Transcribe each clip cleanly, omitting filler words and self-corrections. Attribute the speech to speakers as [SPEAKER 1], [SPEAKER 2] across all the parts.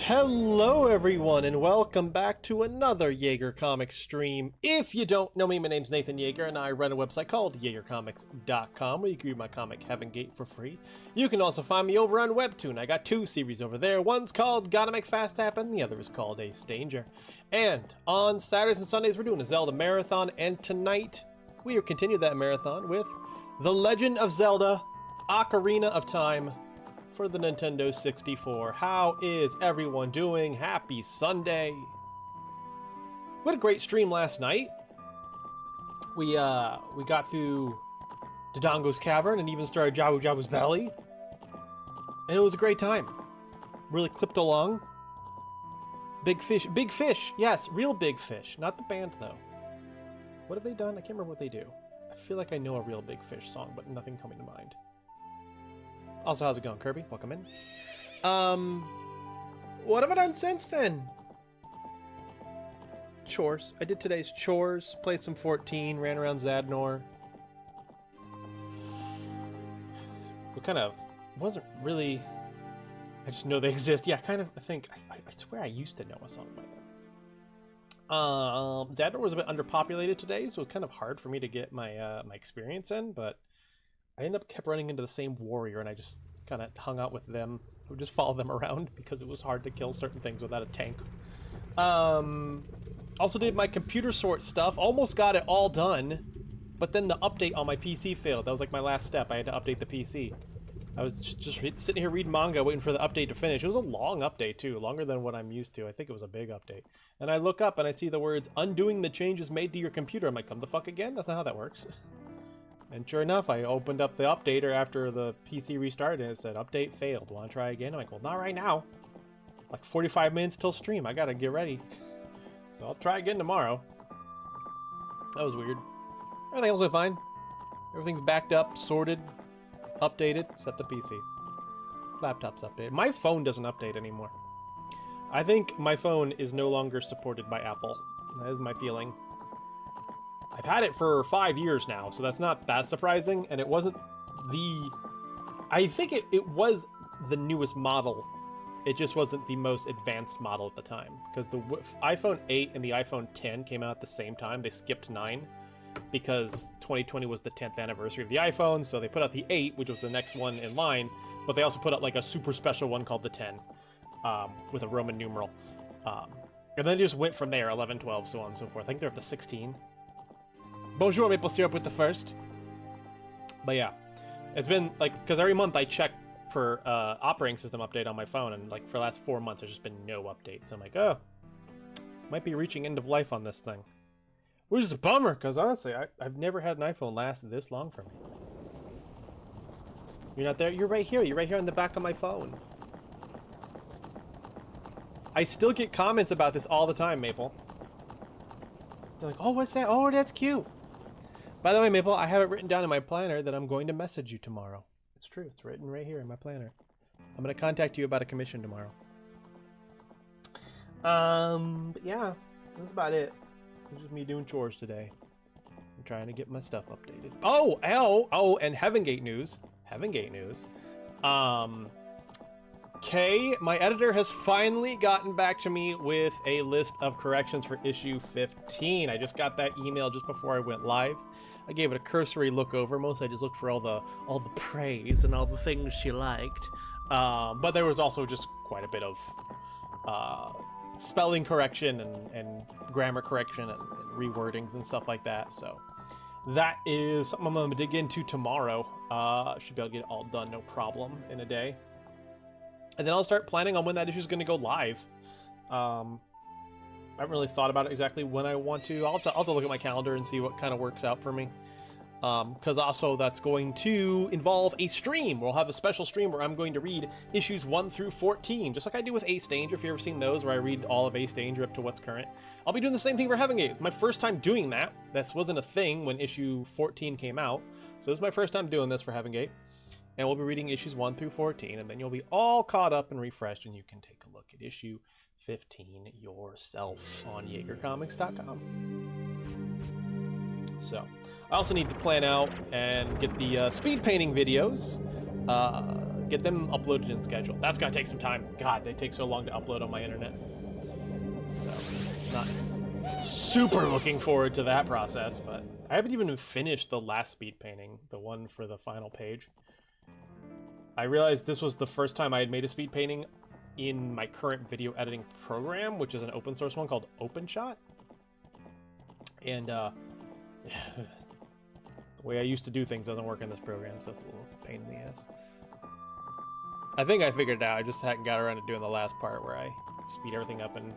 [SPEAKER 1] Hello everyone and welcome back to another Jaeger Comics stream. If you don't know me, my name's Nathan Jaeger and I run a website called JaegerComics.com where you can read my comic Heaven Gate for free. You can also find me over on Webtoon. I got two series over there. One's called Gotta Make Fast Happen, the other is called Ace Danger. And on Saturdays and Sundays we're doing a Zelda marathon, and tonight we are continuing that marathon with The Legend of Zelda Ocarina of Time for the Nintendo 64. How is everyone doing? Happy Sunday. We had a great stream last night. We got through Dodongo's Cavern and even started Jabu Jabu's Belly. And it was a great time. Really clipped along. Big fish, yes, real big fish. Not the band though. What have they done? I can't remember what they do. I feel like I know a real Big Fish song, but nothing coming to mind. Also, how's it going, Kirby? Welcome in. What have I done since then? Chores. I did today's chores, played some 14, ran around Zadnor. What kind of... wasn't really... I just know they exist. Yeah, kind of, I think... I swear I used to know a song by them. Zadnor was a bit underpopulated today, so it was kind of hard for me to get my my experience in, but I ended up kept running into the same warrior, and I just kind of hung out with them. I would just follow them around because it was hard to kill certain things without a tank. Also did my computer sort stuff. Almost got it all done, but then the update on my PC failed. That was like my last step. I had to update the PC. I was just sitting here reading manga, waiting for the update to finish. It was a long update, too. Longer than what I'm used to. I think it was a big update. And I look up and I see the words, undoing the changes made to your computer. I'm like, come the fuck again? That's not how that works. And sure enough, I opened up the updater after the PC restarted and it said, update failed. Want to try again? I'm like, well, not right now. Like 45 minutes till stream. I gotta get ready. So I'll try again tomorrow. That was weird. Everything else went fine. Everything's backed up, sorted, updated, except the PC. Laptop's updated. My phone doesn't update anymore. I think my phone is no longer supported by Apple. That is my feeling. I've had it for 5 years now, so that's not that surprising, and it wasn't the... I think it was the newest model. It just wasn't the most advanced model at the time, because the iPhone 8 and the iPhone 10 came out at the same time. They skipped 9, because 2020 was the 10th anniversary of the iPhone, so they put out the 8, which was the next one in line, but they also put out like a super special one called the 10, with a Roman numeral. And then it just went from there, 11, 12, so on and so forth. I think they're up to 16. Bonjour, Maple Syrup with the first. But yeah, it's been like, because every month I check for operating system update on my phone, and like for the last 4 months there's just been no update. So I'm like, oh, might be reaching end of life on this thing. Which is a bummer, because honestly, I've never had an iPhone last this long for me. You're not there? You're right here. You're right here on the back of my phone. I still get comments about this all the time, Maple. They're like, oh, what's that? Oh, that's cute. By the way, Maple, I have it written down in my planner that I'm going to message you tomorrow. It's true. It's written right here in my planner. I'm going to contact you about a commission tomorrow. But yeah, that's about it. It's just me doing chores today. I'm trying to get my stuff updated. Oh, and Heaven Gate news. Heaven Gate news. Kay, my editor, has finally gotten back to me with a list of corrections for issue 15. I just got that email just before I went live. I gave it a cursory look over. Mostly I just looked for all the praise and all the things she liked. But there was also just quite a bit of spelling correction and grammar correction and rewordings and stuff like that. So that is something I'm going to dig into tomorrow. Should be able to get it all done, no problem, in a day. And then I'll start planning on when that issue is going to go live. I haven't really thought about it exactly when I want to. I'll have to look at my calendar and see what kind of works out for me. Because also that's going to involve a stream. We'll have a special stream where I'm going to read issues 1 through 14, just like I do with Ace Danger, if you've ever seen those, where I read all of Ace Danger up to what's current. I'll be doing the same thing for Heaven Gate. My first time doing that. This wasn't a thing when issue 14 came out. So this is my first time doing this for Heaven Gate. And we'll be reading issues 1 through 14, and then you'll be all caught up and refreshed, and you can take a look at issue 15 yourself on JaegerComics.com. So, I also need to plan out and get the speed painting videos Get them uploaded and scheduled. That's gonna take some time. God, they take so long to upload on my internet. So, not super looking forward to that process, but I haven't even finished the last speed painting, the one for the final page. I realized this was the first time I had made a speed painting in my current video editing program, which is an open source one called OpenShot. And the way I used to do things doesn't work in this program, so it's a little pain in the ass. I think I figured it out. I just hadn't got around to doing the last part where I speed everything up and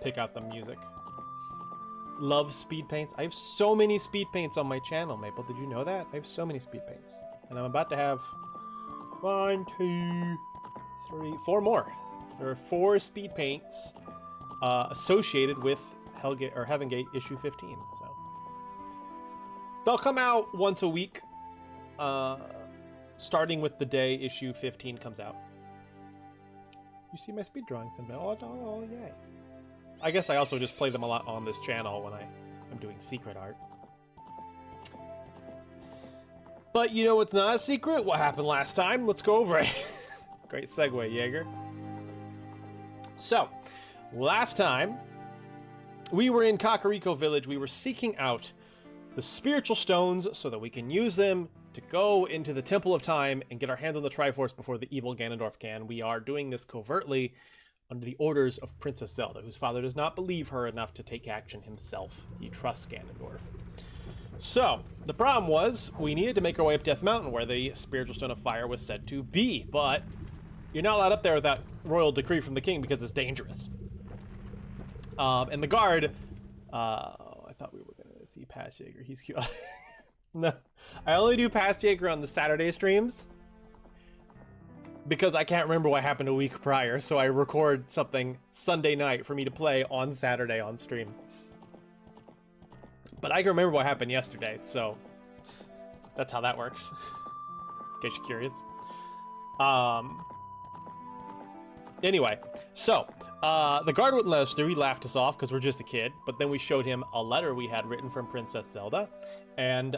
[SPEAKER 1] pick out the music. Love speed paints. I have so many speed paints on my channel, Maple. Did you know that? I have so many speed paints. And I'm about to have 1, 2, 3, 4 more. There are 4 speed paints associated with Hellgate or Heaven Gate issue 15. So they'll come out once a week, starting with the day issue 15 comes out. You see my speed drawings and oh yay! I guess I also just play them a lot on this channel when I'm doing secret art. But you know what's not a secret? What happened last time? Let's go over it. Great segue, Jaeger. So, last time, we were in Kakariko Village. We were seeking out the spiritual stones so that we can use them to go into the Temple of Time and get our hands on the Triforce before the evil Ganondorf can. We are doing this covertly under the orders of Princess Zelda, whose father does not believe her enough to take action himself. He trusts Ganondorf. So, the problem was, we needed to make our way up Death Mountain, where the Spiritual Stone of Fire was said to be, but you're not allowed up there without royal decree from the king because it's dangerous. And the guard, I thought we were going to see Past Jaeger. He's cute. No, I only do Past Jaeger on the Saturday streams because I can't remember what happened a week prior, so I record something Sunday night for me to play on Saturday on stream. But I can remember what happened yesterday, so that's how that works, in case you're curious. Anyway, so the guard wouldn't let us through. He laughed us off because we're just a kid, but then we showed him a letter we had written from Princess Zelda, and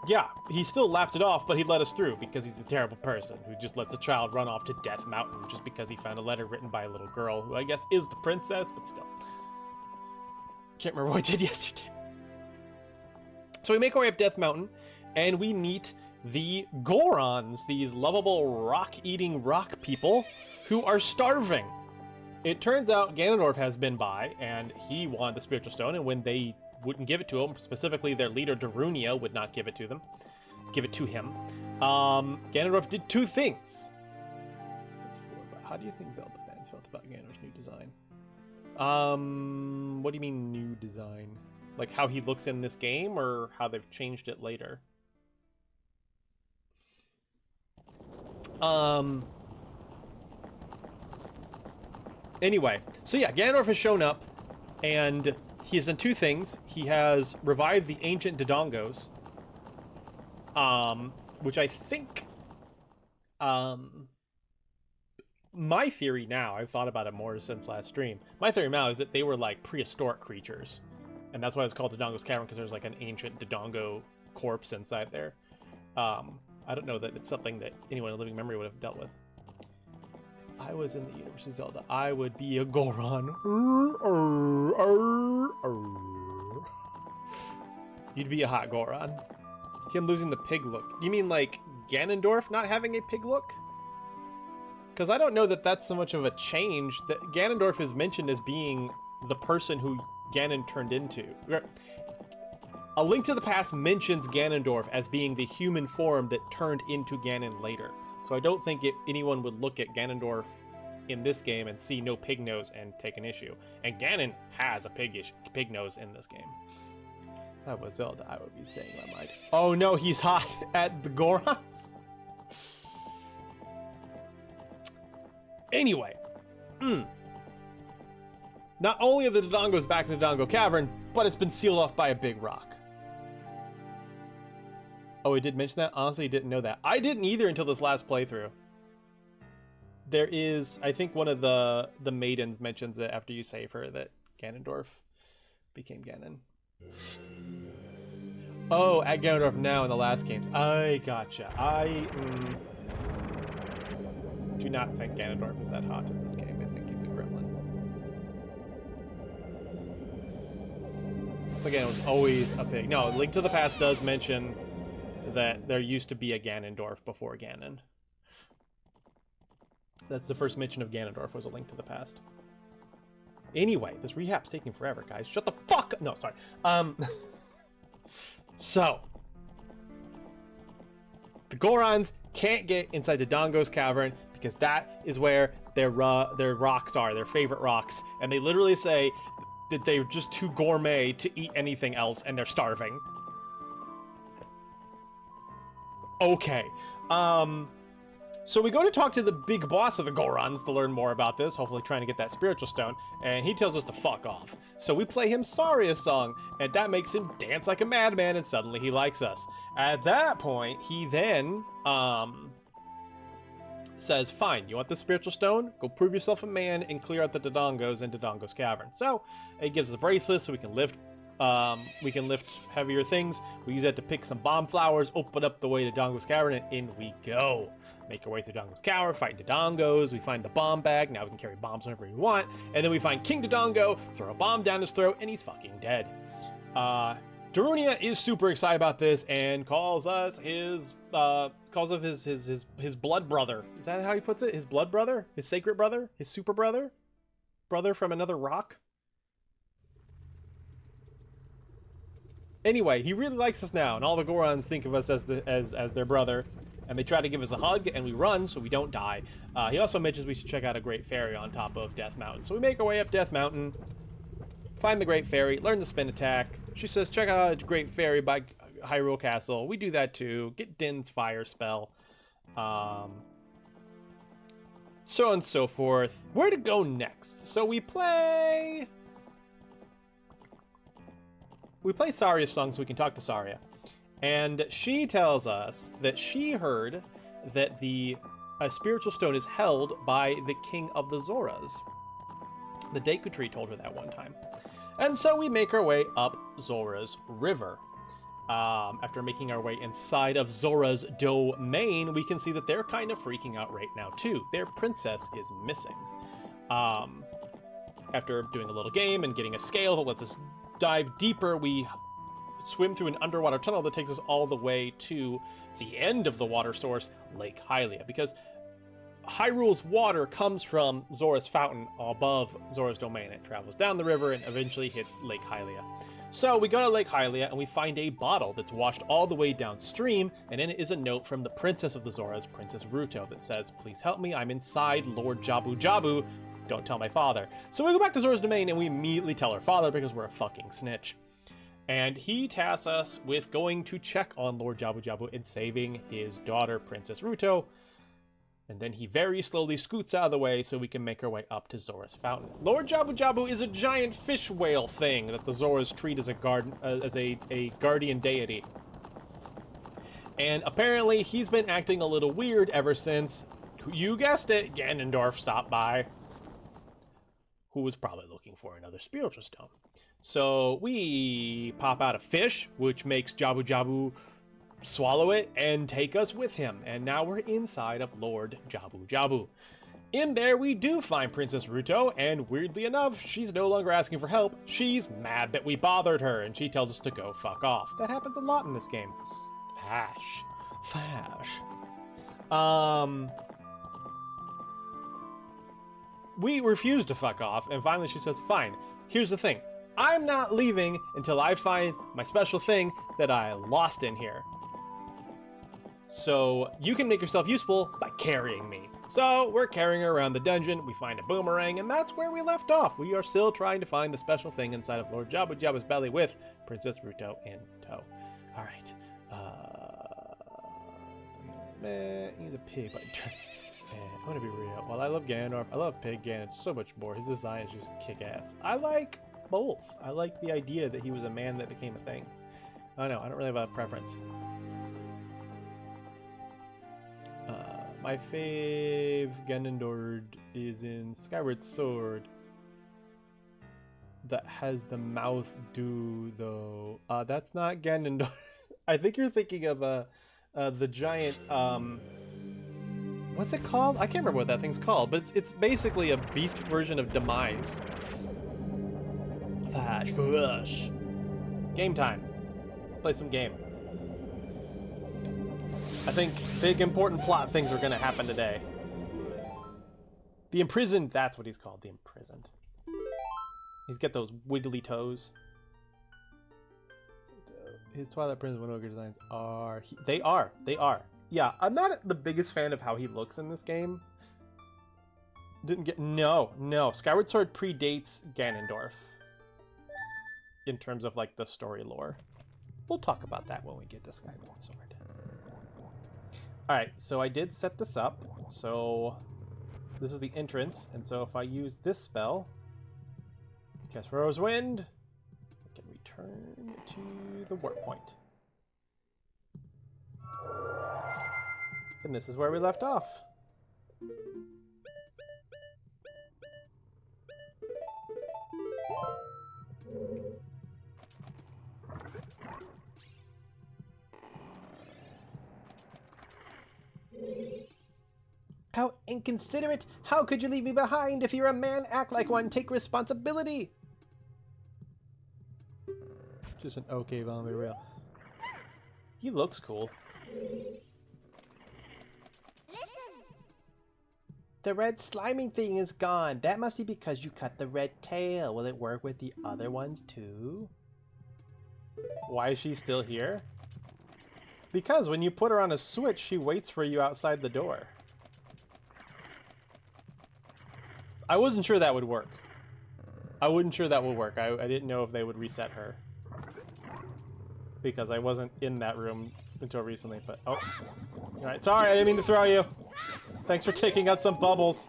[SPEAKER 1] yeah, he still laughed it off, but he let us through because he's a terrible person who just lets a child run off to Death Mountain just because he found a letter written by a little girl who I guess is the princess, but still. Can't remember what I did yesterday. So we make our way up Death Mountain, and we meet the Gorons, these lovable rock-eating rock people who are starving. It turns out Ganondorf has been by, and he wanted the Spiritual Stone, and when they wouldn't give it to him, specifically their leader Darunia would not give it to him. Ganondorf did 2 things. How do you think Zelda fans felt about Ganondorf's new design? What do you mean new design? Like how he looks in this game, or how they've changed it later? Anyway, so yeah, Ganondorf has shown up, and he has done 2 things. He has revived the ancient Dodongos, which I think, my theory now, I've thought about it more since last stream. My theory now is that they were like prehistoric creatures, and that's why it's called Dodongo's Cavern, because there's like an ancient Dodongo corpse inside there. I don't know that it's something that anyone in living memory would have dealt with. If I was in the universe of Zelda, I would be a Goron. You'd be a hot Goron. Him losing the pig look. You mean like Ganondorf not having a pig look? Because I don't know that that's so much of a change. That Ganondorf is mentioned as being the person who Ganon turned into. A Link to the Past mentions Ganondorf as being the human form that turned into Ganon later. So I don't think anyone would look at Ganondorf in this game and see no pig nose and take an issue. And Ganon has a pig nose in this game. If I was Zelda, I would be saying my mind. Oh no, he's hot at the Gorons. Anyway, not only are the Dodongos back in the Dodongo Cavern, but it's been sealed off by a big rock. Oh, he did mention that? Honestly, didn't know that. I didn't either until this last playthrough. There is, I think one of the maidens mentions it after you save her, that Ganondorf became Ganon. Oh, at Ganondorf now in the last games. I gotcha. I do not think Ganondorf is that hot in this game. I think he's a gremlin. Again, it was always a pig. No, Link to the Past does mention that there used to be a Ganondorf before Ganon. That's the first mention of Ganondorf, was A Link to the Past. Anyway, this rehab's taking forever, guys. Shut the fuck up! No, sorry. So, the Gorons can't get inside Dodongo's cavern because that is where their rocks are, their favorite rocks. And they literally say that they're just too gourmet to eat anything else and they're starving. Okay. So we go to talk to the big boss of the Gorons to learn more about this, hopefully trying to get that spiritual stone, and he tells us to fuck off. So we play him Saria's song, and that makes him dance like a madman, and suddenly he likes us. At that point, he then, says, fine, you want the spiritual stone? Go prove yourself a man and clear out the Dodongos in Dodongo's cavern. So, it gives us a bracelet so we can lift heavier things. We use that to pick some bomb flowers, open up the way to Dodongo's cavern, and in we go. Make our way through Dodongo's cavern, fight Dodongos. We find the bomb bag. Now we can carry bombs whenever we want. And then we find King Dodongo, throw a bomb down his throat, and he's fucking dead. Darunia is super excited about this and calls us his blood brother. Is that how he puts it? His blood brother? His sacred brother? His super brother? Brother from another rock? Anyway, he really likes us now, and all the Gorons think of us as their brother, and they try to give us a hug, and we run so we don't die. He also mentions we should check out a Great Fairy on top of Death Mountain. So we make our way up Death Mountain, find the Great Fairy, learn the spin attack. She says, check out a Great Fairy by Hyrule Castle. We do that too. Get Din's fire spell. So on and so forth. Where to go next? So we play Saria's song so we can talk to Saria. And she tells us that she heard that a spiritual stone is held by the king of the Zoras. The Deku Tree told her that one time. And so we make our way up Zora's River. After making our way inside of Zora's domain, we can see that they're kind of freaking out right now too. Their princess is missing. After doing a little game and getting a scale that lets us dive deeper, we swim through an underwater tunnel that takes us all the way to the end of the water source, Lake Hylia, because Hyrule's water comes from Zora's fountain above Zora's domain. It travels down the river and eventually hits Lake Hylia. So we go to Lake Hylia and we find a bottle that's washed all the way downstream, and in it is a note from the princess of the Zoras, Princess Ruto, that says, please help me, I'm inside Lord Jabu Jabu, don't tell my father. So we go back to Zora's domain and we immediately tell her father because we're a fucking snitch. And he tasks us with going to check on Lord Jabu Jabu and saving his daughter, Princess Ruto. And then he very slowly scoots out of the way so we can make our way up to Zora's fountain. Lord Jabu Jabu is a giant fish whale thing that the Zoras treat as a guardian deity. And apparently he's been acting a little weird ever since, you guessed it, Ganondorf stopped by, who was probably looking for another spiritual stone. So we pop out a fish, which makes Jabu Jabu swallow it and take us with him. And now we're inside of Lord Jabu Jabu. In there, we do find Princess Ruto, and weirdly enough, she's no longer asking for help. She's mad that we bothered her, and she tells us to go fuck off. That happens a lot in this game. Fash. We refuse to fuck off, and finally she says, fine, here's the thing. I'm not leaving until I find my special thing that I lost in here. So you can make yourself useful by carrying me. So we're carrying her around the dungeon, we find a boomerang, and that's where we left off. We are still trying to find the special thing inside of Lord Jabu Jabu's belly with Princess Ruto in tow. Alright. Man, he's a pig, but man, I'm gonna be real. While I love Ganondorf, I love Pig Ganon so much more. His design is just kick-ass. I like both. I like the idea that he was a man that became a thing. I don't know, I don't really have a preference. My fave Ganondorf is in Skyward Sword. That has the mouth do though. That's not Ganondorf. I think you're thinking of the giant what's it called? I can't remember what that thing's called, but it's basically a beast version of Demise. Fush. Game time. Let's play some game. I think big important plot things are gonna happen today. The Imprisoned, that's what he's called, the Imprisoned. He's got those wiggly toes. His Twilight Princess Wind Waker designs are... They are. Yeah, I'm not the biggest fan of how he looks in this game. Didn't get... No. Skyward Sword predates Ganondorf. In terms of, like, the story lore. We'll talk about that when we get to Skyward Sword. Alright, so I did set this up. So, this is the entrance. And so if I use this spell... Cast Rose Wind... I can return to the warp point. And this is where we left off. How inconsiderate! How could you leave me behind? If you're a man, act like one. Take responsibility! Just an okay Vomit Real. He looks cool. The red sliming thing is gone. That must be because you cut the red tail. Will it work with the other ones too? Why is she still here? Because when you put her on a switch, she waits for you outside the door. I wasn't sure that would work. I wasn't sure that would work. I didn't know if they would reset her. Because I wasn't in that room until recently, but... Oh. Alright, sorry, I didn't mean to throw you. Thanks for taking out some bubbles.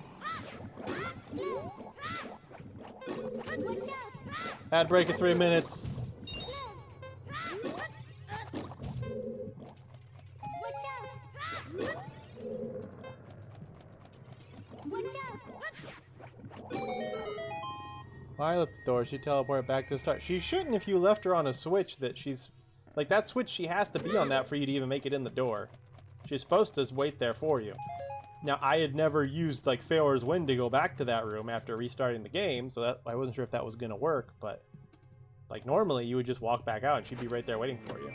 [SPEAKER 1] Ad break of 3 minutes. Why left the door? She teleported back to the start. She shouldn't if you left her on a switch that she's... Like, that switch, she has to be on that for you to even make it in the door. She's supposed to wait there for you. Now, I had never used, like, Failur's Wind to go back to that room after restarting the game, so that I wasn't sure if that was going to work, but... Like, normally, you would just walk back out and she'd be right there waiting for you.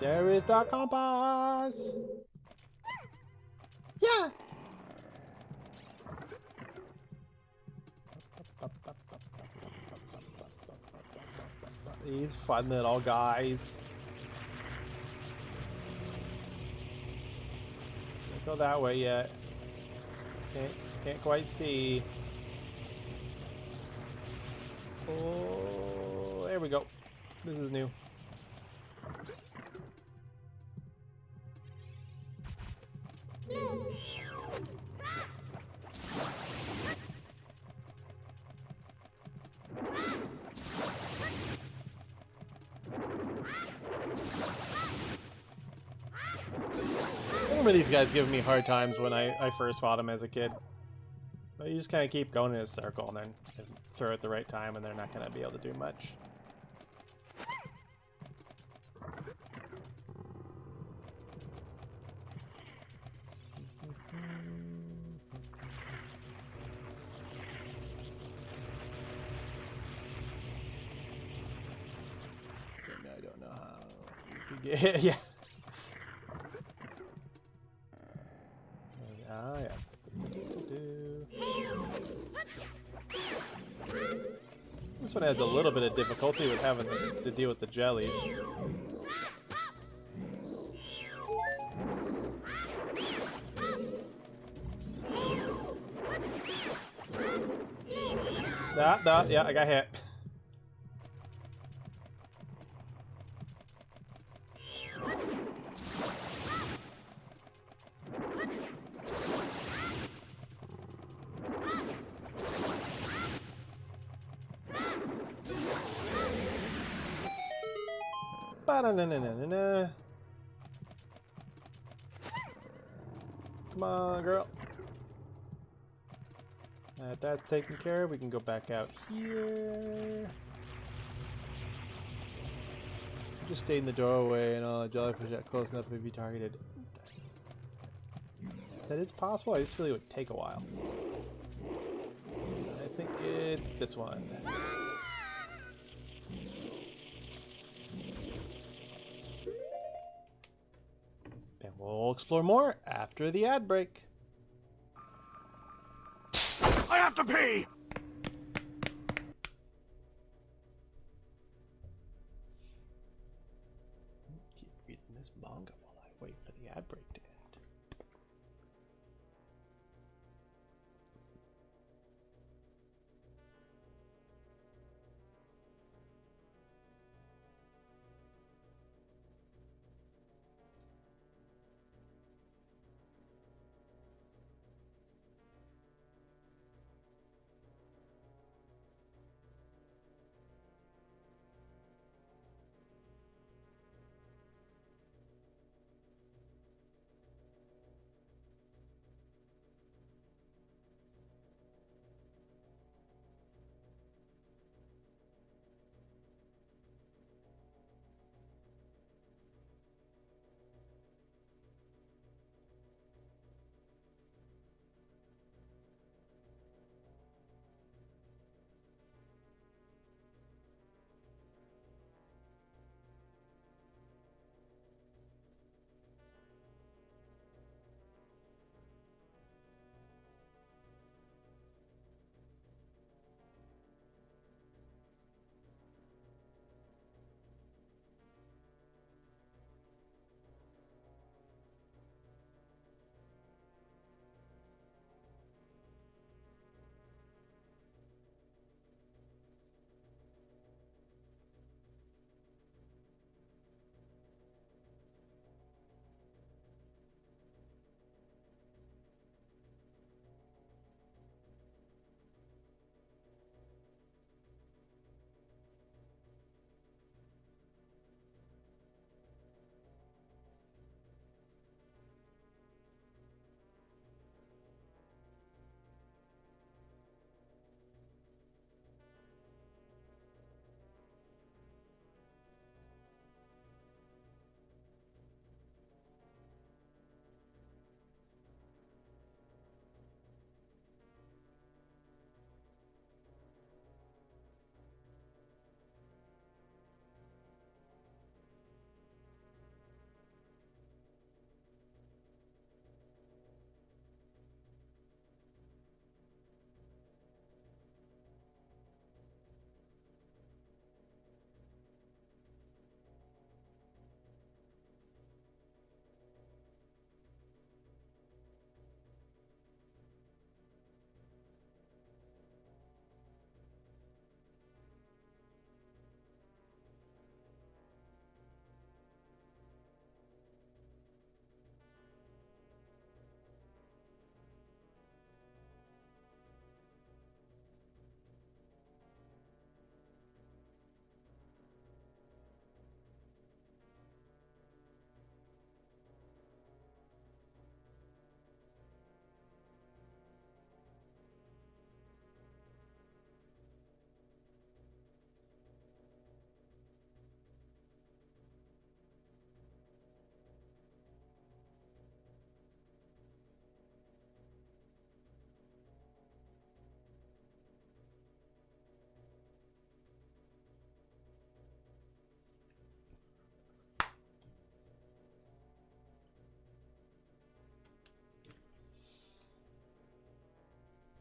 [SPEAKER 1] There is the compass! Yeah! These fun little guys. Can't go that way yet. Can't quite see. Oh, there we go. This is new. I remember these guys giving me hard times when I first fought them as a kid. But you just kind of keep going in a circle and then throw at the right time and they're not going to be able to do much. So now I don't know how you could get hit. Yeah. Ah, yes. This one has a little bit of difficulty with having to deal with the jellies. Yeah, I got hit. Ba-da-na-na-na-na-na. Come on, girl. That's taken care of. We can go back out here. Just stay in the doorway and all the jellyfish got close enough to be targeted. That is possible. I just feel like it would take a while. I think it's this one. And we'll explore more after the ad break.
[SPEAKER 2] I have to pee!
[SPEAKER 1] Keep reading this manga while I wait for the ad break to end.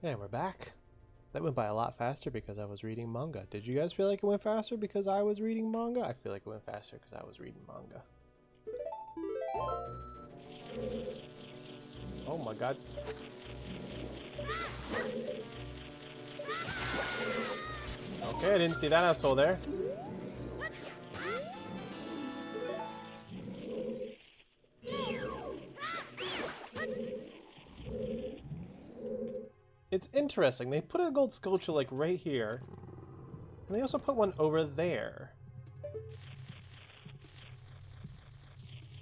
[SPEAKER 1] And we're back. That went by a lot faster because I was reading manga. Did you guys feel like it went faster because I was reading manga? I feel like it went faster because I was reading manga. Oh my god. Okay, I didn't see that asshole there. It's interesting. They put a gold sculpture like right here. And they also put one over there.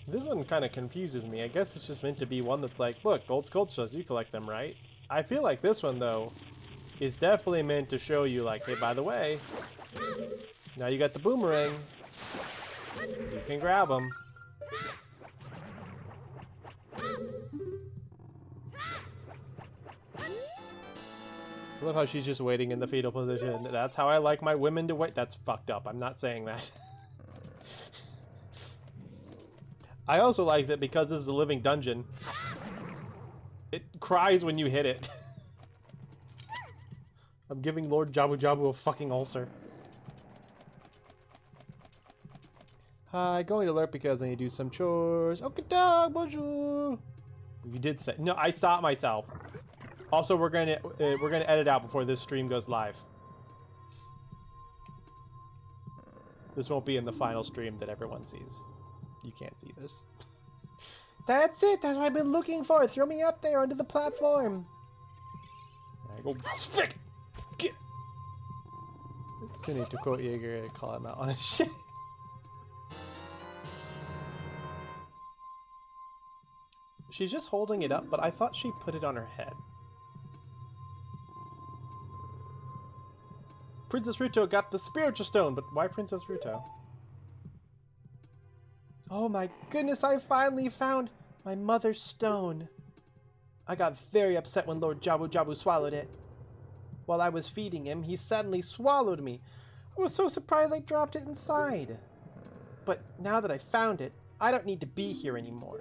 [SPEAKER 1] This one kind of confuses me. I guess it's just meant to be one that's like, look, gold sculptures, you collect them, right? I feel like this one, though, is definitely meant to show you, like, hey, by the way, now you got the boomerang. You can grab them. I love how she's just waiting in the fetal position. That's how I like my women to wait. That's fucked up. I'm not saying that. I also like that because this is a living dungeon, it cries when you hit it. I'm giving Lord Jabu Jabu a fucking ulcer. Hi, going to lurk because I need to do some chores. Okay, dog, bonjour. You did say no. I stopped myself. Also, we're gonna edit out before this stream goes live. This won't be in the final stream that everyone sees. You can't see this. That's it. That's what I've been looking for. Throw me up there onto the platform. I go stick. Get. Still need to quote Jaeger and call him out on his shit. She's just holding it up, but I thought she put it on her head. Princess Ruto got the spiritual stone, but why Princess Ruto? Oh my goodness, I finally found my mother's stone. I got very upset when Lord Jabu Jabu swallowed it. While I was feeding him, he suddenly swallowed me. I was so surprised I dropped it inside. But now that I found it, I don't need to be here anymore.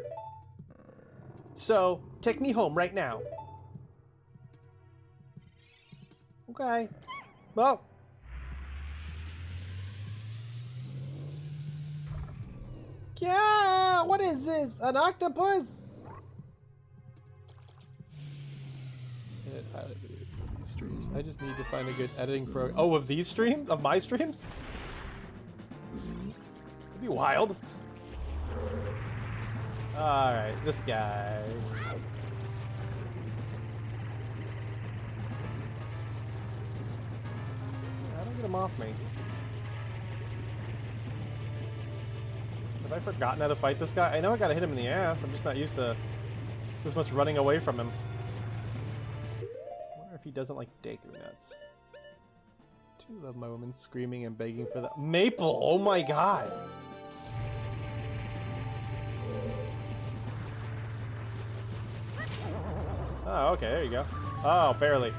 [SPEAKER 1] So, take me home right now. Okay. Well. Yeah, what is this? An octopus? Edit highlight videos of these streams. I just need to find a good editing program. Oh, of these streams? Of my streams? That'd be wild. Alright, this guy. How do I get him off me? Have I forgotten how to fight this guy? I know I gotta hit him in the ass. I'm just not used to this much running away from him. I wonder if he doesn't like Deku nuts. I do love my woman screaming and begging for that. Maple! Oh my god! Oh, okay, there you go. Oh, barely.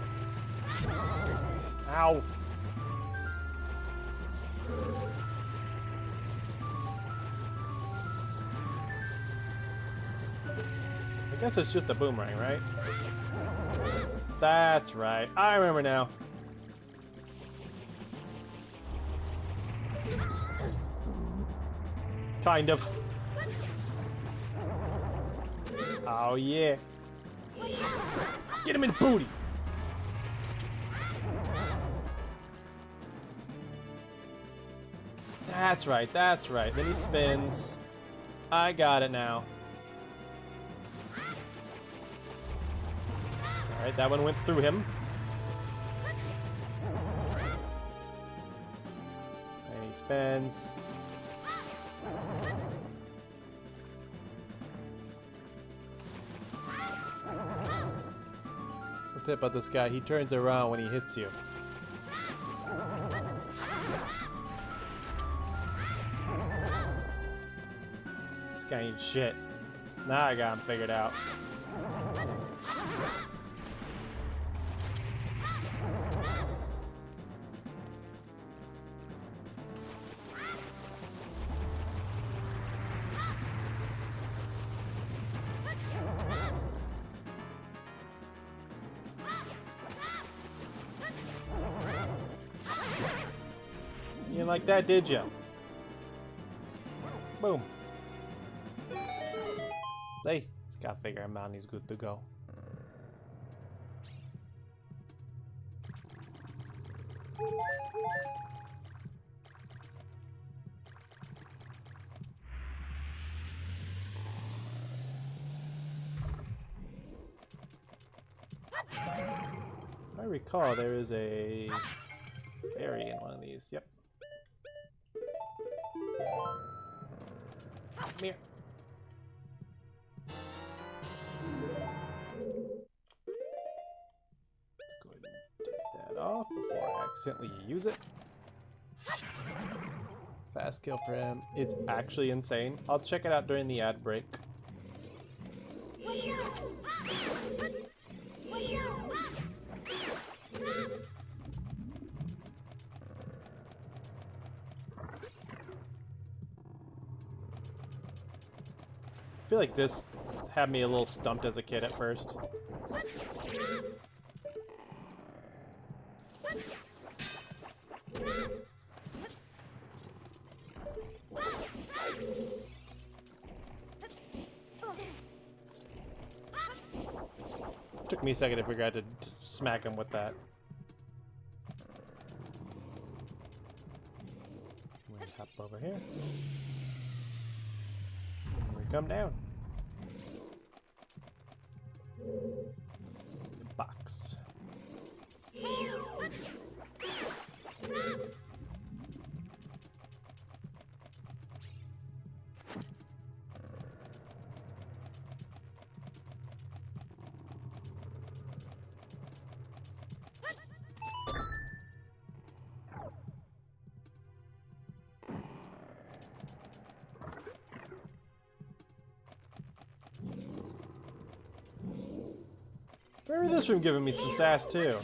[SPEAKER 1] Ow. I guess it's just a boomerang, right? That's right. I remember now. Kind of. Oh, yeah. Get him in the booty! That's right, that's right. Then he spins. I got it now. Alright, that one went through him. And he spins. What's it about this guy? He turns around when he hits you. This guy ain't shit. Now I got him figured out. You didn't like that, did you? Boom. Hey, just gotta figure him out and he's good to go. If I recall, there is a fairy in one of these. Yep. Come here. Let's go ahead and take accidentally use it. Fast kill for him. It's actually insane. I'll check it out during the ad break. I feel like this had me a little stumped as a kid at first. Took me a second to figure out to smack him with that. I'm gonna hop over here. And we come down. Box. Remember this room giving me some sass too.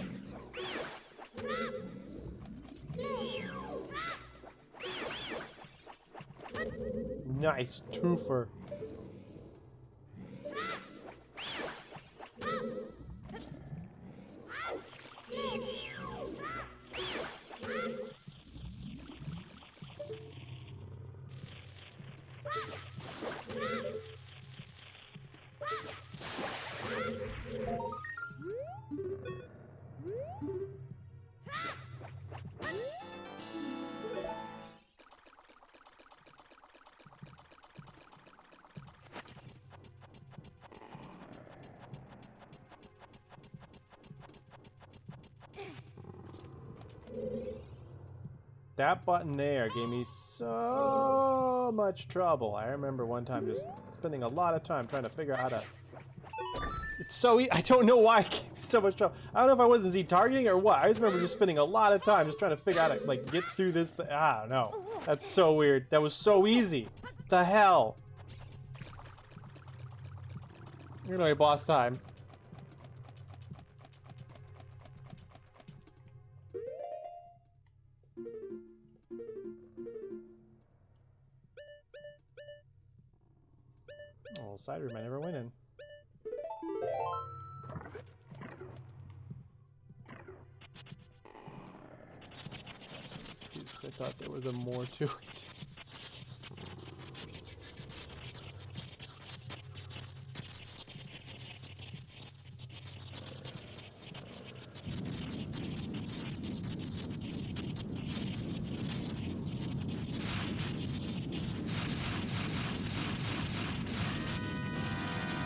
[SPEAKER 1] Nice twofer. That button there gave me so much trouble. I remember one time just spending a lot of time trying to figure out how to... It's so I don't know why it gave me so much trouble. I don't know if I wasn't Z-targeting or what. I just remember just spending a lot of time just trying to figure out how to, like, get through this thing. I don't know. That's so weird. That was so easy. The hell? Anyway, boss time. Oh, side room I never went in. I thought there was a more to it.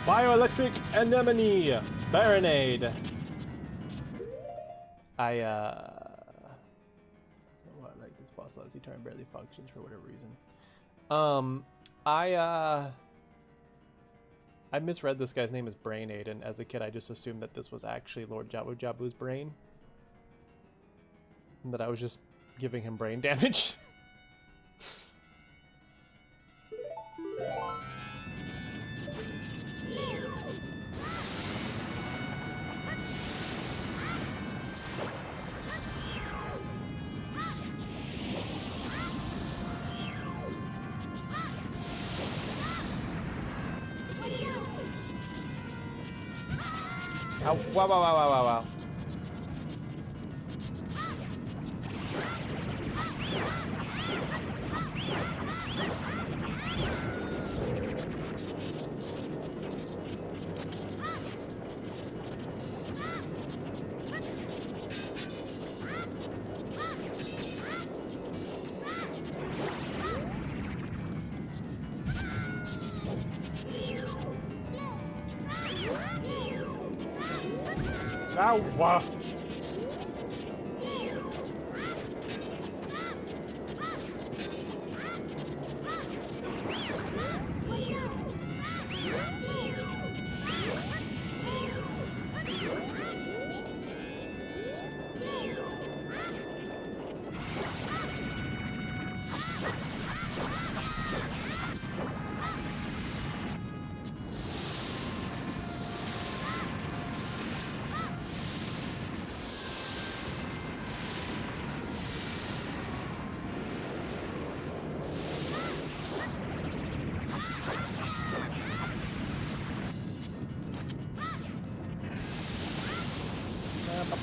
[SPEAKER 1] Bioelectric anemone baronade. So what, like this boss lets you turn barely functions for whatever reason. I misread this guy's name as Brainade, and as a kid I just assumed that this was actually Lord Jabu Jabu's brain. And that I was just giving him brain damage. Ow, wow, wow, wow, wow, wow, wow. Ow, wow.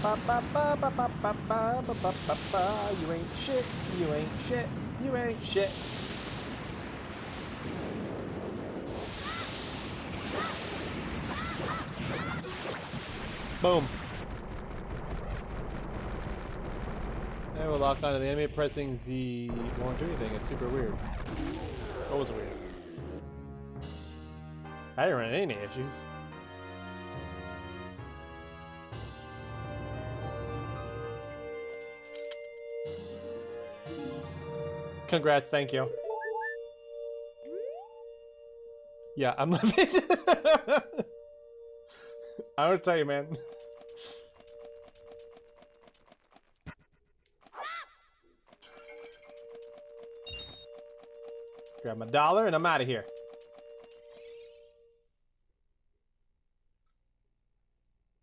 [SPEAKER 1] You ain't shit. You ain't shit. You ain't shit. Boom. And we'll lock onto the enemy pressing Z. Won't do anything. It's super weird. What was weird? I didn't run into any issues. Congrats, thank you. Yeah, I'm living. I want to tell you, man. Grab my dollar and I'm out of here.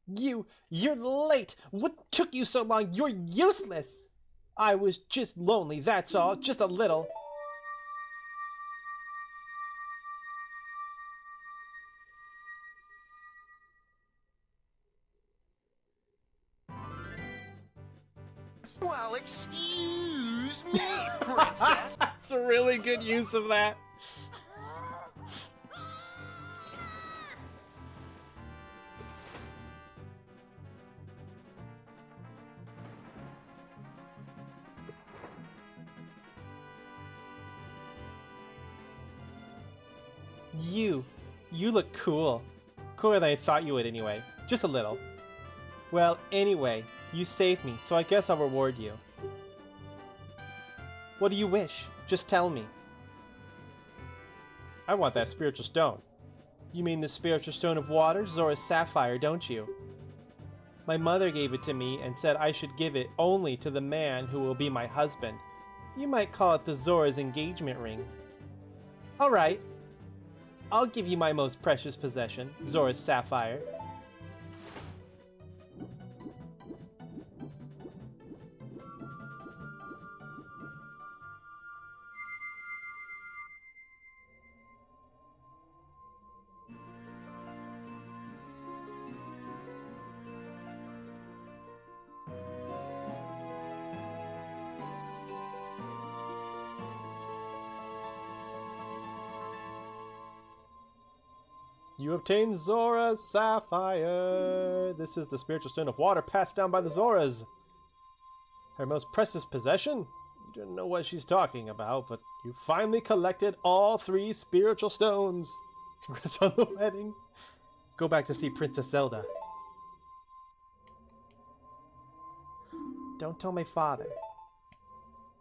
[SPEAKER 1] You're late. What took you so long? You're useless. I was just lonely, that's all. Just a little.
[SPEAKER 2] Well, excuse me, princess.
[SPEAKER 1] That's a really good use of that. You look cool. Cooler than I thought you would anyway. Just a little. Well, anyway, you saved me, so I guess I'll reward you. What do you wish? Just tell me. I want that spiritual stone. You mean the spiritual stone of water, Zora's sapphire, don't you? My mother gave it to me and said I should give it only to the man who will be my husband. You might call it the Zora's engagement ring. Alright. I'll give you my most precious possession, Zora's sapphire. You obtained Zora's sapphire. This is the spiritual stone of water passed down by the Zoras. Her most precious possession? You don't know what she's talking about, but you finally collected all 3 spiritual stones. Congrats on the wedding. Go back to see Princess Zelda. Don't tell my father.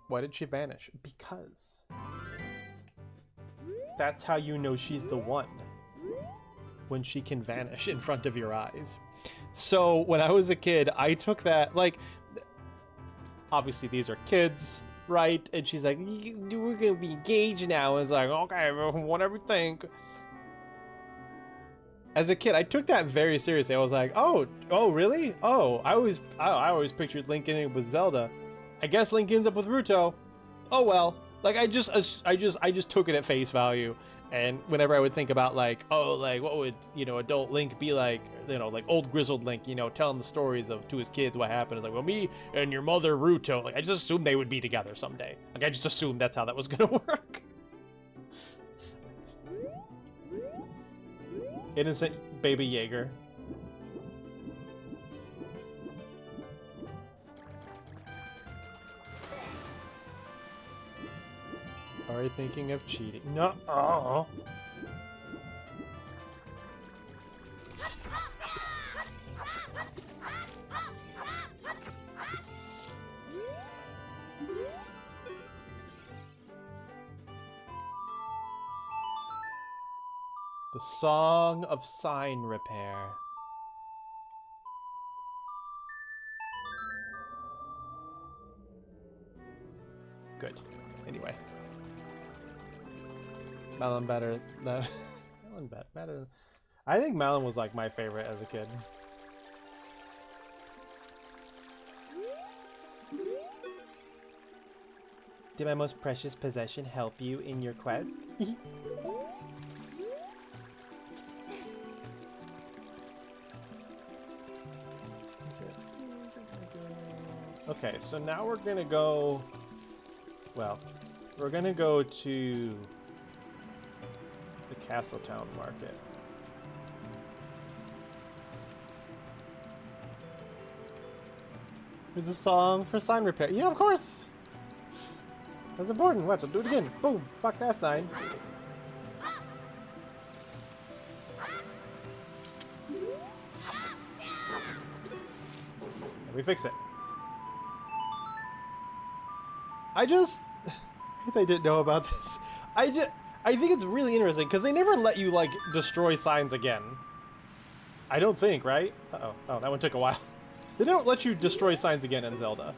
[SPEAKER 1] Why did she vanish? Because. That's how you know she's the one. When she can vanish in front of your eyes. So when I was a kid, I took that, like, obviously these are kids, right? And she's like, we're gonna be engaged now. And it's like, okay, whatever you think. As a kid, I took that very seriously. I was like, oh, really? Oh, I always pictured Link ending up with Zelda. I guess Link ends up with Ruto. Oh well. Like I just took it at face value. And whenever I would think about like, oh, like what would, adult Link be like, like old grizzled Link, telling the stories to his kids what happened. It's like, well, me and your mother Ruto, like I just assumed they would be together someday. Like I just assumed that's how that was gonna work. Innocent baby Jaeger. Are you thinking of cheating? No. Oh. The Song of Sign Repair. Good. Anyway. Malon better. Malon better. I think Malon was like my favorite as a kid. Did my most precious possession help you in your quest? Okay, so now we're gonna go... Well, we're gonna go to the Castletown Market. There's a song for sign repair. Yeah, of course! That's important. Watch, I'll do it again. Boom! Fuck that sign. And we fix it. I didn't know about this. I think it's really interesting because they never let you like destroy signs again. I don't think, right? Uh-oh. Oh, that one took a while. They don't let you destroy signs again in Zelda.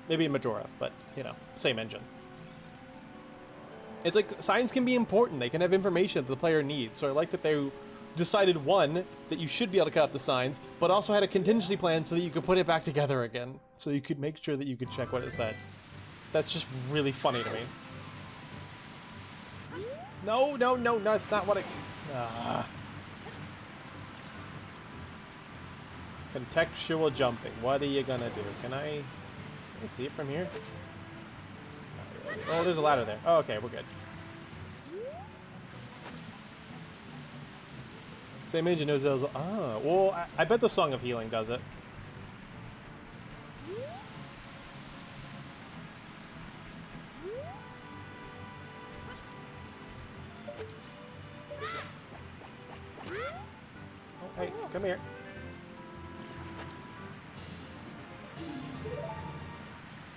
[SPEAKER 1] Maybe in Majora, but you know, same engine. It's like signs can be important. They can have information that the player needs. So I like that they decided, one, that you should be able to cut up the signs, but also had a contingency plan so that you could put it back together again. So you could make sure that you could check what it said. That's just really funny to me. No, that's not what it... Contextual jumping. What are you gonna do? Can I see it from here? Not really. Oh, there's a ladder there. Oh, okay, we're good. Same engine knows those. Oh, well, I bet the Song of Healing does it. Oh, hey, come here.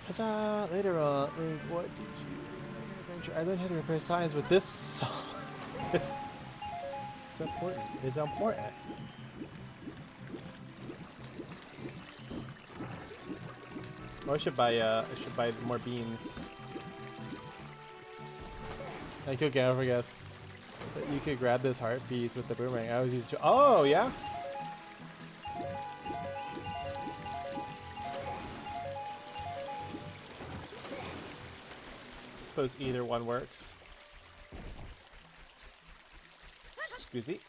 [SPEAKER 1] Huzzah! Later on, what did you adventure? I learned how to repair signs with this song. It's important. It's important. Oh, I should buy more beans. I could get over, I guess. But you could grab this heart piece with the boomerang. I always use. Oh yeah. Suppose either one works. Squeezy.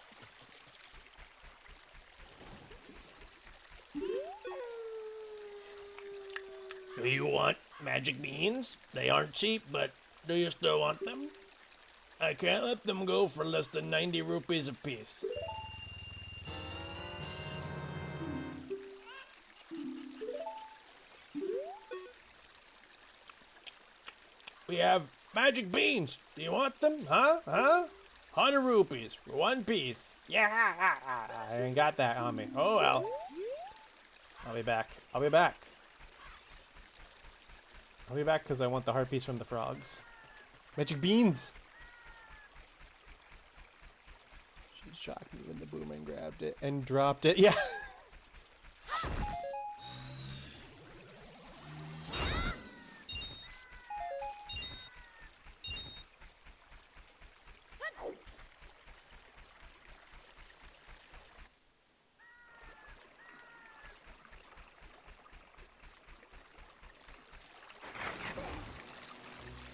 [SPEAKER 1] Do you want magic beans? They aren't cheap, but do you still want them? I can't let them go for less than 90 rupees a piece. We have magic beans. Do you want them? Huh? 100 rupees for one piece. Yeah, I ain't got that on me. Oh well. I'll be back. I'll be back because I want the heart piece from the frogs. Magic beans. She shocked me when the boomerang grabbed it and dropped it. Yeah.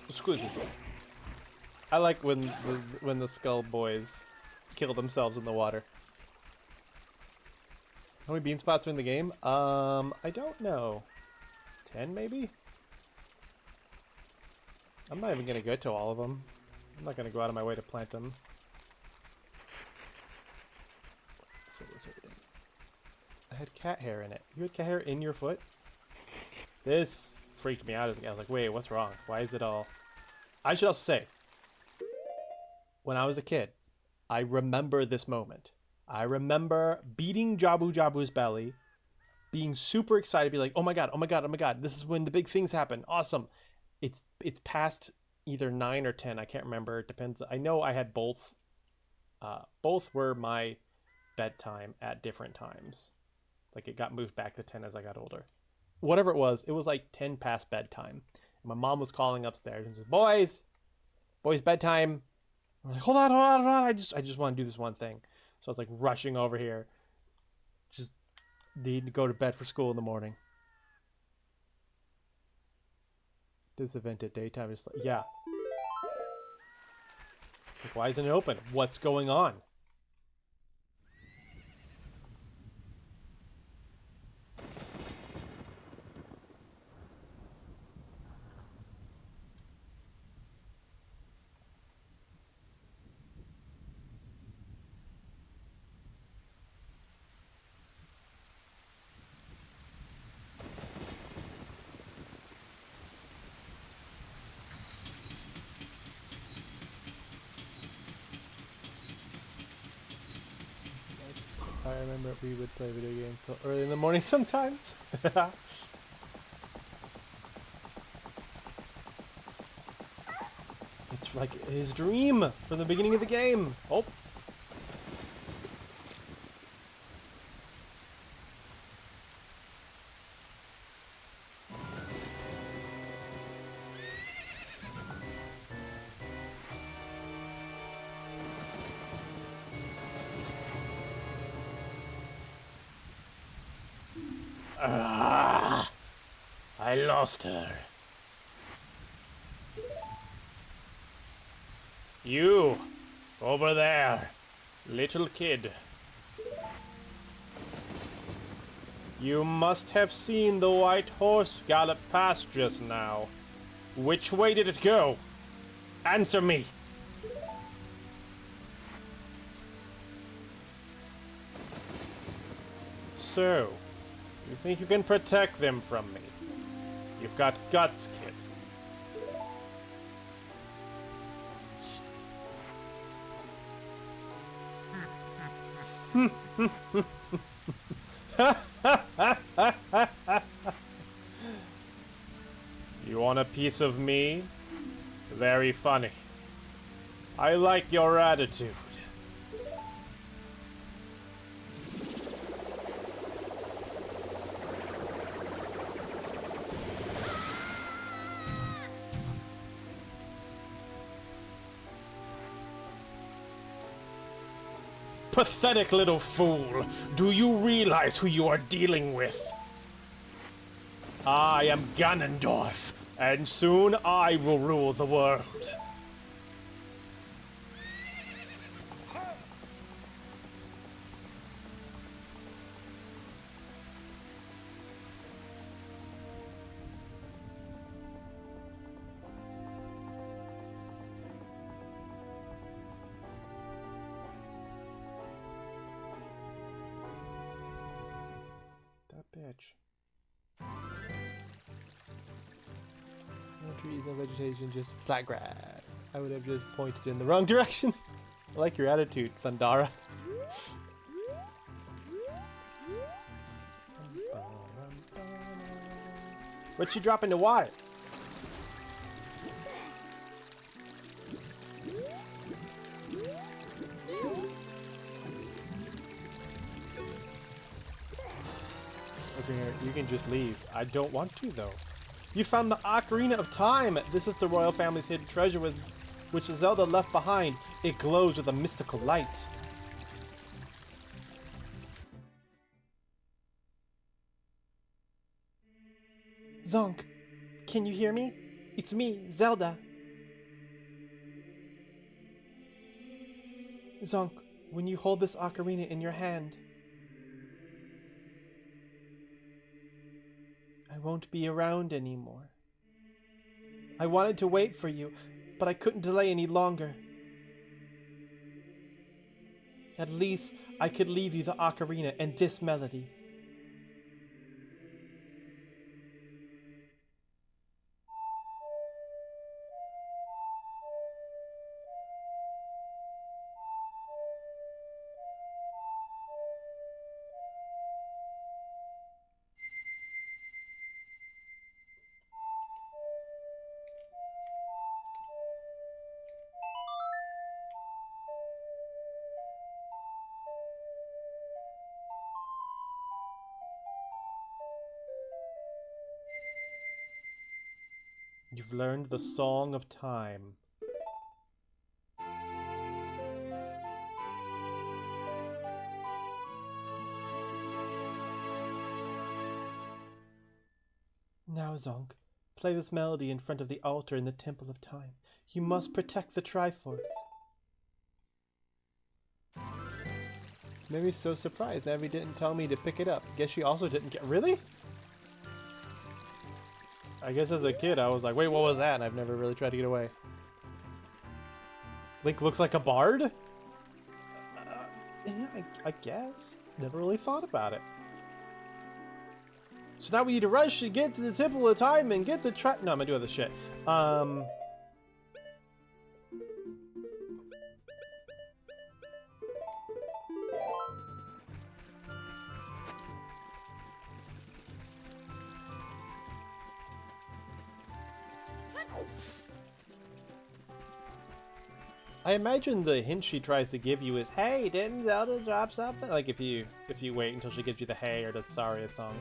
[SPEAKER 1] Squeezy. I like when the skull boys kill themselves in the water. How many bean spots are in the game? I don't know. 10 maybe? I'm not even gonna go to all of them. I'm not gonna go out of my way to plant them. So it was hurting. I had cat hair in it. You had cat hair in your foot? This freaked me out as a guy. I was like, wait, what's wrong? Why is it all... I should also say, when I was a kid, I remember this moment. I remember beating Jabu Jabu's belly, being super excited, be like, oh my god, oh my god, oh my god, this is when the big things happen. Awesome. It's past either 9 or 10. I can't remember. It depends. I know I had both. Both were my bedtime at different times. Like it got moved back to 10 as I got older. Whatever it was like 10 past bedtime. My mom was calling upstairs and says, boys, bedtime. I'm like, hold on. I just want to do this one thing. So I was like rushing over here. Just need to go to bed for school in the morning. This event at daytime is like, yeah. Like, why isn't it open? What's going on? I remember we would play video games till early in the morning sometimes. It's like his dream from the beginning of the game. Oh. Ah, I lost her. You, over there, little kid. You must have seen the white horse gallop past just now. Which way did it go? Answer me. So, you think you can protect them from me? You've got guts, kid. You want a piece of me? Very funny. I like your attitude. Pathetic little fool! Do you realize who you are dealing with? I am Ganondorf, and soon I will rule the world. Bitch. No trees, no vegetation, just flat grass. I would have just pointed in the wrong direction. I like your attitude, Thundara. What'd you drop in the water? You can just leave. I don't want to, though. You found the Ocarina of Time! This is the royal family's hidden treasure which Zelda left behind. It glows with a mystical light. Zonk, can you hear me? It's me, Zelda. Zonk, when you hold this ocarina in your hand, I won't be around anymore. I wanted to wait for you, but I couldn't delay any longer. At least I could leave you the ocarina and this melody. You've learned the Song of Time. Now, Zonk, play this melody in front of the altar in the Temple of Time. You must protect the Triforce. Navi's so surprised. Navi didn't tell me to pick it up. Guess she also didn't get... Really? I guess as a kid I was like, wait, what was that? And I've never really tried to get away. Link looks like a bard? Yeah, I guess. Never really thought about it. So now we need to rush and get to the Temple of Time and get the No, I'm gonna do other shit. I imagine the hint she tries to give you is, "Hey, didn't Zelda drop something?" Like if you wait until she gives you the "Hey" or the "Saria" song.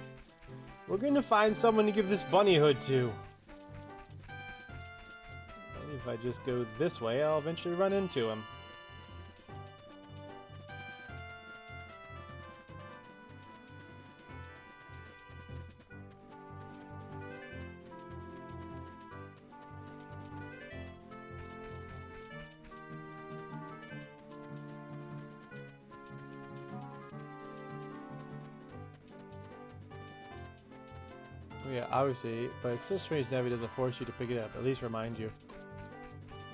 [SPEAKER 1] We're gonna find someone to give this bunny hood to. And if I just go this way, I'll eventually run into him. Oh yeah, obviously, but it's so strange Navi doesn't force you to pick it up, at least remind you.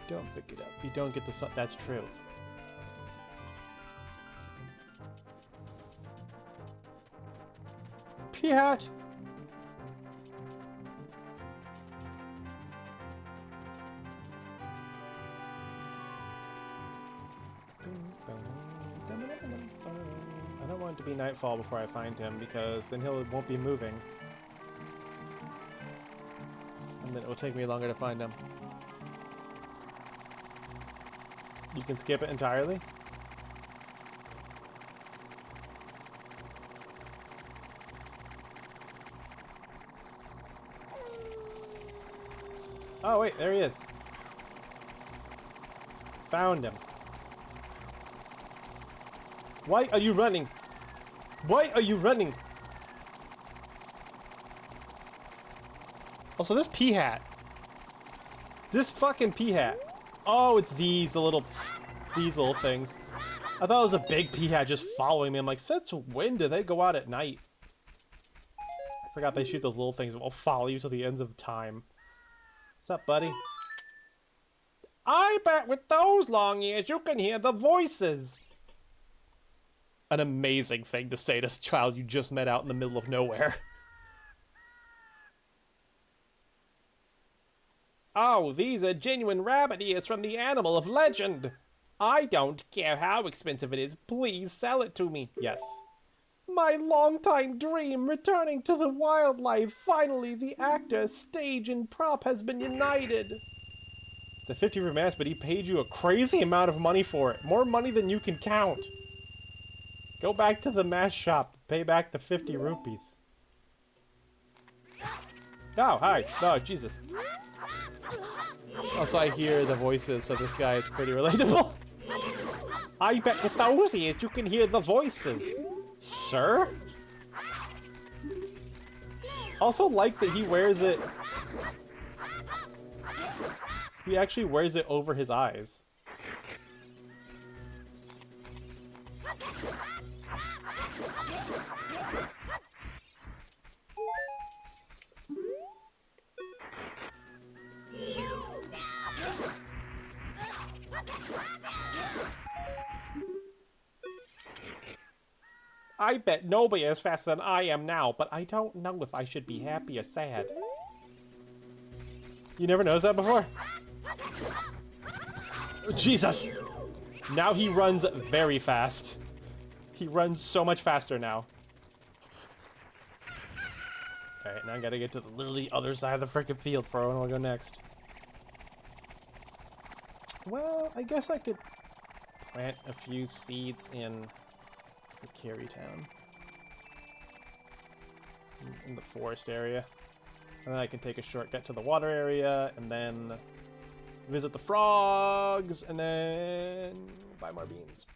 [SPEAKER 1] Don't pick it up. You don't get the sun. That's true. Piat! I don't want it to be nightfall before I find him, because then he won't be moving. And then it will take me longer to find him. You can skip it entirely? Oh wait, there he is. Found him. Why are you running? Why are you running? Also, this pea hat. This fucking pea hat. Oh, it's these little things. I thought it was a big pea hat just following me. I'm like, since when do they go out at night? I forgot they shoot those little things that will follow you till the ends of time. What's up, buddy? I bet with those long ears you can hear the voices. An amazing thing to say to this child you just met out in the middle of nowhere. Oh, these are genuine rabbit ears from the animal of legend. I don't care how expensive it is, please sell it to me. Yes. My longtime dream returning to the wildlife. Finally, the actor, stage, and prop has been united. It's a 50 for mask, but he paid you a crazy amount of money for it. More money than you can count. Go back to the mask shop. Pay back the 50 rupees. Oh, hi. Oh, Jesus. Also, I hear the voices, so this guy is pretty relatable. I bet with those ears you can hear the voices. Sir? Also like that he wears it... He actually wears it over his eyes. I bet nobody is faster than I am now, but I don't know if I should be happy or sad. You never noticed that before? Jesus! Now he runs very fast. He runs so much faster now. Alright, now I gotta get to the literally other side of the frickin' field for when I'll go next. Well, I guess I could plant a few seeds in the Carry Town. In the forest area. And then I can take a shortcut to the water area, and then visit the frogs, and then buy more beans.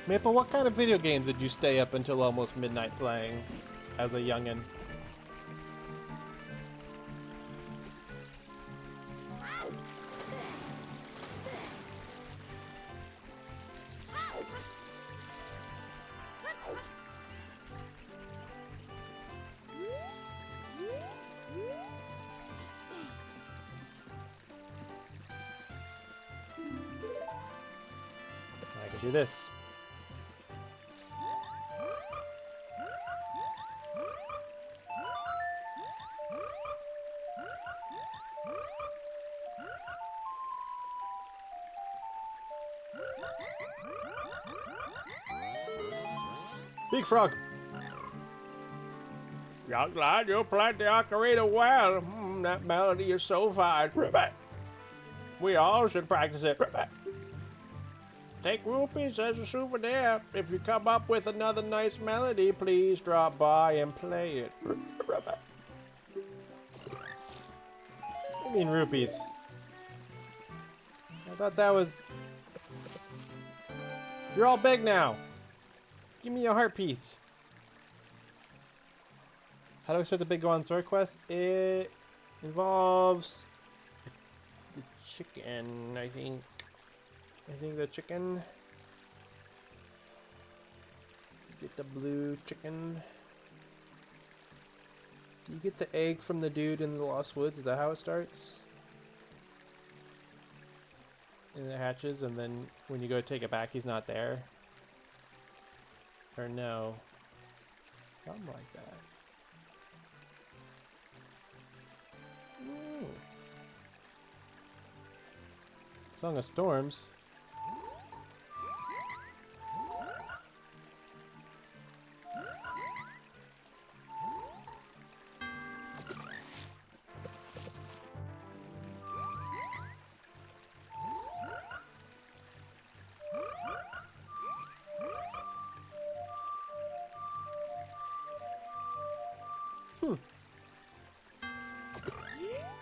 [SPEAKER 1] Maple, what kind of video games did you stay up until almost midnight playing as a youngin'? I can do this. Big frog. Young lad, you played the ocarina well. That melody is so fine. We all should practice it. Take rupees as a souvenir. If you come up with another nice melody, please drop by and play it. What do you mean rupees? I thought that was... You're all big now. Give me a heart piece. How do I start the big Gohan sword quest? It involves the chicken, I think. I think the chicken. Get the blue chicken. Do you get the egg from the dude in the Lost Woods? Is that how it starts? And it hatches, and then when you go take it back, he's not there. Or no. Something like that. Ooh. Song of Storms.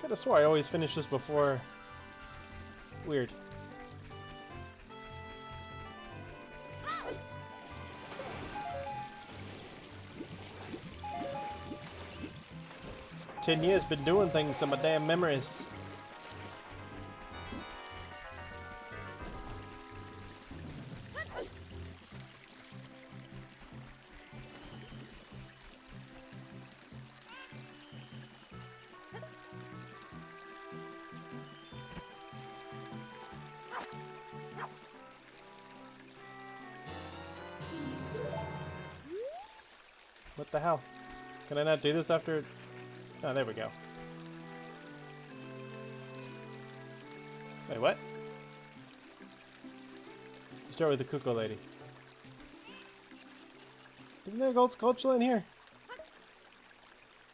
[SPEAKER 1] Could have swore I always finish this before. Weird. "10 years been doing things to my damn memories." What the hell? Can I not do this after... Oh, there we go. Wait, what? You start with the Cuckoo Lady. Isn't there a gold sculpture in here?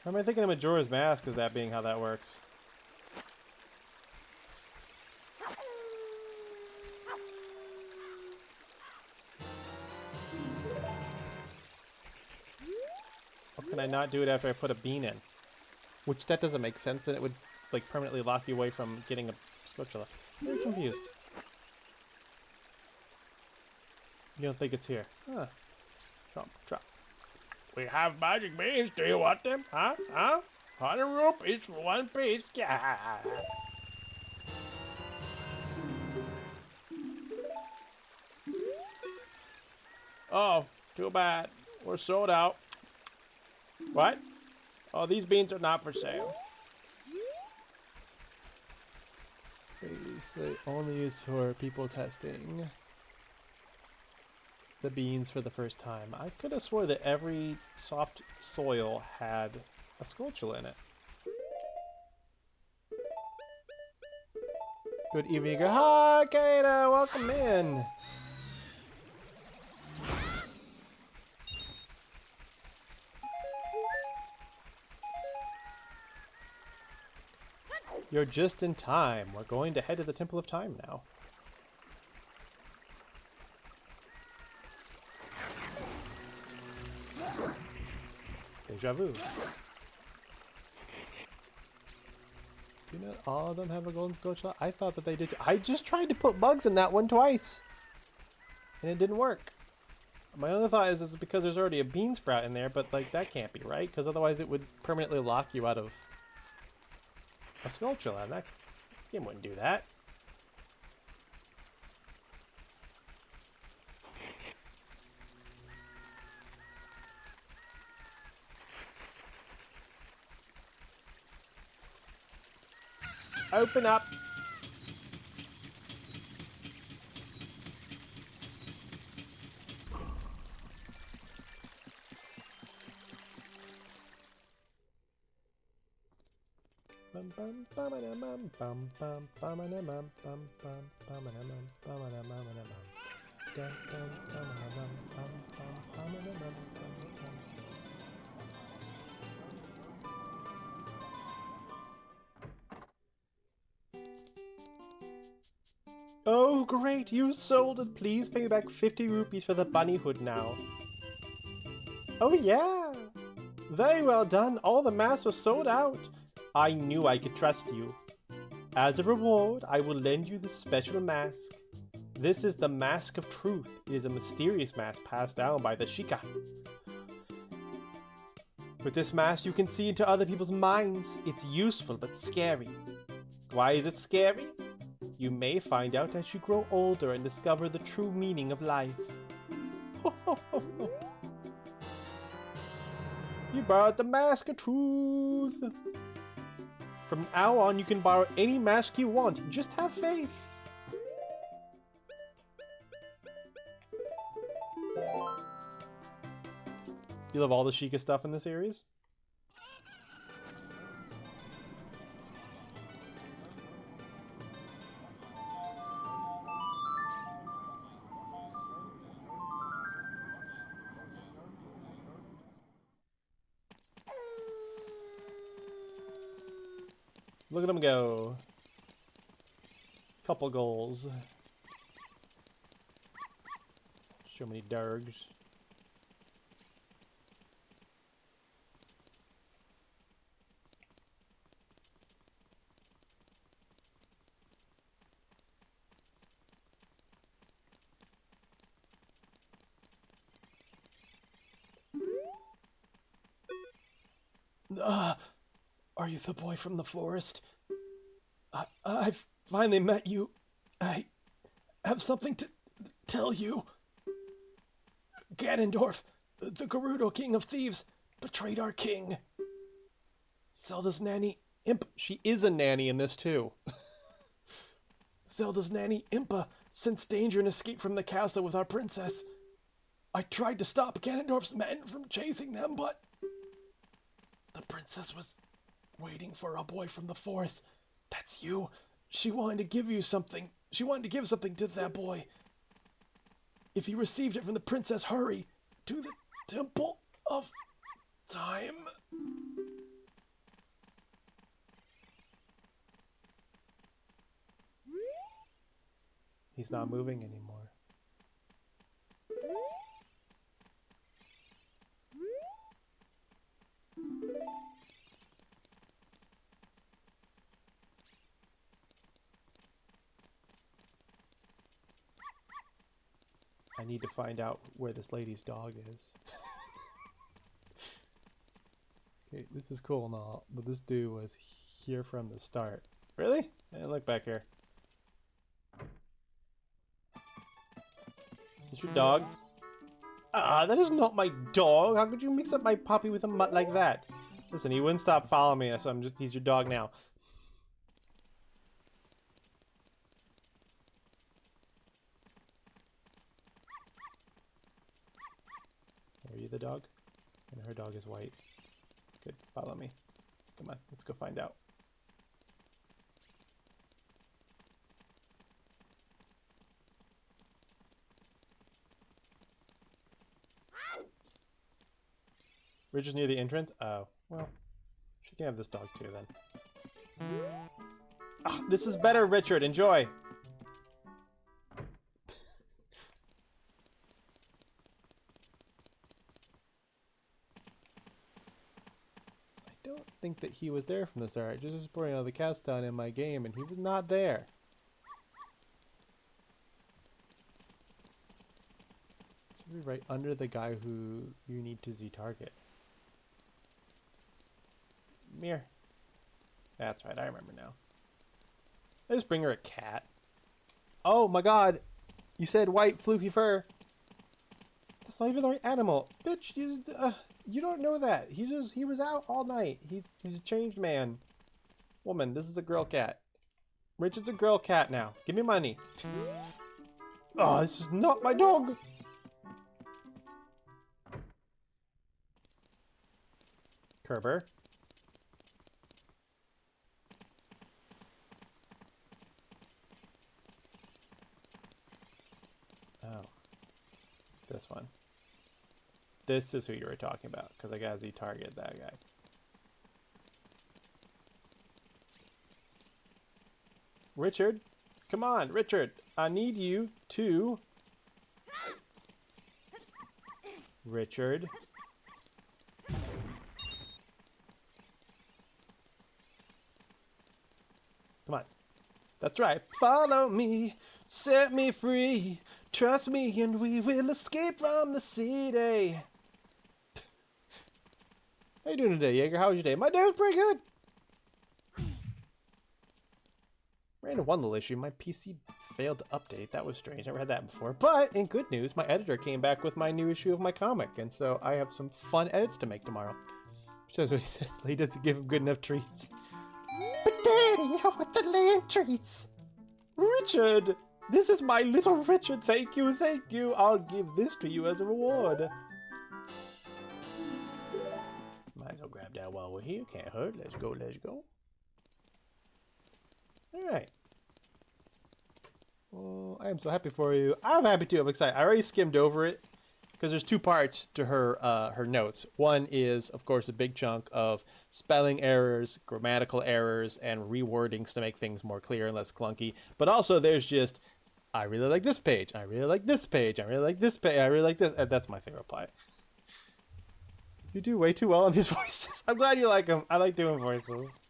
[SPEAKER 1] Or am I thinking of Majora's Mask as that being how that works? How can I not do it after I put a bean in? Which, that doesn't make sense, and it would, like, permanently lock you away from getting a spatula. I'm very confused. You don't think it's here? Huh. Drop, drop. We have magic beans. Do you want them? Huh? Huh? 100 rupees for one piece. Yeah. Oh, too bad. We're sold out. What? Oh, these beans are not for sale. They say only used for people testing the beans for the first time. I could have swore that every soft soil had a Skulltula in it. Good evening. Hi, Kata! Welcome in! You're just in time. We're going to head to the Temple of Time now. Deja vu. Do you know all of them have a golden Skulltula? I thought that they did. I just tried to put bugs in that one twice. And it didn't work. My only thought is it's because there's already a bean sprout in there, but like that can't be right, because otherwise it would permanently lock you out of a sculpture land. That game wouldn't do that. Open up! Oh, great! You sold it! Please pay me back 50 rupees for the bunny hood now. Oh, yeah! Very well done. All the masks are sold out. I knew I could trust you. As a reward, I will lend you this special mask. This is the Mask of Truth. It is a mysterious mask passed down by the Shika. With this mask, you can see into other people's minds. It's useful but scary. Why is it scary? You may find out as you grow older and discover the true meaning of life. You borrowed the Mask of Truth. From now on, you can borrow any mask you want. Just have faith. You love all the Sheikah stuff in the series? Look at him go. Couple goals. So many dargs. Are you the boy from the forest? I've finally met you. I have something to tell you. Ganondorf, the Gerudo King of Thieves, betrayed our king. Zelda's nanny, Impa. She is a nanny in this too. Zelda's nanny, Impa, sensed danger and escaped from the castle with our princess. I tried to stop Ganondorf's men from chasing them, but the princess was waiting for a boy from the forest. That's you. She wanted to give you something. She wanted to give something to that boy. If he received it from the princess, hurry to the Temple of Time. He's not moving anymore. I need to find out where this lady's dog is. Okay, this is cool and all, but this dude was here from the start. Really? Hey, look back here. Is your dog? Ah, that is not my dog. How could you mix up my puppy with a mutt like that? Listen, he wouldn't stop following me, so he's your dog now. Are you the dog? And her dog is white. Good, follow me. Come on, let's go find out. Ridge is near the entrance? Oh, well, she can have this dog too then. Oh, this is better, Richard. Enjoy. I don't think that he was there from the start. Just exploring all the cast down in my game, and he was not there. So Maybe right under the guy who you need to Z-target. Mirror. That's right, I remember now. I just bring her a cat. Oh my god! You said white fluffy fur. That's not even the right animal. Bitch, you don't know that. He was out all night. He's a changed man. Woman, this is a girl cat. Richard's a girl cat now. Give me money. Oh, this is not my dog. Kerber. Oh. This one. This is who you were talking about, because I got Z-target that guy. Richard? Come on, Richard. I need you to... Richard. Come on. That's right. Follow me. Set me free. Trust me and we will escape from the city. How you doing today, Jaeger? How was your day? My day was pretty good. Ran into one little issue. My PC failed to update. That was strange. Never had that before. But in good news, my editor came back with my new issue of my comic. And so I have some fun edits to make tomorrow. Which is what he says. He doesn't give him good enough treats. But Daddy, I want the lame treats. Richard! This is my little Richard. Thank you, thank you. I'll give this to you as a reward. Might as well grab that while we're here. Can't hurt. Let's go, let's go. Alright. Well, I am so happy for you. I'm happy too. I'm excited. I already skimmed over it because there's two parts to her her notes. One is, of course, a big chunk of spelling errors, grammatical errors, and rewordings to make things more clear and less clunky. But also there's just, I really like this page. I really like this page. I really like this page. I really like this. And that's my favorite part. You do way too well on these voices. I'm glad you like them. I like doing voices.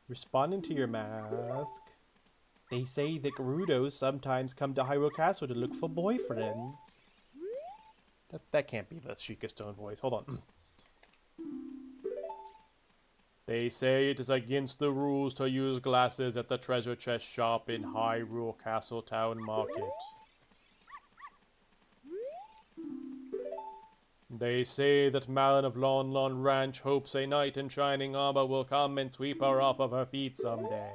[SPEAKER 1] Responding to your mask. They say that Gerudos sometimes come to Hyrule Castle to look for boyfriends. That can't be the Sheikah Stone voice. Hold on. They say it is against the rules to use glasses at the treasure chest shop in Hyrule Castle Town Market. They say that Malon of Lon Lon Ranch hopes a knight in shining armor will come and sweep her off of her feet someday.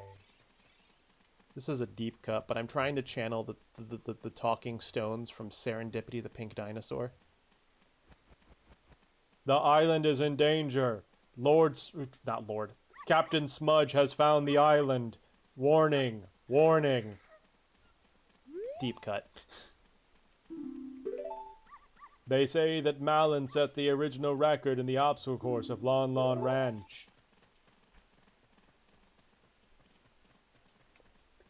[SPEAKER 1] This is a deep cut, but I'm trying to channel the talking stones from Serendipity the Pink Dinosaur. The island is in danger. Captain Smudge has found the island. Warning, warning. Deep cut. They say that Malon set the original record in the obstacle course of Lon Lon Ranch.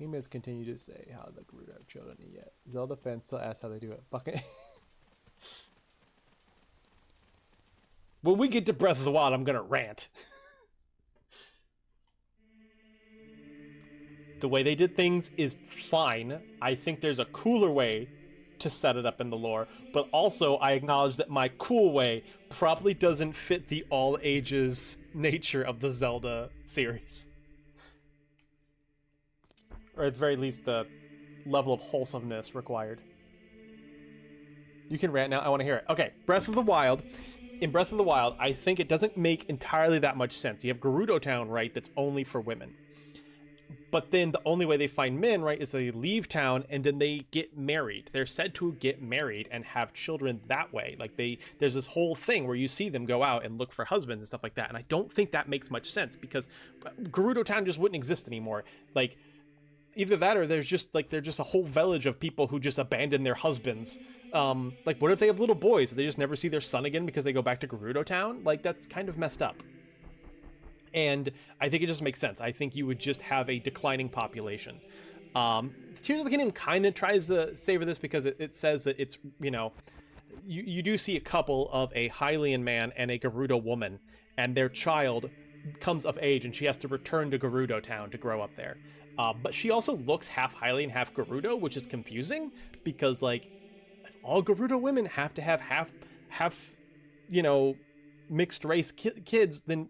[SPEAKER 1] Emails continue to say how the Gerudo have children yet. Zelda fans still ask how they do it. Fucking. When we get to Breath of the Wild, I'm gonna rant. The way they did things is fine. I think there's a cooler way to set it up in the lore, but also I acknowledge that my cool way probably doesn't fit the all ages nature of the Zelda series. Or at the very least, the level of wholesomeness required. You can rant now. I want to hear it. Okay, Breath of the Wild. In Breath of the Wild, I think it doesn't make entirely that much sense. You have Gerudo Town, right, that's only for women. But then the only way they find men, right, is they leave town and then they get married. They're said to get married and have children that way. Like there's this whole thing where you see them go out and look for husbands and stuff like that. And I don't think that makes much sense because Gerudo Town just wouldn't exist anymore. Like either that or there's just like they're just a whole village of people who just abandon their husbands. Like what if they have little boys? They just never see their son again because they go back to Gerudo Town? Like that's kind of messed up. And I think it just makes sense. I think you would just have a declining population. Tears of the Kingdom kind of tries to savor this because it says that it's, you know, you do see a couple of a Hylian man and a Gerudo woman, and their child comes of age, and she has to return to Gerudo Town to grow up there. But she also looks half Hylian, half Gerudo, which is confusing because like all Gerudo women have to have half, you know, mixed race kids. Then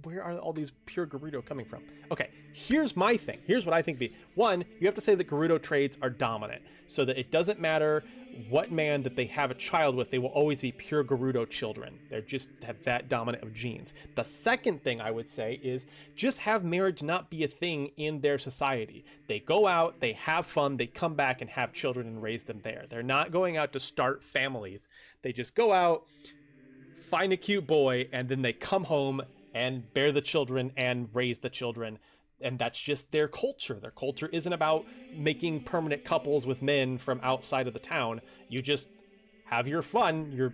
[SPEAKER 1] where are all these pure Gerudo coming from? Okay, here's my thing. Here's what I think. One, you have to say that Gerudo traits are dominant, so that it doesn't matter what man that they have a child with, they will always be pure Gerudo children. They're just have that dominant of genes. The second thing I would say is just have marriage not be a thing in their society. They go out, they have fun, they come back and have children and raise them there. They're not going out to start families. They just go out, find a cute boy, and then they come home and bear the children and raise the children. And that's just their culture. Their culture isn't about making permanent couples with men from outside of the town. You just have your fun,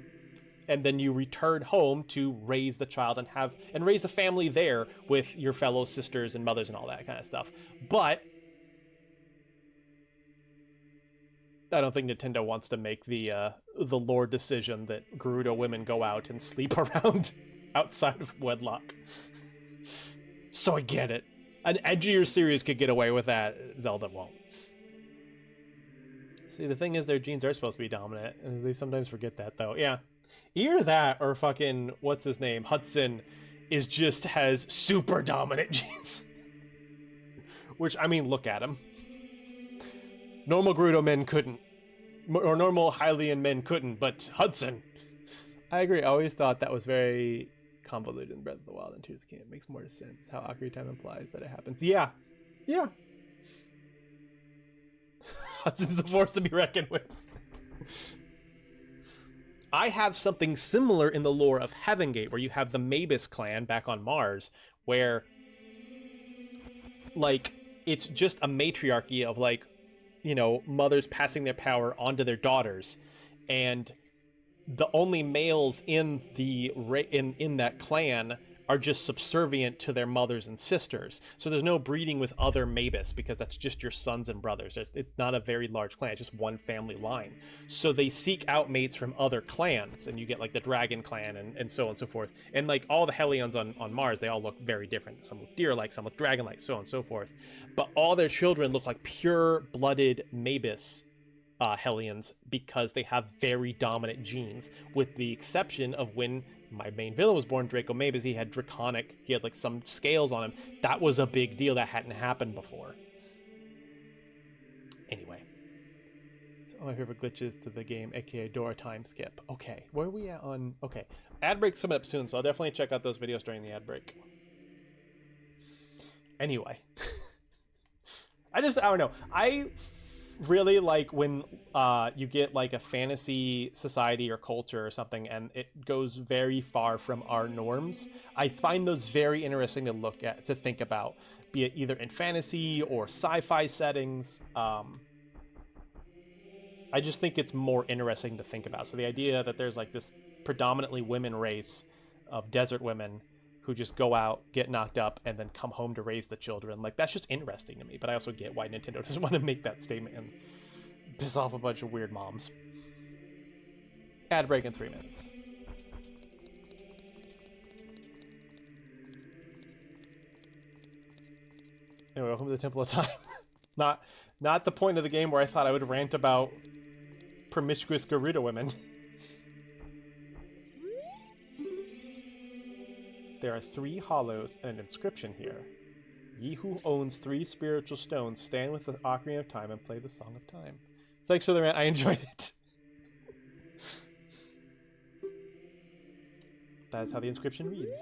[SPEAKER 1] and then you return home to raise the child and raise a family there with your fellow sisters and mothers and all that kind of stuff. But I don't think Nintendo wants to make the lore decision that Gerudo women go out and sleep around outside of wedlock. So I get it. An edgier series could get away with that. Zelda won't. See, the thing is, their genes are supposed to be dominant, and they sometimes forget that, though. Yeah. Either that, or fucking, what's his name? Hudson has super dominant genes. Which, I mean, look at him. Normal Gerudo men couldn't. Or normal Hylian men couldn't, but Hudson. I agree. I always thought that was very convoluted in Breath of the Wild and Tears of the Kingdom. It makes more sense how Ocarina Time implies that it happens. Yeah. Hudson's a force to be reckoned with. I have something similar in the lore of Heaven Gate, where you have the Mavis clan back on Mars, where like it's just a matriarchy of like, you know, mothers passing their power onto their daughters, and the only males in in that clan are just subservient to their mothers and sisters. So there's no breeding with other Mavis, because that's just your sons and brothers. It's not a very large clan, it's just one family line. So they seek out mates from other clans, and you get like the Dragon Clan and so on and so forth. And like all the Hellions on Mars, they all look very different. Some look deer-like, some look dragon-like, so on and so forth. But all their children look like pure-blooded Mavis Hellions, because they have very dominant genes, with the exception of when my main villain was born, Draco Mavis. He had he had like some scales on him. That was a big deal that hadn't happened before. Anyway, so all my favorite glitches to the game, aka Dora time skip. Okay, where are we at on? Okay, ad break's coming up soon, so I'll definitely check out those videos during the ad break. Anyway, I don't know. I really like when you get like a fantasy society or culture or something and it goes very far from our norms. I find those very interesting to look at, to think about, be it either in fantasy or sci-fi settings. I just think it's more interesting to think about. So the idea that there's like this predominantly women race of desert women who just go out, get knocked up, and then come home to raise the children. Like, that's just interesting to me, but I also get why Nintendo doesn't want to make that statement and piss off a bunch of weird moms. Ad break in 3 minutes. Anyway, welcome to the Temple of Time. Not the point of the game where I thought I would rant about promiscuous Gerudo women. There are 3 hollows and an inscription here. Ye who owns 3 spiritual stones, stand with the Ocarina of Time and play the Song of Time. Thanks for the rant. I enjoyed it. That's how the inscription reads.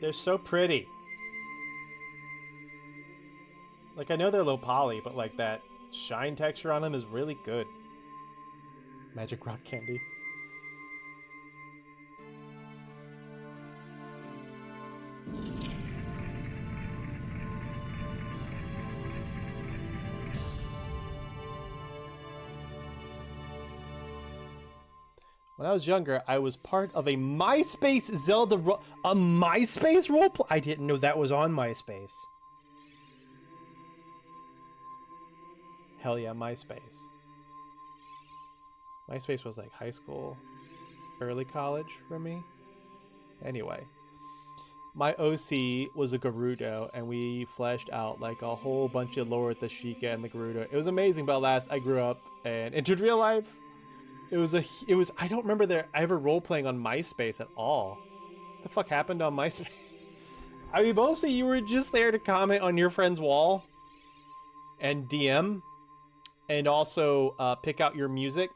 [SPEAKER 1] They're so pretty. Like, I know they're low poly, but like that Shine texture on him is really good. Magic rock candy. When I was younger, I was part of a MySpace Zelda a MySpace roleplay. I didn't know that was on MySpace. Hell yeah, MySpace. MySpace was like high school, early college for me. Anyway, my OC was a Gerudo, and we fleshed out like a whole bunch of lore with the Sheikah and the Gerudo. It was amazing, but alas, I grew up and entered real life. It was I don't remember there ever role-playing on MySpace at all. What the fuck happened on MySpace? I mean, mostly you were just there to comment on your friend's wall and DM, and also pick out your music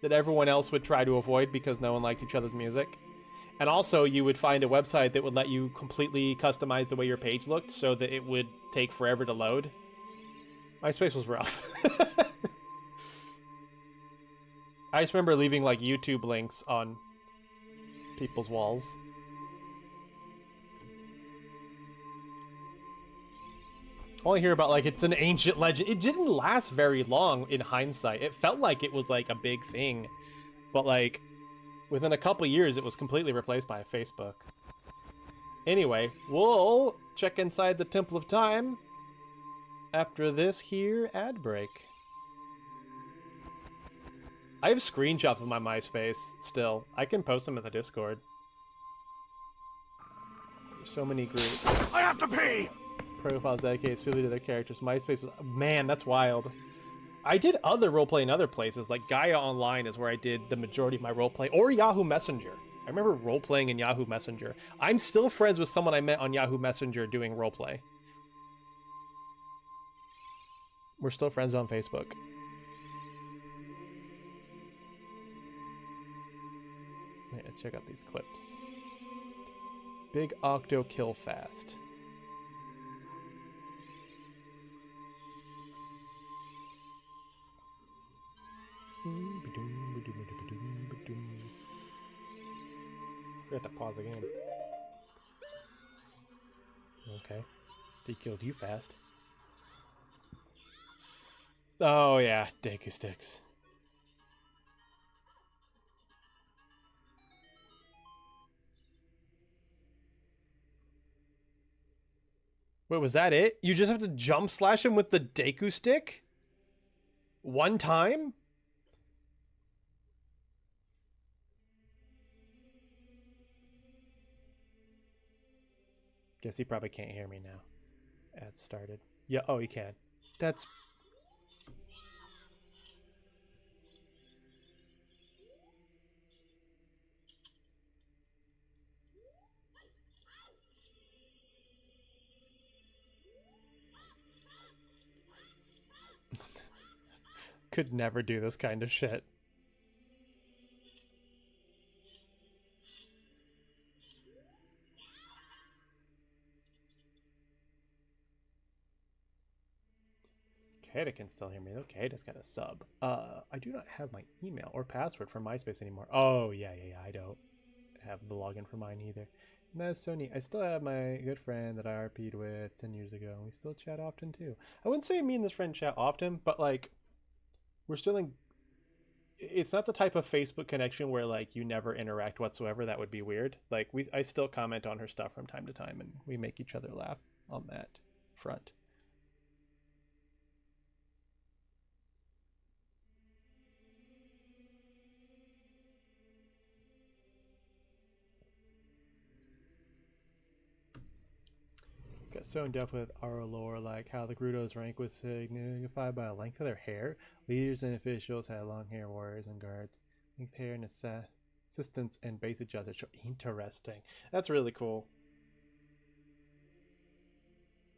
[SPEAKER 1] that everyone else would try to avoid because no one liked each other's music. And also you would find a website that would let you completely customize the way your page looked so that it would take forever to load. MySpace was rough. I just remember leaving like YouTube links on people's walls. I only hear about like it's an ancient legend. It didn't last very long in hindsight. It felt like it was like a big thing, but like within a couple years it was completely replaced by Facebook. Anyway, we'll check inside the Temple of Time after this here ad break. I have screenshots of my MySpace still. I can post them in the Discord. There's so many groups.
[SPEAKER 2] I have to pee!
[SPEAKER 1] Profiles dedicated specifically to their characters. MySpace was... Man, that's wild. I did other roleplay in other places, like Gaia Online is where I did the majority of my roleplay, or Yahoo Messenger. I remember roleplaying in Yahoo Messenger. I'm still friends with someone I met on Yahoo Messenger doing roleplay. We're still friends on Facebook. Yeah, let's check out these clips. Big Octo Kill Fast. We have to pause again. Okay. They killed you fast. Oh yeah, Deku Sticks. Wait, was that it? You just have to jump slash him with the Deku Stick? One time? Guess he probably can't hear me now. Ad started. Yeah, oh, he can. That's... Could never do this kind of shit. Kata can still hear me. Okay, just got a sub. I do not have my email or password for MySpace anymore. Oh, yeah. I don't have the login for mine either. And that's Sony. I still have my good friend that I RP'd with 10 years ago. And we still chat often, too. I wouldn't say me and this friend chat often, but, like, we're still in... It's not the type of Facebook connection where, like, you never interact whatsoever. That would be weird. Like, I still comment on her stuff from time to time, and we make each other laugh on that front. Got so in depth with our lore, like how the Gerudo's rank was signified by the length of their hair. Leaders and officials had long hair, warriors and guards. Length hair and assistants and base adjusters. Interesting. That's really cool.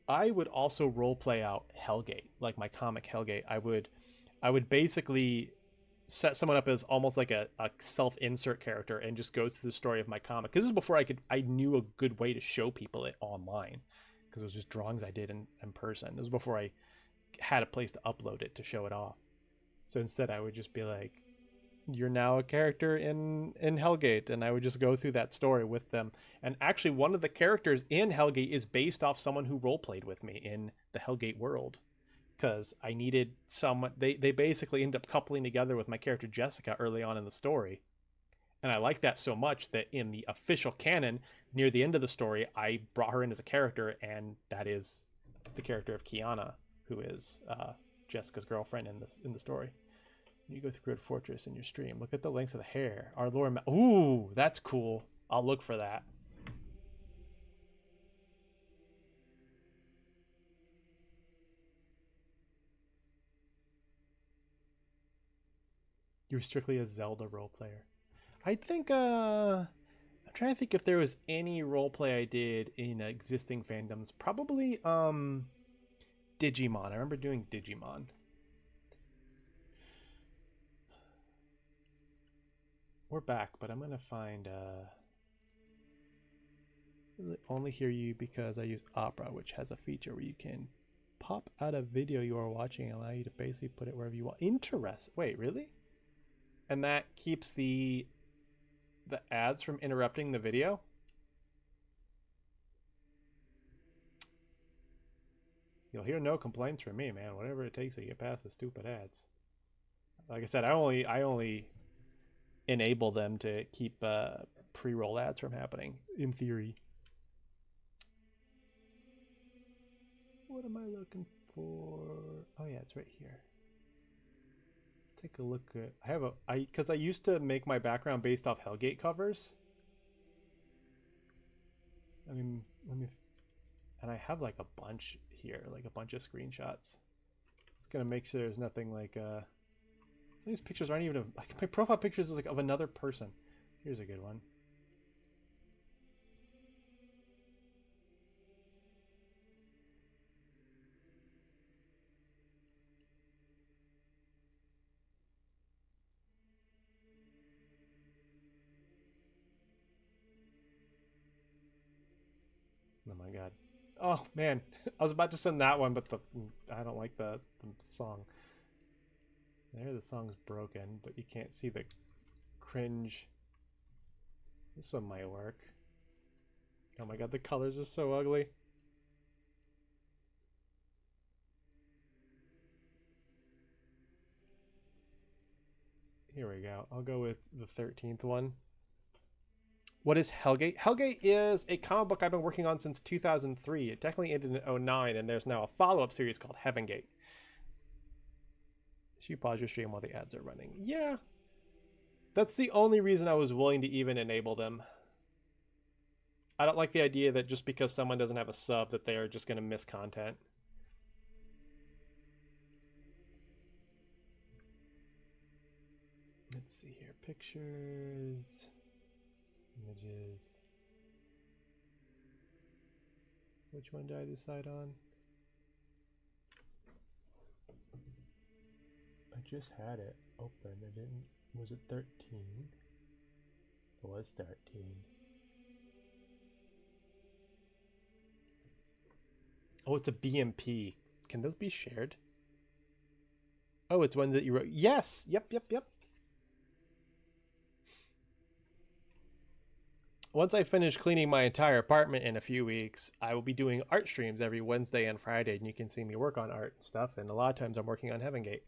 [SPEAKER 1] I would also roleplay out Hellgate, like my comic Hellgate. I would basically set someone up as almost like a self-insert character and just goes through the story of my comic. Because this is before I knew a good way to show people it online. Because it was just drawings I did in person. This was before I had a place to upload it to show it off. So instead I would just be like, you're now a character in Hellgate, and I would just go through that story with them. And actually one of the characters in Hellgate is based off someone who roleplayed with me in the Hellgate world, because I needed someone. They basically end up coupling together with my character Jessica early on in the story, and I like that so much that in the official canon, near the end of the story, I brought her in as a character, and that is the character of Kiana, who is Jessica's girlfriend in the story. You go through Grid Fortress in your stream. Look at the lengths of the hair. Our lore. Ooh, that's cool. I'll look for that. You're strictly a Zelda role player. I think. I'm trying to think if there was any roleplay I did in existing fandoms. Probably Digimon. I remember doing Digimon. We're back, but I'm gonna find only hear you because I use Opera, which has a feature where you can pop out a video you are watching and allow you to basically put it wherever you want. Interest. Wait, really? And that keeps the ads from interrupting the video? You'll hear no complaints from me, man. Whatever it takes to get past the stupid ads. Like I said, I only enable them to keep pre-roll ads from happening, in theory. What am I looking for? Oh yeah, it's right here. Take a look at. Because I used to make my background based off Hellgate covers. I mean, and I have like a bunch here, like a bunch of screenshots. It's gonna make sure there's nothing like some of these pictures aren't even like my profile pictures is like of another person. Here's a good one. Oh my god. Oh man, I was about to send that one, but I don't like the song. There, the song's broken, but you can't see the cringe. This one might work. Oh my god, the colors are so ugly. Here we go. I'll go with the 13th one. What is Hellgate? Hellgate is a comic book I've been working on since 2003. It technically ended in 2009, and there's now a follow-up series called Heavengate. Should you pause your stream while the ads are running? Yeah. That's the only reason I was willing to even enable them. I don't like the idea that just because someone doesn't have a sub that they are just going to miss content. Let's see here. Pictures. Images. Which one did I decide on? I just had it open. I didn't. Was it 13? It was 13. Oh, it's a BMP. Can those be shared? Oh, it's one that you wrote. Yes. Yep. Once I finish cleaning my entire apartment in a few weeks, I will be doing art streams every Wednesday and Friday, and you can see me work on art and stuff, and a lot of times I'm working on Heavengate.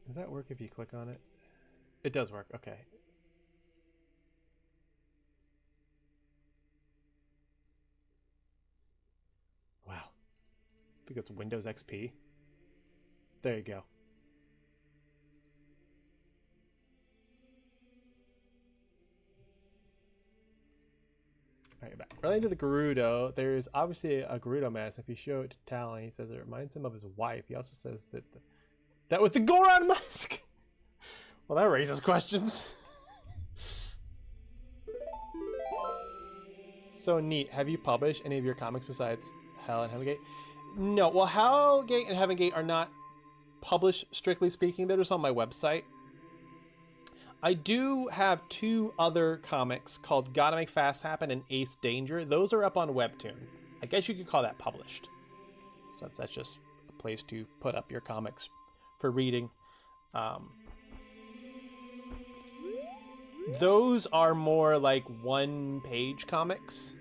[SPEAKER 1] Does that work if you click on it? It does work, okay. Wow. I think it's Windows XP. There you go. Alright, back. Relating to the Gerudo, there's obviously a Gerudo mask. If you show it to Talon, he says it reminds him of his wife. He also says that that was the Goron mask! Well, that raises questions. So neat. Have you published any of your comics besides Hell and Heavengate? No. Well, Hellgate and Heavengate are not publish, strictly speaking. They're just on my website. I do have 2 other comics called Gotta Make Fast Happen and Ace Danger. Those are up on Webtoon. I guess you could call that published. So that's just a place to put up your comics for reading. Those are more like 1-page comics.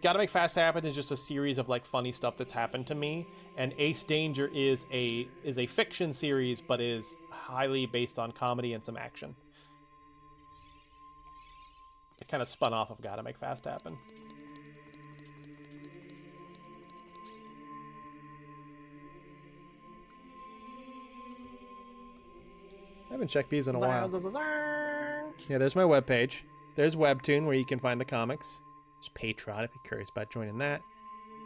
[SPEAKER 1] Gotta Make Fast Happen is just a series of like funny stuff that's happened to me, and Ace Danger is a fiction series, but is highly based on comedy and some action. It kind of spun off of Gotta Make Fast Happen. I haven't checked these in a while. Yeah, there's my webpage. There's Webtoon, where you can find the comics. There's Patreon, if you're curious about joining that.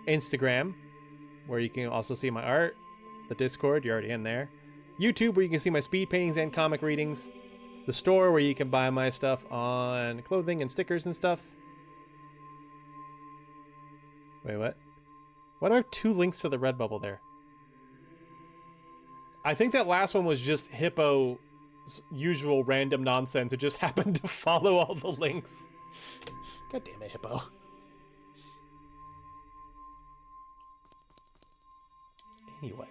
[SPEAKER 1] Instagram, where you can also see my art. The Discord, you're already in there. YouTube, where you can see my speed paintings and comic readings. The store, where you can buy my stuff on clothing and stickers and stuff. Wait, what? Why do I have 2 links to the Redbubble there? I think that last one was just Hippo's usual random nonsense. It just happened to follow all the links. God damn it, Hippo. Anyway.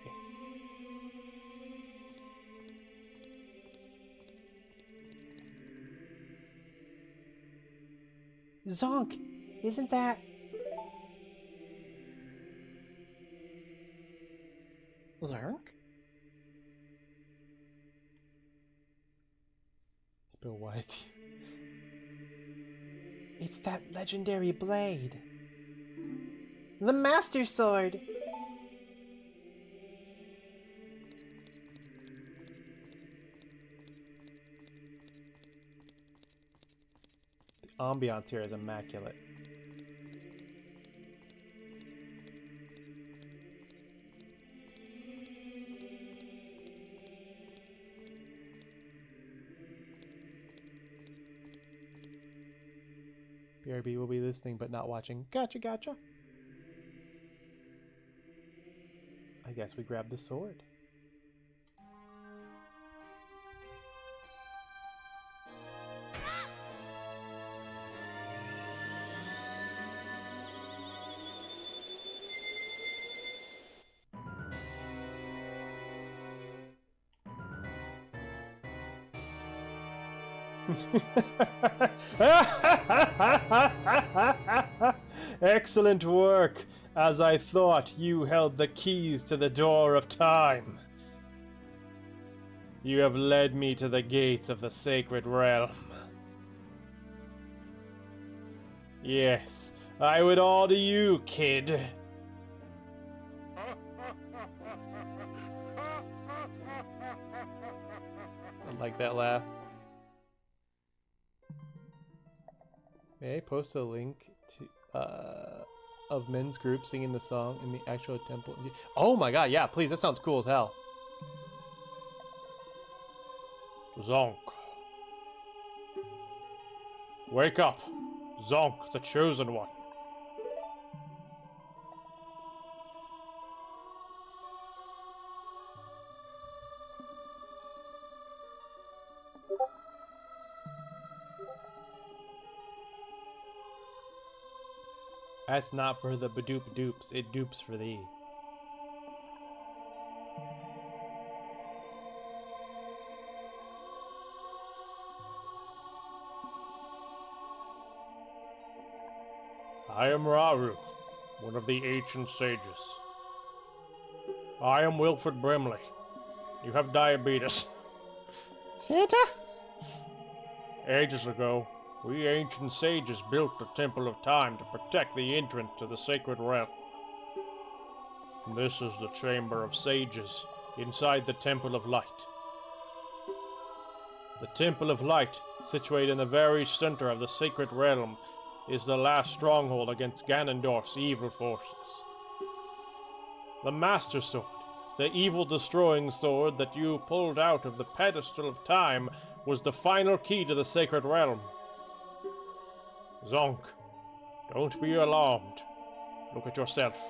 [SPEAKER 1] Zonk, isn't that... Zonk? Hippo, why is he... It's that legendary blade. The Master Sword! The ambiance here is immaculate. BRB will be listening but not watching. Gotcha, gotcha. I guess we grab the sword. Excellent work. As I thought, you held the keys to the door of time. You have led me to the gates of the sacred realm. Yes, I would order you, kid. I like that laugh. May I post a link to of men's group singing the song in the actual temple? Oh my god, yeah, please, that sounds cool as hell. Zonk. Wake up, Zonk, the chosen one. That's not for the badoop dupes, it dupes for thee. I am Raru, one of the ancient sages. I am Wilfred Brimley. You have diabetes. Santa? Ages ago, we ancient sages built the Temple of Time to protect the entrance to the sacred realm. This is the Chamber of Sages, inside the Temple of Light. The Temple of Light, situated in the very center of the sacred realm, is the last stronghold against Ganondorf's evil forces. The Master Sword, the evil-destroying sword that you pulled out of the pedestal of time, was the final key to the sacred realm. Zonk, don't be alarmed. Look at yourself.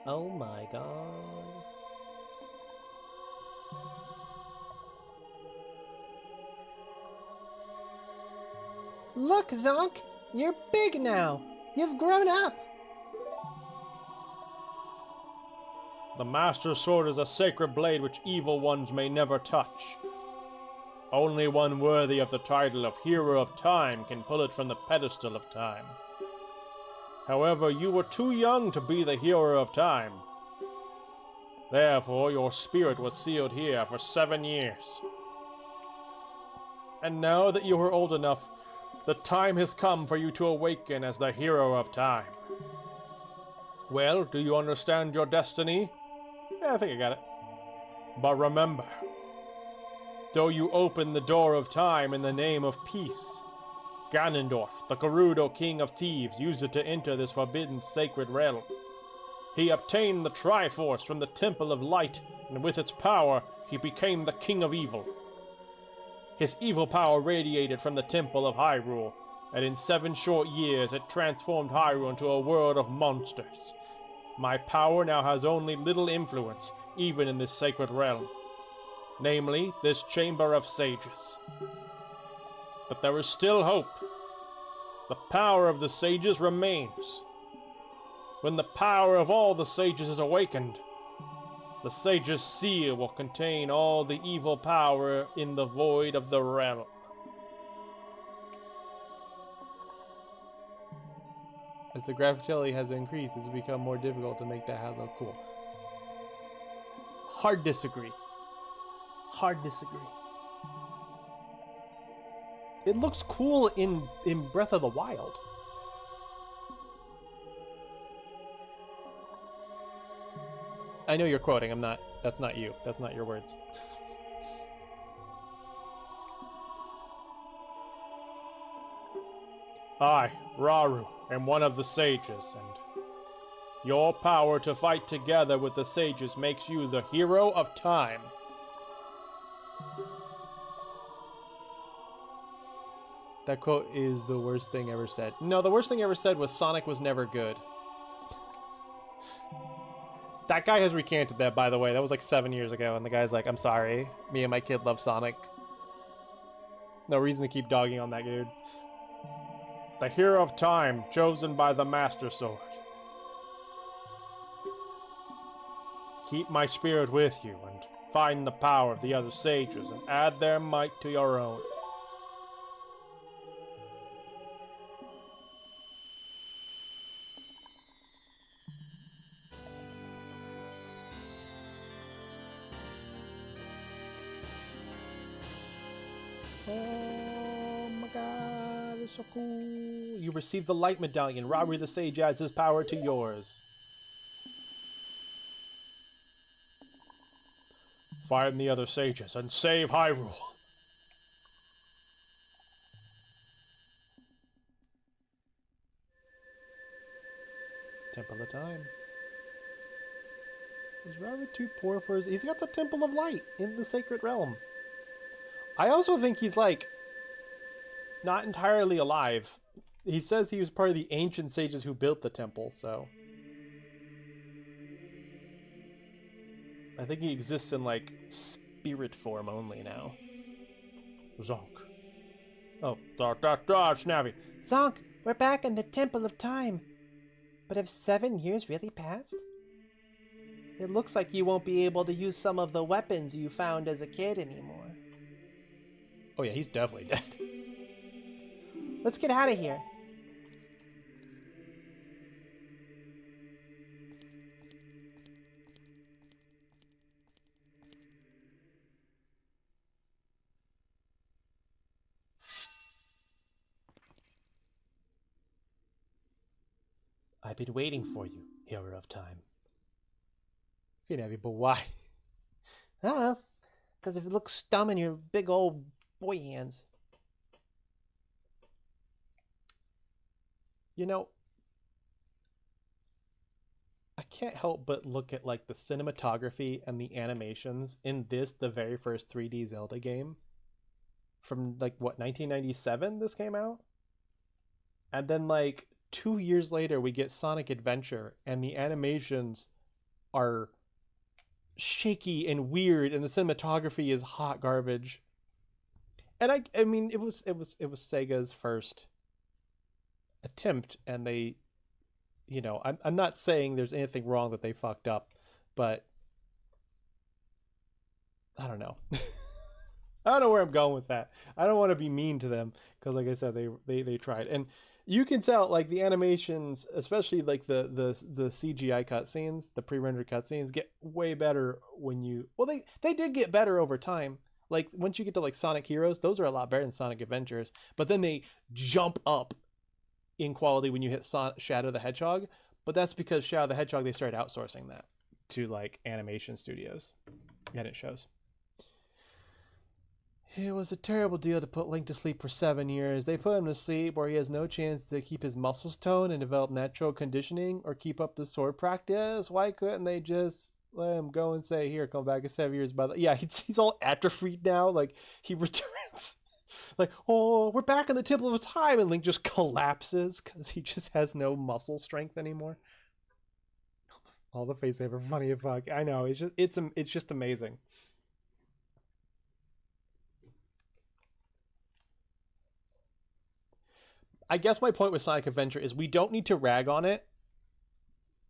[SPEAKER 1] Oh my god. Look, Zonk! You're big now! You've grown up! The Master Sword is a sacred blade which evil ones may never touch. Only one worthy of the title of Hero of Time can pull it from the pedestal of time. However, you were too young to be the Hero of Time. Therefore, your spirit was sealed here for 7 years. And now that you are old enough, the time has come for you to awaken as the Hero of Time. Well, do you understand your destiny? Yeah, I think I got it. But remember, though you open the door of time in the name of peace, Ganondorf, the Gerudo King of Thieves, used it to enter this forbidden sacred realm. He obtained the Triforce from the Temple of Light, and with its power, he became the King of Evil. His evil power radiated from the Temple of Hyrule, and in 7 short years it transformed Hyrule into a world of monsters. My power now has only little influence, even in this sacred realm. Namely, this Chamber of Sages. But there is still hope. The power of the sages remains. When the power of all the sages is awakened, the sage's seal will contain all the evil power in the void of the realm. As the graphicality has increased, it's become more difficult to make that hat look cool. Hard disagree. Hard disagree. It looks cool in Breath of the Wild. I know you're quoting, I'm not. That's not you. That's not your words. I, Raru, am one of the sages, and your power to fight together with the sages makes you the Hero of Time. That quote is the worst thing ever said. No, the worst thing ever said was Sonic was never good. That guy has recanted that, by the way. That was like 7 years ago, and the guy's like, I'm sorry. Me and my kid love Sonic. No reason to keep dogging on that dude. The Hero of Time, chosen by the Master Sword. Keep my spirit with you, and find the power of the other sages, and add their might to your own. Oh my god, it's so cool. You receive the Light Medallion. Raru the Sage adds his power to yours. Find the other sages and save Hyrule. Temple of Time. Is Raru too poor for his... He's got the Temple of Light in the Sacred Realm. I also think he's, like, not entirely alive. He says he was part of the ancient sages who built the temple, so... I think he exists in, like, spirit form only now. Zonk. Oh, Snappy. Zonk, we're back in the Temple of Time. But have 7 years really passed? It looks like you won't be able to use some of the weapons you found as a kid anymore. Oh yeah, he's definitely dead. Let's get out of here. I've been waiting for you, Hero of Time. You can have it, but why? Ah, because if it looks dumb in your big old boy hands. You know, I can't help but look at like the cinematography and the animations in this, the very first 3D Zelda game. From like what, 1997 this came out? And then like 2 years later we get Sonic Adventure and the animations are shaky and weird, and the cinematography is hot garbage. And I mean, it was Sega's first attempt, and they, you know, I'm not saying there's anything wrong that they fucked up, but I don't know. I don't know where I'm going with that. I don't want to be mean to them because, like I said, they tried, and you can tell like the animations, especially like the CGI cutscenes, the pre-rendered cutscenes, get way better when you. Well, they did get better over time. Like once you get to like Sonic Heroes, those are a lot better than Sonic Adventures. But then they jump up in quality when you hit Shadow the Hedgehog. But that's because Shadow the Hedgehog, they started outsourcing that to like animation studios, and it shows. It was a terrible deal to put Link to sleep for 7 years. They put him to sleep where he has no chance to keep his muscles toned and develop natural conditioning or keep up the sword practice. Why couldn't they just let him go and say, here, come back in 7 years? Yeah, he's all atrophied now. Like, he returns. Like, oh, we're back in the Temple of Time. And Link just collapses because he just has no muscle strength anymore. All the face ever funny as fuck. I know, it's just amazing. I guess my point with Sonic Adventure is we don't need to rag on it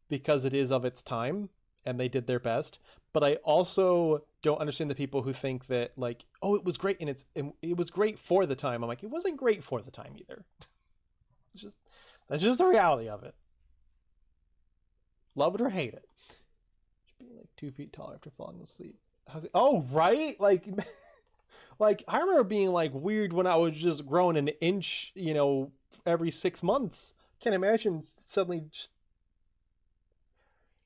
[SPEAKER 1] because it is of its time and they did their best. But I also don't understand the people who think that like, oh, it was great and it was great for the time. I'm like, it wasn't great for the time either. That's just the reality of it. Love it or hate it. Should be like 2 feet tall after falling asleep. Oh, right? Like I remember being like weird when I was just growing an inch, you know, every 6 months. Can't imagine suddenly just...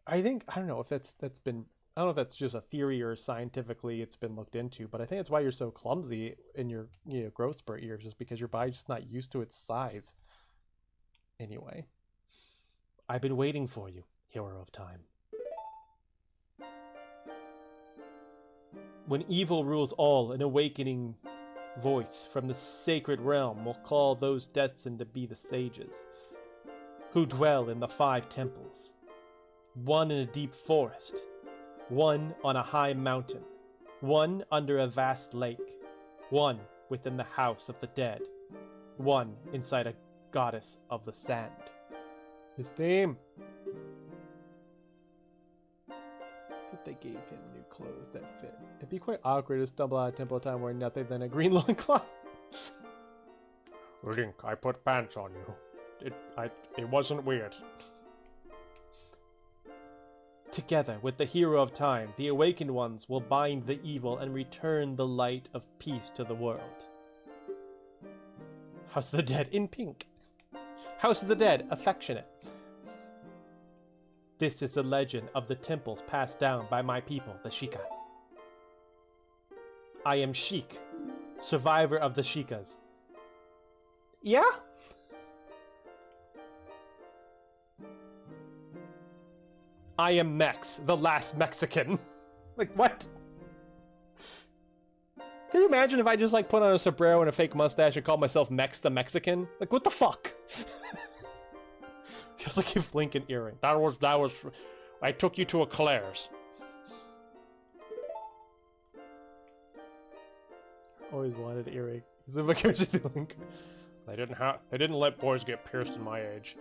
[SPEAKER 1] I don't know if that's been, I don't know if that's just a theory or scientifically it's been looked into, but I think it's why you're so clumsy in your, you know, growth spurt years, just because your body's just not used to its size. Anyway, I've been waiting for you, Hero of Time. When evil rules all, an awakening voice from the sacred realm will call those destined to be the sages, who dwell in the 5 temples, one in a deep forest, one on a high mountain, one under a vast lake, one within the house of the dead, one inside a goddess of the sand. His theme. They gave him new clothes that fit. It'd be quite awkward to stumble out of Temple of Time wearing nothing than a green loincloth. Link, I put pants on you. It wasn't weird. Together with the Hero of Time, the Awakened Ones will bind the evil and return the light of peace to the world. House of the Dead in pink. House of the Dead, affectionate. This is the legend of the temples passed down by my people, the Sheikah. I am Sheik, survivor of the Sheikas. Yeah? I am Mex, the last Mexican. Like, what? Can you imagine if I just, like, put on a sombrero and a fake mustache and called myself Mex the Mexican? Like, what the fuck? Just like give Link an earring. That was, I took you to a Claire's. Always wanted an earring. He's like, Link. They didn't let boys get pierced in my age.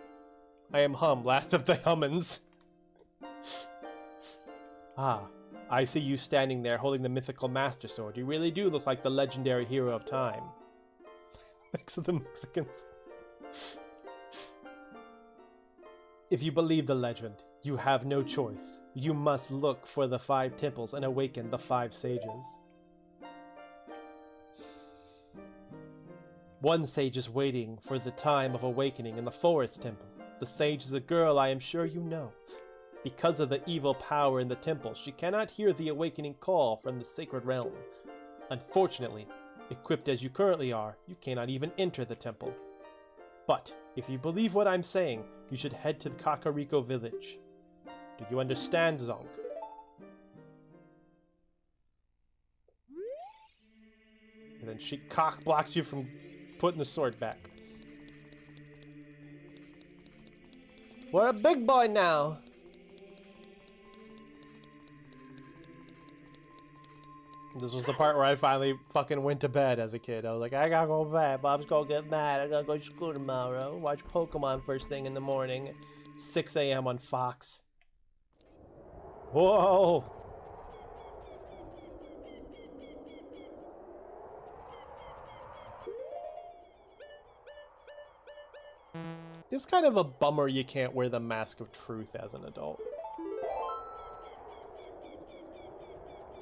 [SPEAKER 1] I am Hum, last of the Hummins. Ah, I see you standing there holding the mythical Master Sword. You really do look like the legendary Hero of Time. Thanks to the Mexicans. If you believe the legend, you have no choice. You must look for the 5 temples and awaken the 5 sages. One sage is waiting for the time of awakening in the forest temple. The sage is a girl I am sure you know. Because of the evil power in the temple, she cannot hear the awakening call from the sacred realm. Unfortunately, equipped as you currently are, you cannot even enter the temple. But if you believe what I'm saying, you should head to the Kakariko village. Do you understand, Zonk? And then she cock blocks you from putting the sword back. We're a big boy now. This was the part where I finally fucking went to bed as a kid. I was like, I gotta go to bed. Bob's gonna get mad. I gotta go to school tomorrow. Watch Pokemon first thing in the morning. 6 a.m. on Fox. Whoa! It's kind of a bummer you can't wear the Mask of Truth as an adult.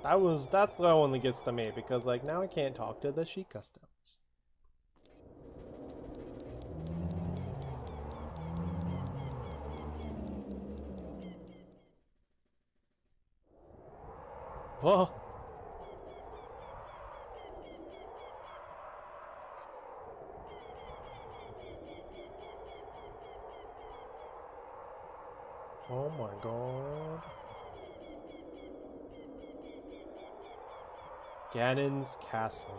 [SPEAKER 1] That's what only gets to me, because like now I can't talk to the Sheikah stones. Whoa! Oh my god. Ganon's Castle.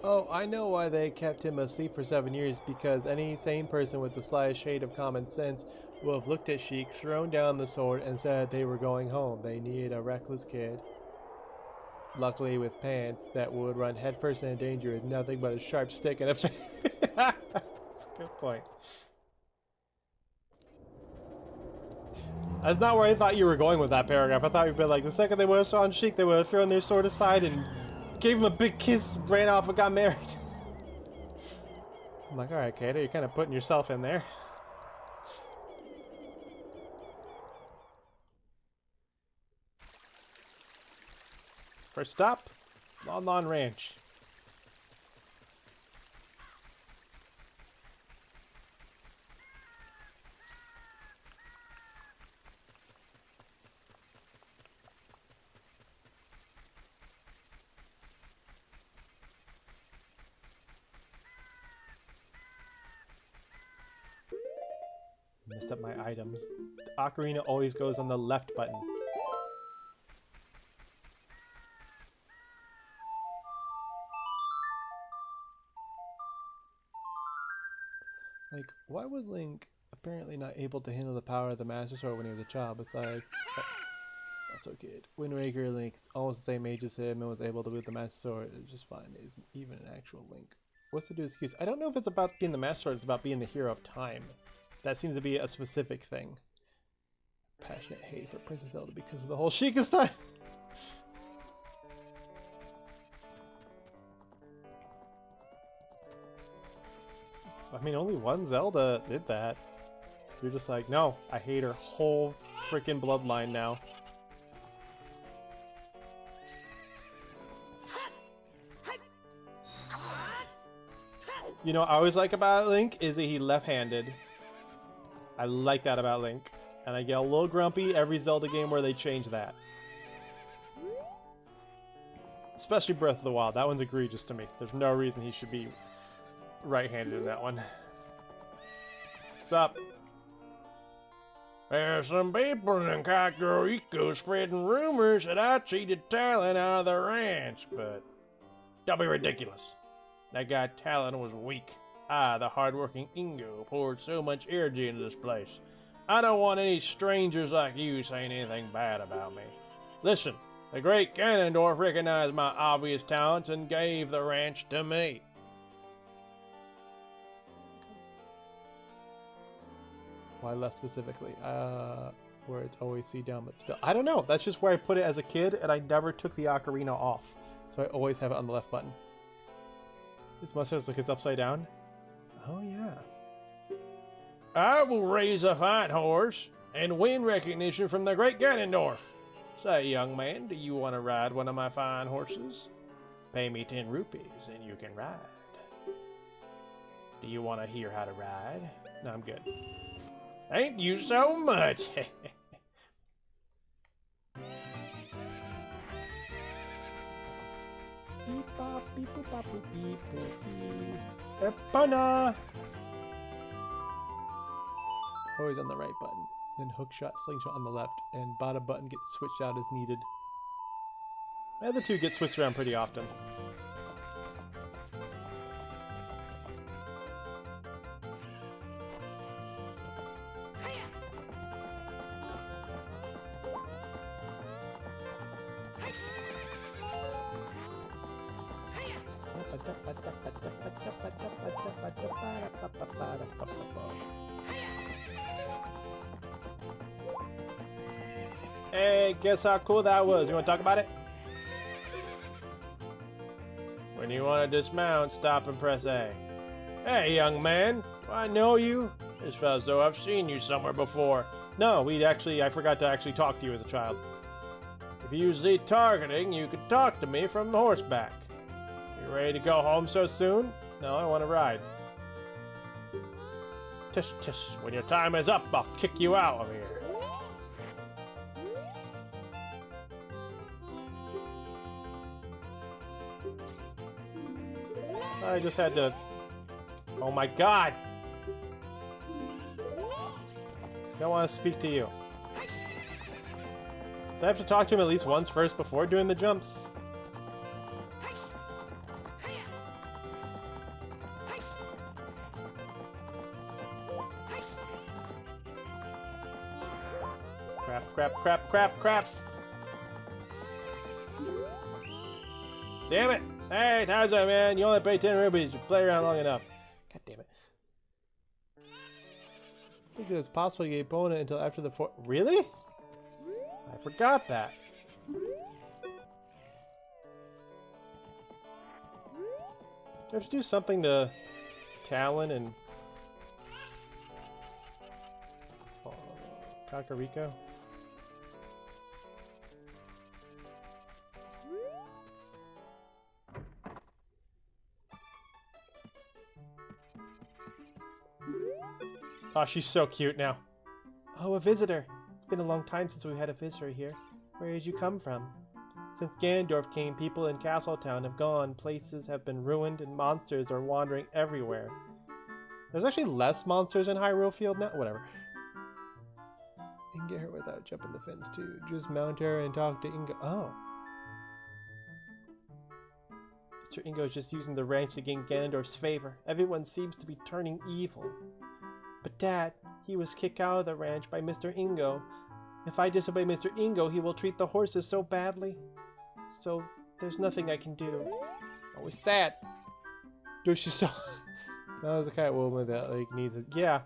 [SPEAKER 1] Oh, I know why they kept him asleep for 7 years, because any sane person with the slightest shade of common sense would have looked at Sheik, thrown down the sword, and said they were going home. They needed a reckless kid. Luckily with pants that would run headfirst into danger with nothing but a sharp stick and a That's a good point. That's not where I thought you were going with that paragraph. I thought you'd been like, the second they would have saw Sheik, they would have thrown their sword aside and gave him a big kiss, ran off, and got married. I'm like, alright, Kato, you're kind of putting yourself in there. First stop, Lon Lon Ranch. Messed up my items. The Ocarina always goes on the left button. Like, why was Link apparently not able to handle the power of the Master Sword when he was a child? Besides, also kid. Wind Waker Link is almost the same age as him and was able to wield the Master Sword. It's just fine. It isn't even an actual Link. What's the do excuse? I don't know if it's about being the Master Sword. It's about being the hero of time. That seems to be a specific thing. Passionate hate for Princess Zelda because of the whole Sheikah style. I mean, only one Zelda did that. You're just like, no, I hate her whole freaking bloodline now. You know what I always like about Link is that he left-handed. I like that about Link. And I get a little grumpy every Zelda game where they change that. Especially Breath of the Wild. That one's egregious to me. There's no reason he should be right-handed in that one. What's up? There's some people in Kakariko spreading rumors that I cheated Talon out of the ranch, but don't be ridiculous. That guy Talon was weak. I, the hard-working Ingo, poured so much energy into this place. I don't want any strangers like you saying anything bad about me. Listen, the great Ganondorf recognized my obvious talents and gave the ranch to me. Why less specifically? Where it's always C down, but still. I don't know. That's just where I put it as a kid, and I never took the ocarina off. So I always have it on the left button. Its mustache like it's upside down. Oh, yeah. I will raise a fine horse and win recognition from the great Ganondorf. Say, young man, do you want to ride one of my fine horses? Pay me 10 rupees and you can ride. Do you want to hear how to ride? No, I'm good. Thank you so much. Epona! Always on the right button. Then hook shot, slingshot on the left, and bottom button gets switched out as needed. The other two get switched around pretty often. Hey, guess how cool that was? You want to talk about it? When you want to dismount, stop and press A. Hey, young man, do I know you? It's as though I've seen you somewhere before. No, I forgot to actually talk to you as a child. If you use Z targeting, you can talk to me from horseback. You ready to go home so soon? No, I want to ride. Tish, tish, when your time is up, I'll kick you out of here. I just had to... Oh my god! I want to speak to you. Do I have to talk to him at least once first before doing the jumps? Crap, crap, crap, crap, crap! Damn it! Hey, time's up, man. You only pay 10 rupees. You play around long enough. God damn it. I think it's possible to get opponent until after the Really? I forgot that. Do I have to do something to Talon and Kakariko? Oh, she's so cute now. Oh, a visitor. It's been a long time since we've had a visitor here. Where did you come from? Since Ganondorf came, people in Castletown have gone, places have been ruined, and monsters are wandering everywhere. There's actually less monsters in Hyrule Field now? Whatever. You can get her without jumping the fence, too. Just mount her and talk to Ingo. Oh. Mr. Ingo is just using the ranch to gain Ganondorf's favor. Everyone seems to be turning evil. But Dad, he was kicked out of the ranch by Mr. Ingo. If I disobey Mr. Ingo, he will treat the horses so badly. So, there's nothing I can do. Oh, it's sad. Dude, she's so... That was the kind of woman that, like, needs it. Yeah.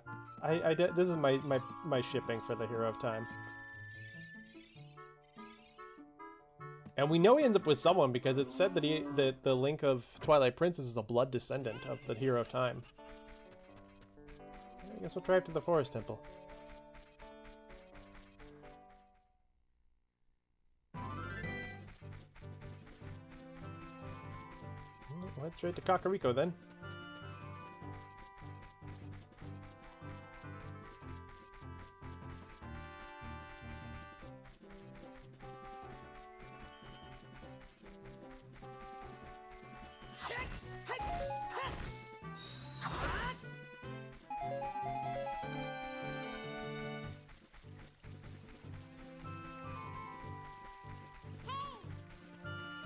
[SPEAKER 1] This is my shipping for the Hero of Time. And we know he ends up with someone because it said that the Link of Twilight Princess is a blood descendant of the Hero of Time. I guess we'll drive to the Forest Temple. Let's head to Kakariko then.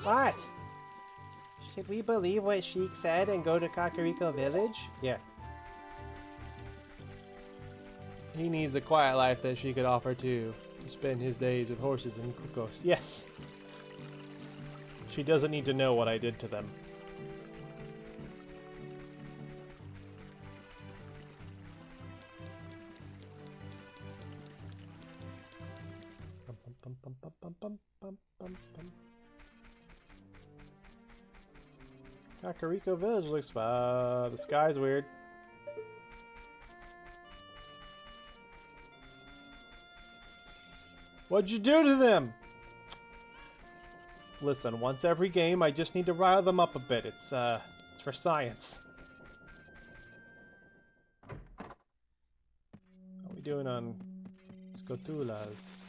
[SPEAKER 1] What? Should we believe what Sheik said and go to Kakariko Village? Yeah. He needs the quiet life that she could offer too. To spend his days with horses and cuckoos. Yes. She doesn't need to know what I did to them. Kakariko Village looks fun. The sky's weird. What'd you do to them? Listen, once every game, I just need to rile them up a bit. It's for science. How are we doing on Scotulas?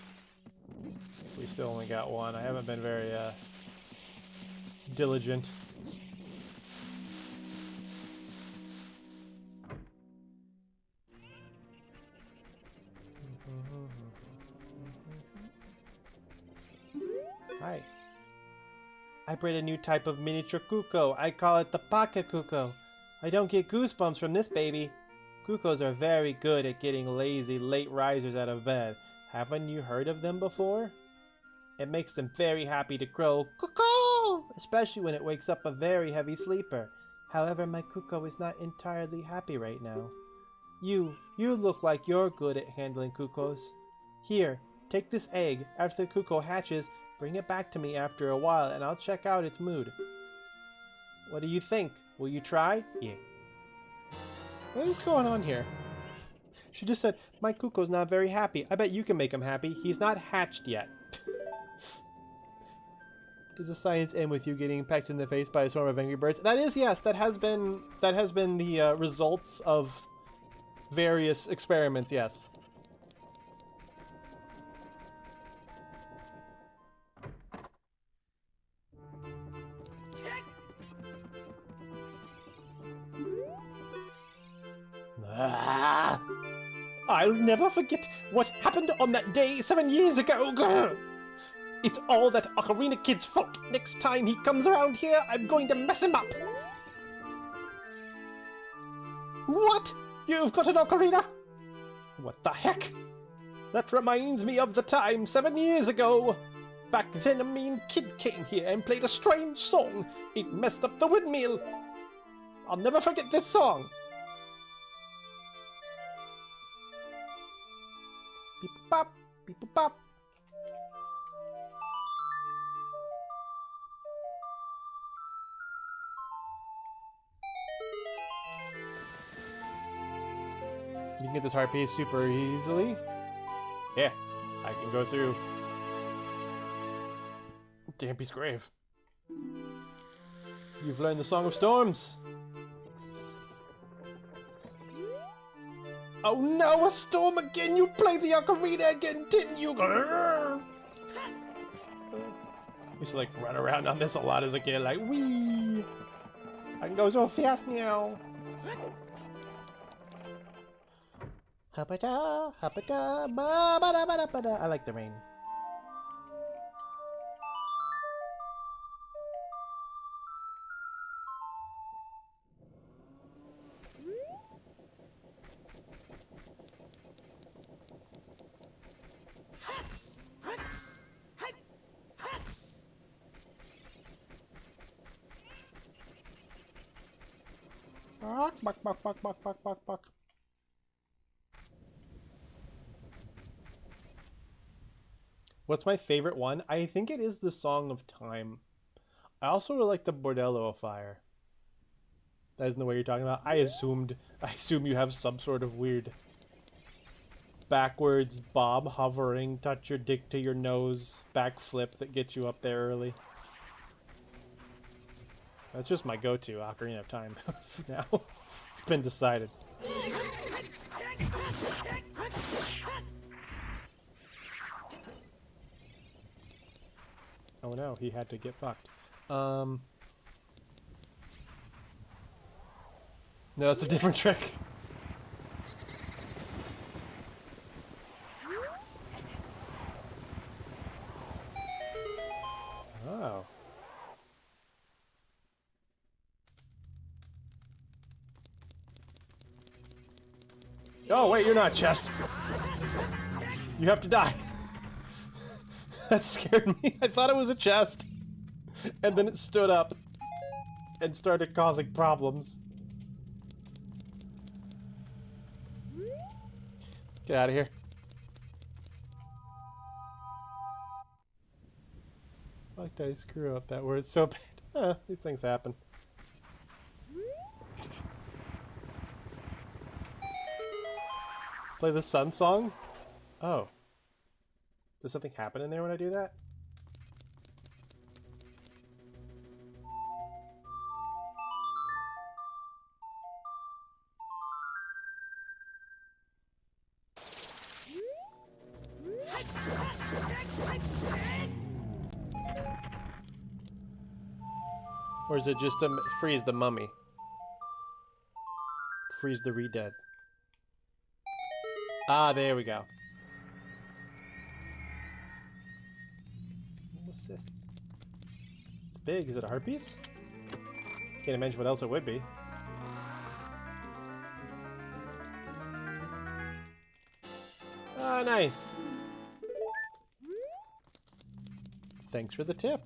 [SPEAKER 1] We still only got one. I haven't been very diligent. Hi. I bred a new type of miniature cuckoo. I call it the pocket cuckoo. I don't get goosebumps from this baby. Cuckoos are very good at getting lazy late risers out of bed. Haven't you heard of them before? It makes them very happy to crow cuckoo, especially when it wakes up a very heavy sleeper. However, my cuckoo is not entirely happy right now. You look like you're good at handling cuckoos. Here, take this egg. After the cuckoo hatches, bring it back to me after a while and I'll check out its mood. What do you think? Will you try? Yeah. What is going on here? She just said, my cuckoo's not very happy. I bet you can make him happy. He's not hatched yet. Does the science end with you getting pecked in the face by a swarm of angry birds? That is, yes, that has been the results of various experiments, yes. Ah, I'll never forget what happened on that day 7 years ago. Grr. It's all that Ocarina Kid's fault. Next time he comes around here, I'm going to mess him up. What? You've got an ocarina? What the heck? That reminds me of the time 7 years ago. Back then a mean kid came here and played a strange song. It messed up the windmill. I'll never forget this song. Beep bop, beep bop. You can get this heart piece super easily. Yeah, I can go through Dampy's grave. You've learned the Song of Storms. Oh no, a storm again! You played the ocarina again, didn't you? Grrr. We used to like run around on this a lot as a kid, like wee. I can go so fast now. Happada, happada, ba ba da ba da ba da. I like the rain. Buck, buck, buck, buck, buck, buck, buck. What's my favorite one? I think it is the Song of Time. I also really like the Bordello of Fire. That isn't the way you're talking about. I assume you have some sort of weird backwards bob hovering, touch your dick to your nose, backflip that gets you up there early. That's just my go-to Ocarina of Time now. It's been decided. Oh no, he had to get fucked. No, that's a different trick. Oh. Oh, wait, you're not chest. You have to die. That scared me. I thought it was a chest. And then it stood up and started causing problems. Let's get out of here. Why did I screw up that word so bad? These things happen. Play the sun song? Oh. Does something happen in there when I do that? Or is it just to freeze the mummy? Freeze the re-dead. Ah, there we go. What's this? big. Is it a heart piece? Can't imagine what else it would be. Ah, nice. Thanks for the tip.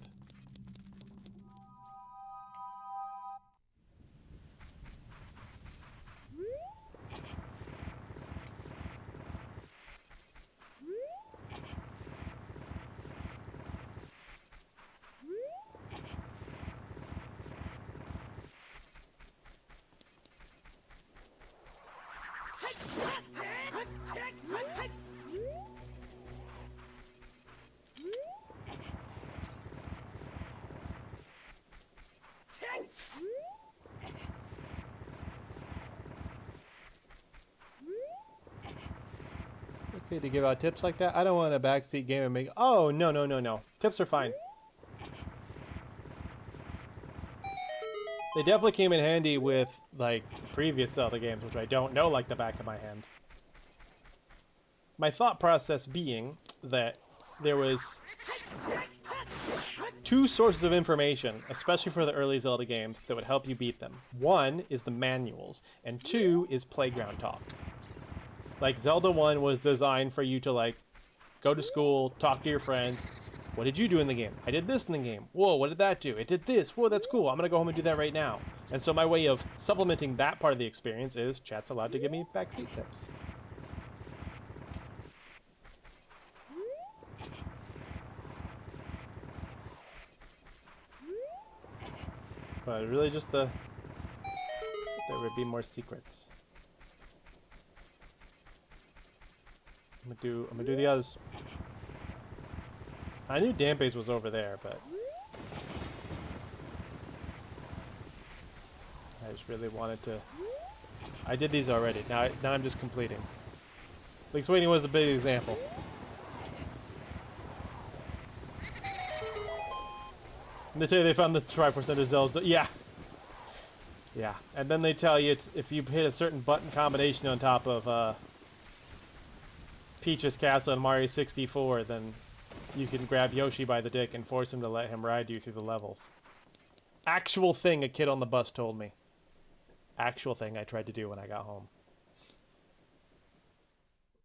[SPEAKER 1] Okay, to give out tips like that? I don't want a backseat game and make... Oh, no, no, no, no. Tips are fine. They definitely came in handy with, like, previous Zelda games, which I don't know like the back of my hand. My thought process being that there was two sources of information, especially for the early Zelda games, that would help you beat them. One is the manuals, and two is playground talk. Like, Zelda 1 was designed for you to, like, go to school, talk to your friends. What did you do in the game? I did this in the game. Whoa, what did that do? It did this. Whoa, that's cool. I'm going to go home and do that right now. And so my way of supplementing that part of the experience is chat's allowed to give me backseat tips. But really just there would be more secrets. I'm gonna do the others. I knew Dampes was over there, but I just really wanted to. I did these already. Now I'm just completing. Link's Awakening was a big example. And they tell you they found the Triforce under Zelda. Yeah. Yeah. And then they tell you it's, if you hit a certain button combination on top of Peach's Castle in Mario 64, then you can grab Yoshi by the dick and force him to let him ride you through the levels. Actual thing a kid on the bus told me. Actual thing I tried to do when I got home.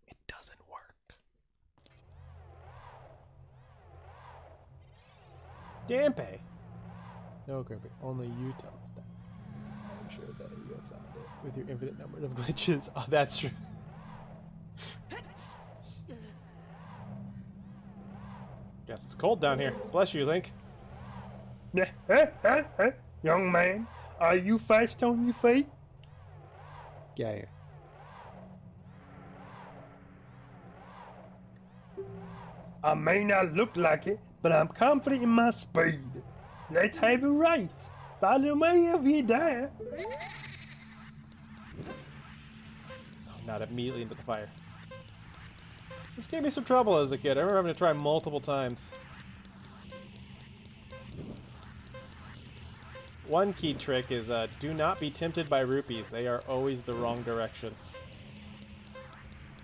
[SPEAKER 1] It doesn't work. Dampe! No, Kirby. Only you tell us that. I'm sure that you have found it with your infinite number of glitches. Oh, that's true. Guess it's cold down here. Bless you, Link.
[SPEAKER 3] Young man, are you fast on your feet?
[SPEAKER 1] Get out of here.
[SPEAKER 3] I may not look like it, but I'm confident in my speed. Let's have a race. Follow me if you dare.
[SPEAKER 1] Not immediately into the fire. This gave me some trouble as a kid. I remember having to try multiple times. One key trick is do not be tempted by rupees. They are always the wrong direction.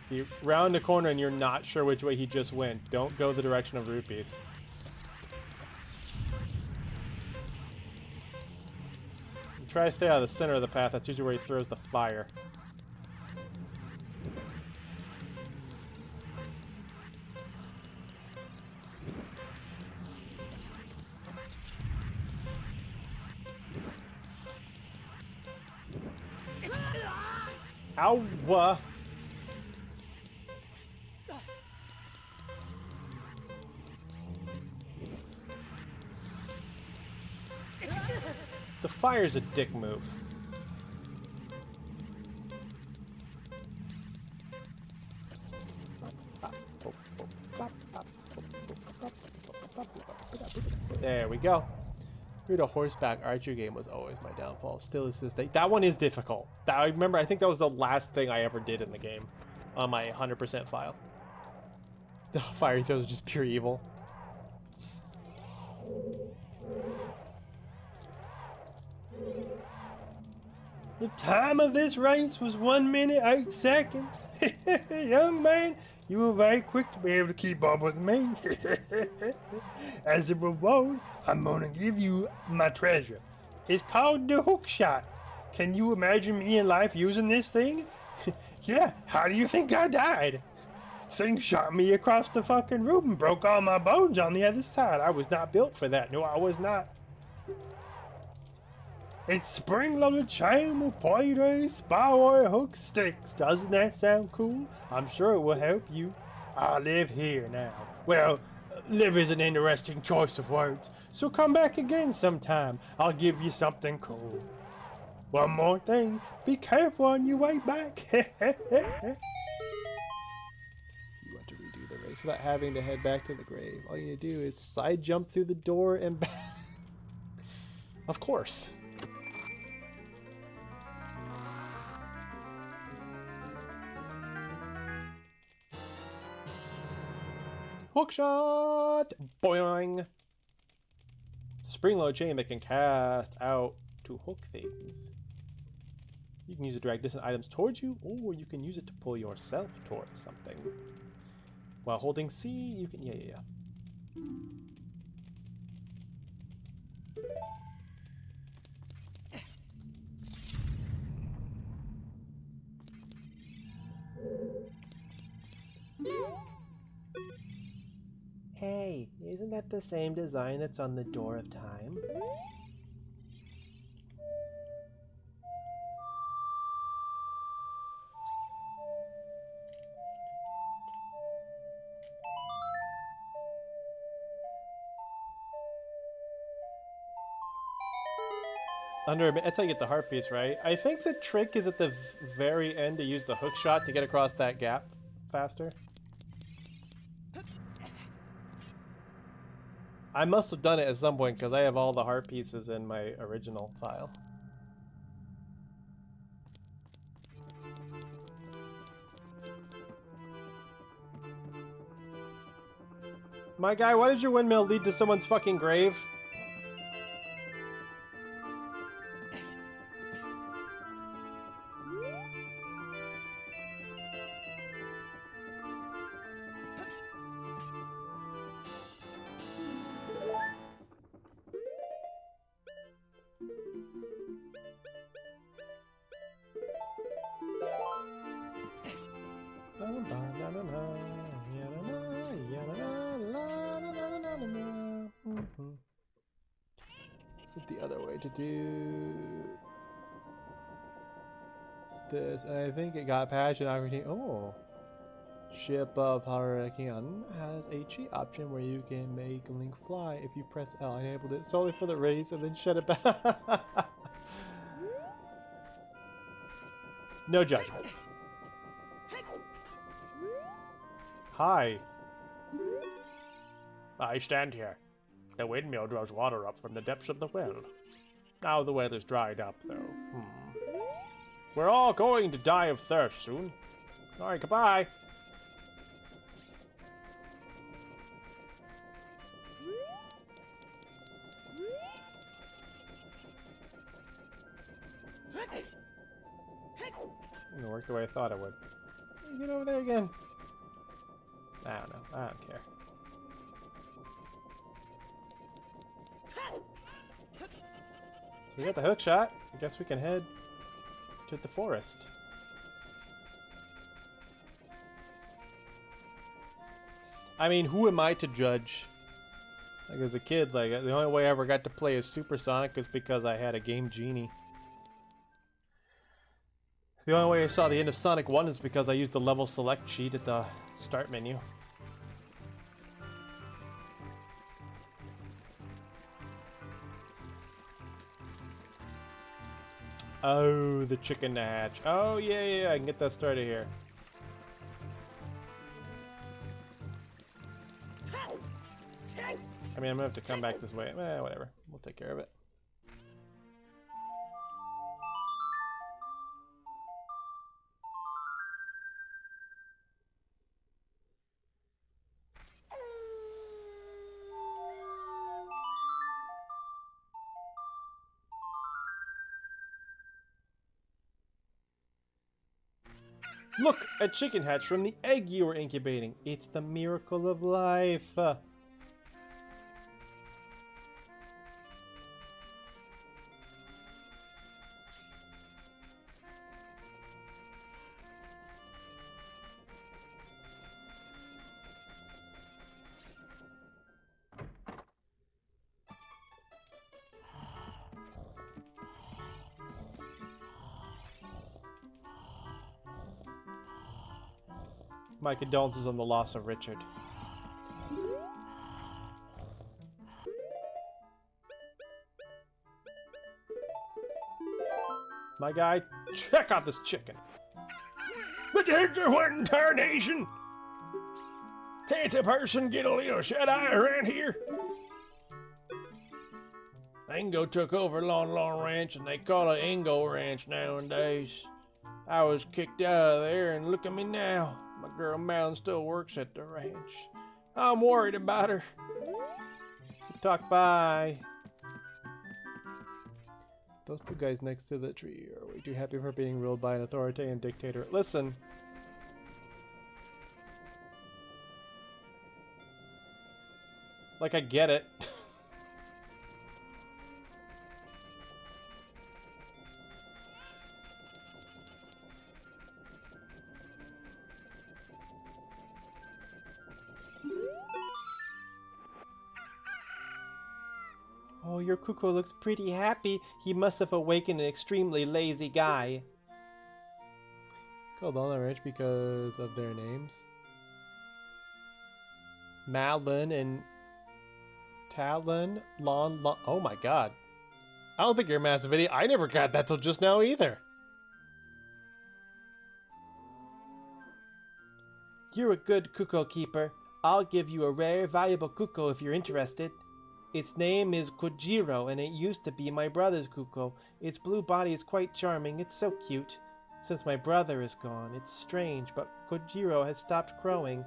[SPEAKER 1] If you round a corner and you're not sure which way he just went, don't go the direction of rupees. You try to stay out of the center of the path. That's usually where he throws the fire. Ow! The fire's a dick move. There we go. The horseback archery game was always my downfall. Still is this day. That one is difficult. I remember, I think that was the last thing I ever did in the game on my 100% file. The fire throws are just pure evil.
[SPEAKER 3] The time of this race was 1 minute 8 seconds. Young man, You were very quick to be able to keep up with me. As a reward, I'm gonna give you my treasure. It's called the hook shot. Can you imagine me in life using this thing? Yeah, how do you think I died? Thing shot me across the fucking room and broke all my bones on the other side. I was not built for that. No, I was not. It's spring-loaded chain with pointer, spywire hook sticks. Doesn't that sound cool? I'm sure it will help you. I live here now. Well, live is an interesting choice of words. So come back again sometime. I'll give you something cool. One more thing. Be careful on your way back.
[SPEAKER 1] You want to redo the race without having to head back to the grave. All you need to do is side jump through the door and back. Of course. Hookshot! Boing! It's a spring-load chain that can cast out to hook things. You can use it to drag distant items towards you, or you can use it to pull yourself towards something. While holding C, you can... Yeah. Hey, isn't that the same design that's on the Door of Time? That's how you get the heart piece, right? I think the trick is at the very end to use the hook shot to get across that gap faster. I must have done it at some point because I have all the heart pieces in my original file. My guy, why did your windmill lead to someone's fucking grave? Is it the other way to do this? And I think it got patched and everything. Oh. Ship of Hurricane has a cheat option where you can make Link fly if you press L. I enabled it solely for the race and then shut it back. No judgment. Hi. I stand here. The windmill draws water up from the depths of the well. Now the well is dried up, though. We're all going to die of thirst soon. Alright, goodbye. It worked the way I thought it would. Get over there again. I don't know. I don't care. So we got the hook shot. I guess we can head to the forest. I mean, who am I to judge? Like, as a kid, like, the only way I ever got to play as Supersonic is because I had a Game Genie. The only way I saw the end of Sonic 1 is because I used the level select sheet at the start menu. Oh, the chicken to hatch. Oh, yeah, I can get that started here. I mean, I'm gonna have to come back this way. Whatever. We'll take care of it. Look, a chicken hatched from the egg you were incubating. It's the miracle of life. My condolences on the loss of Richard. My guy, check out this chicken. But here's a what in tarnation? Can't a person get a little shut-eye around here? Ingo took over Lon Lon Ranch and they call it Ingo Ranch nowadays. I was kicked out of there and look at me now. My girl Malin still works at the ranch. I'm worried about her. Talk bye. Those two guys next to the tree are way too happy for being ruled by an authoritarian dictator. Listen. Like, I get it. Oh, your Kuko looks pretty happy. He must have awakened an extremely lazy guy. It's called on the ranch because of their names. Malin and Talon, Lon. Oh my god. I don't think you're a massive idiot. I never got that till just now either. You're a good Kuko keeper. I'll give you a rare, valuable Kuko if you're interested. Its name is Kojiro, and it used to be my brother's Kuko. Its blue body is quite charming. It's so cute. Since my brother is gone, it's strange, but Kojiro has stopped crowing.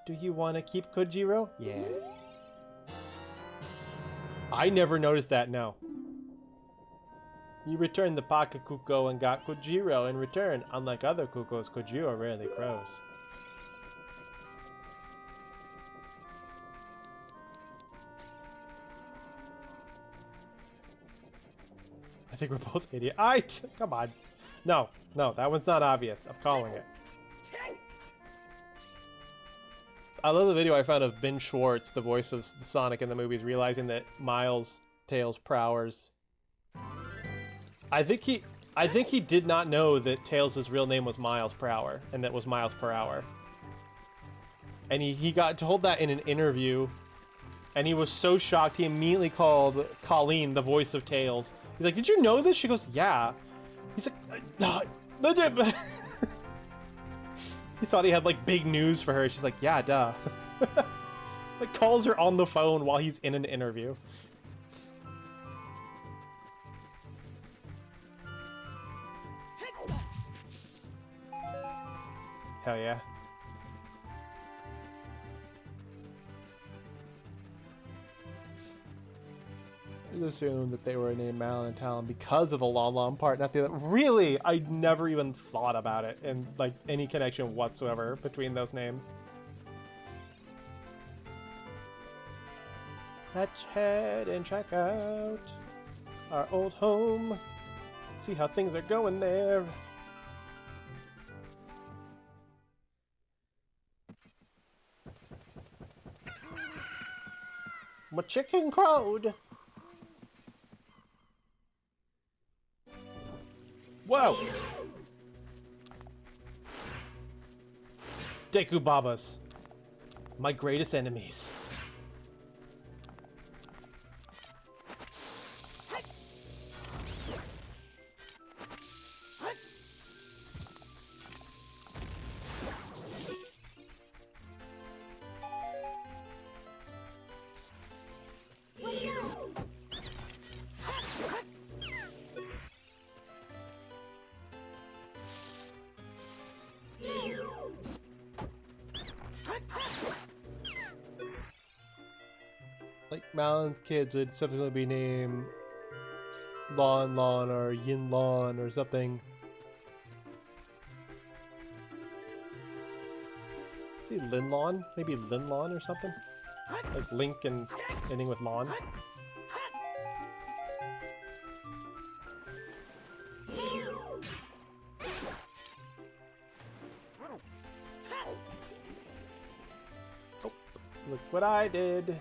[SPEAKER 1] Do you want to keep Kojiro? Yeah. I never noticed that, no. You returned the Paka Kuko and got Kojiro in return. Unlike other Kukos, Kojiro rarely crows. I think we're both idiots. Come on. No, that one's not obvious. I'm calling it. I love the video I found of Ben Schwartz, the voice of Sonic in the movies, realizing that Miles Tails Prowers. I think he did not know that Tails' real name was Miles Prower, and that was Miles per hour. And he got told that in an interview, and he was so shocked he immediately called Colleen, the voice of Tails. He's like, "Did you know this?" She goes, "Yeah." He's like, he thought he had like big news for her. She's like, "Yeah, duh." Like calls her on the phone while he's in an interview. Hell yeah. I just assumed that they were named Malin and Talon because of the Lon Lon part, not the other. Really? I never even thought about it and like any connection whatsoever between those names. Let's head and check out our old home. See how things are going there. My chicken crowed. Whoa! Deku Babas. My greatest enemies. Like Malin's kids would subsequently be named Lon Lon or Yin Lon or something. See Linlon? Maybe Linlon or something? Like Link and ending with Lon? Oh, look what I did!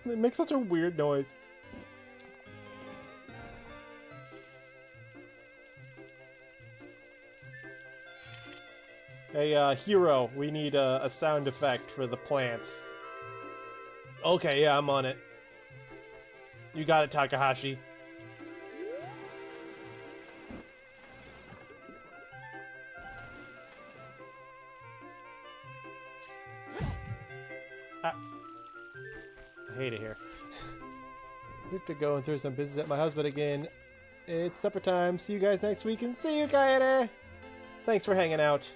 [SPEAKER 1] It makes such a weird noise. Hey, Hero, we need a sound effect for the plants. Okay, yeah, I'm on it. You got it, Takahashi. Ah. I hate it here. We have to go and throw some business at my husband again. It's supper time. See you guys next week, and see you, Kaede! Thanks for hanging out.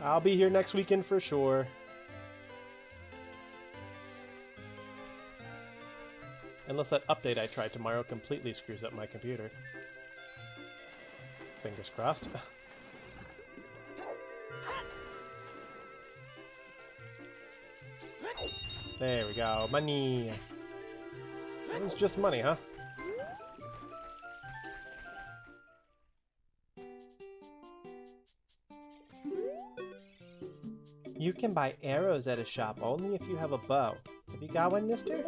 [SPEAKER 1] I'll be here next weekend for sure. Unless that update I tried tomorrow completely screws up my computer. Fingers crossed. There we go. Money! It was just money, huh? You can buy arrows at a shop only if you have a bow. Have you got one, mister?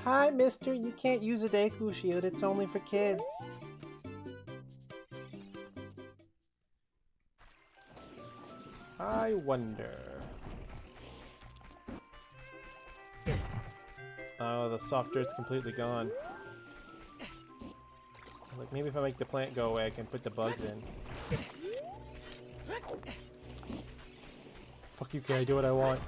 [SPEAKER 1] Hi, mister. You can't use a Deku shield. It's only for kids. I wonder... Oh, the soft dirt's completely gone. Like, maybe if I make the plant go away, I can put the bugs in. Fuck you, kid. I do what I want.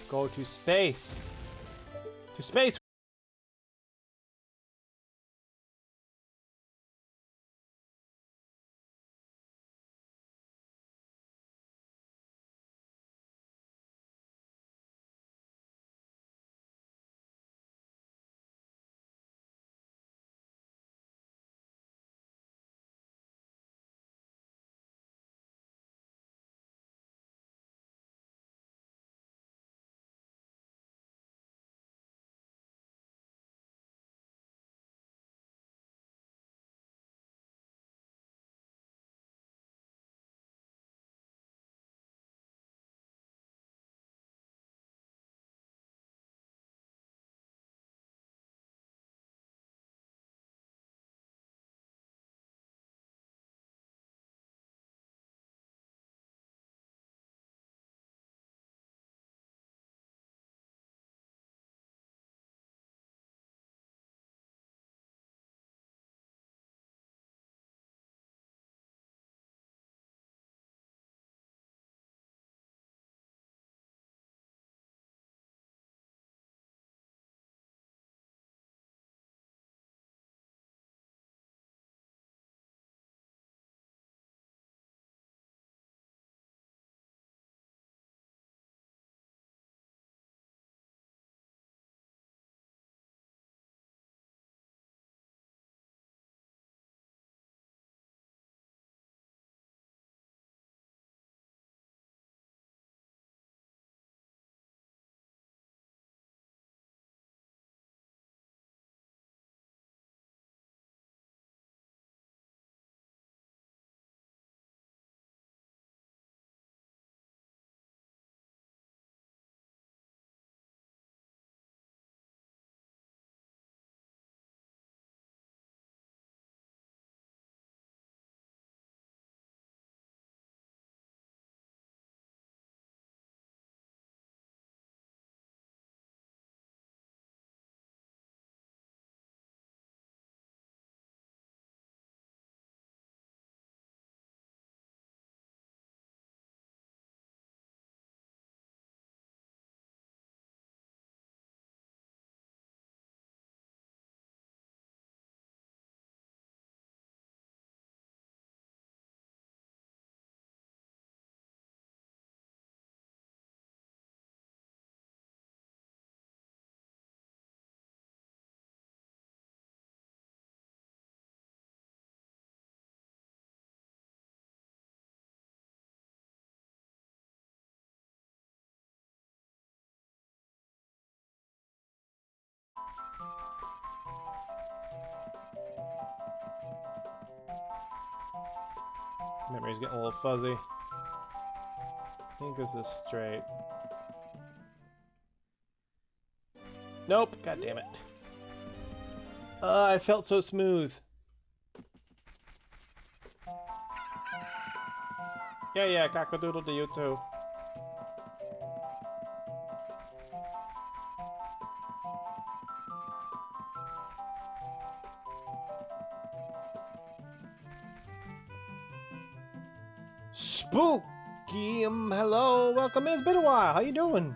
[SPEAKER 1] Go to space! To space! Memory's getting a little fuzzy. I think this is straight. Nope. God damn it. I felt so smooth. Yeah, cockadoodle to you too. Spooky, hello, welcome in. It's been a while. How you doing?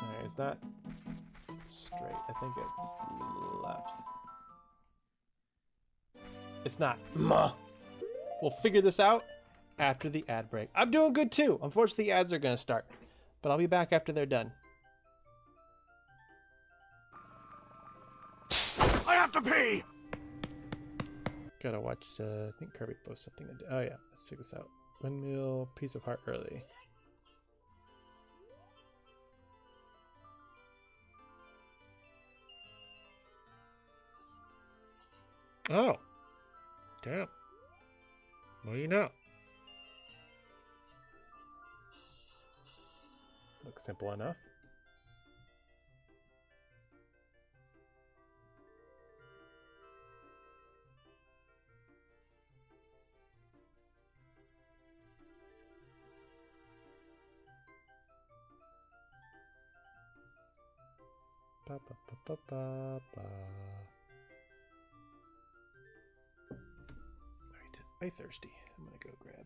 [SPEAKER 1] Alright, it's not straight. I think it's left. It's not. We'll figure this out after the ad break. I'm doing good too. Unfortunately, the ads are going to start, but I'll be back after they're done.
[SPEAKER 2] I have to pee!
[SPEAKER 1] Gotta watch, I think Kirby posted something. Oh yeah, let's check this out. Windmill, piece of heart early. Oh. Damn. Well, you know. Looks simple enough. Ba, ba, ba, ba, ba, ba. Alright, I'm thirsty. I'm gonna go grab.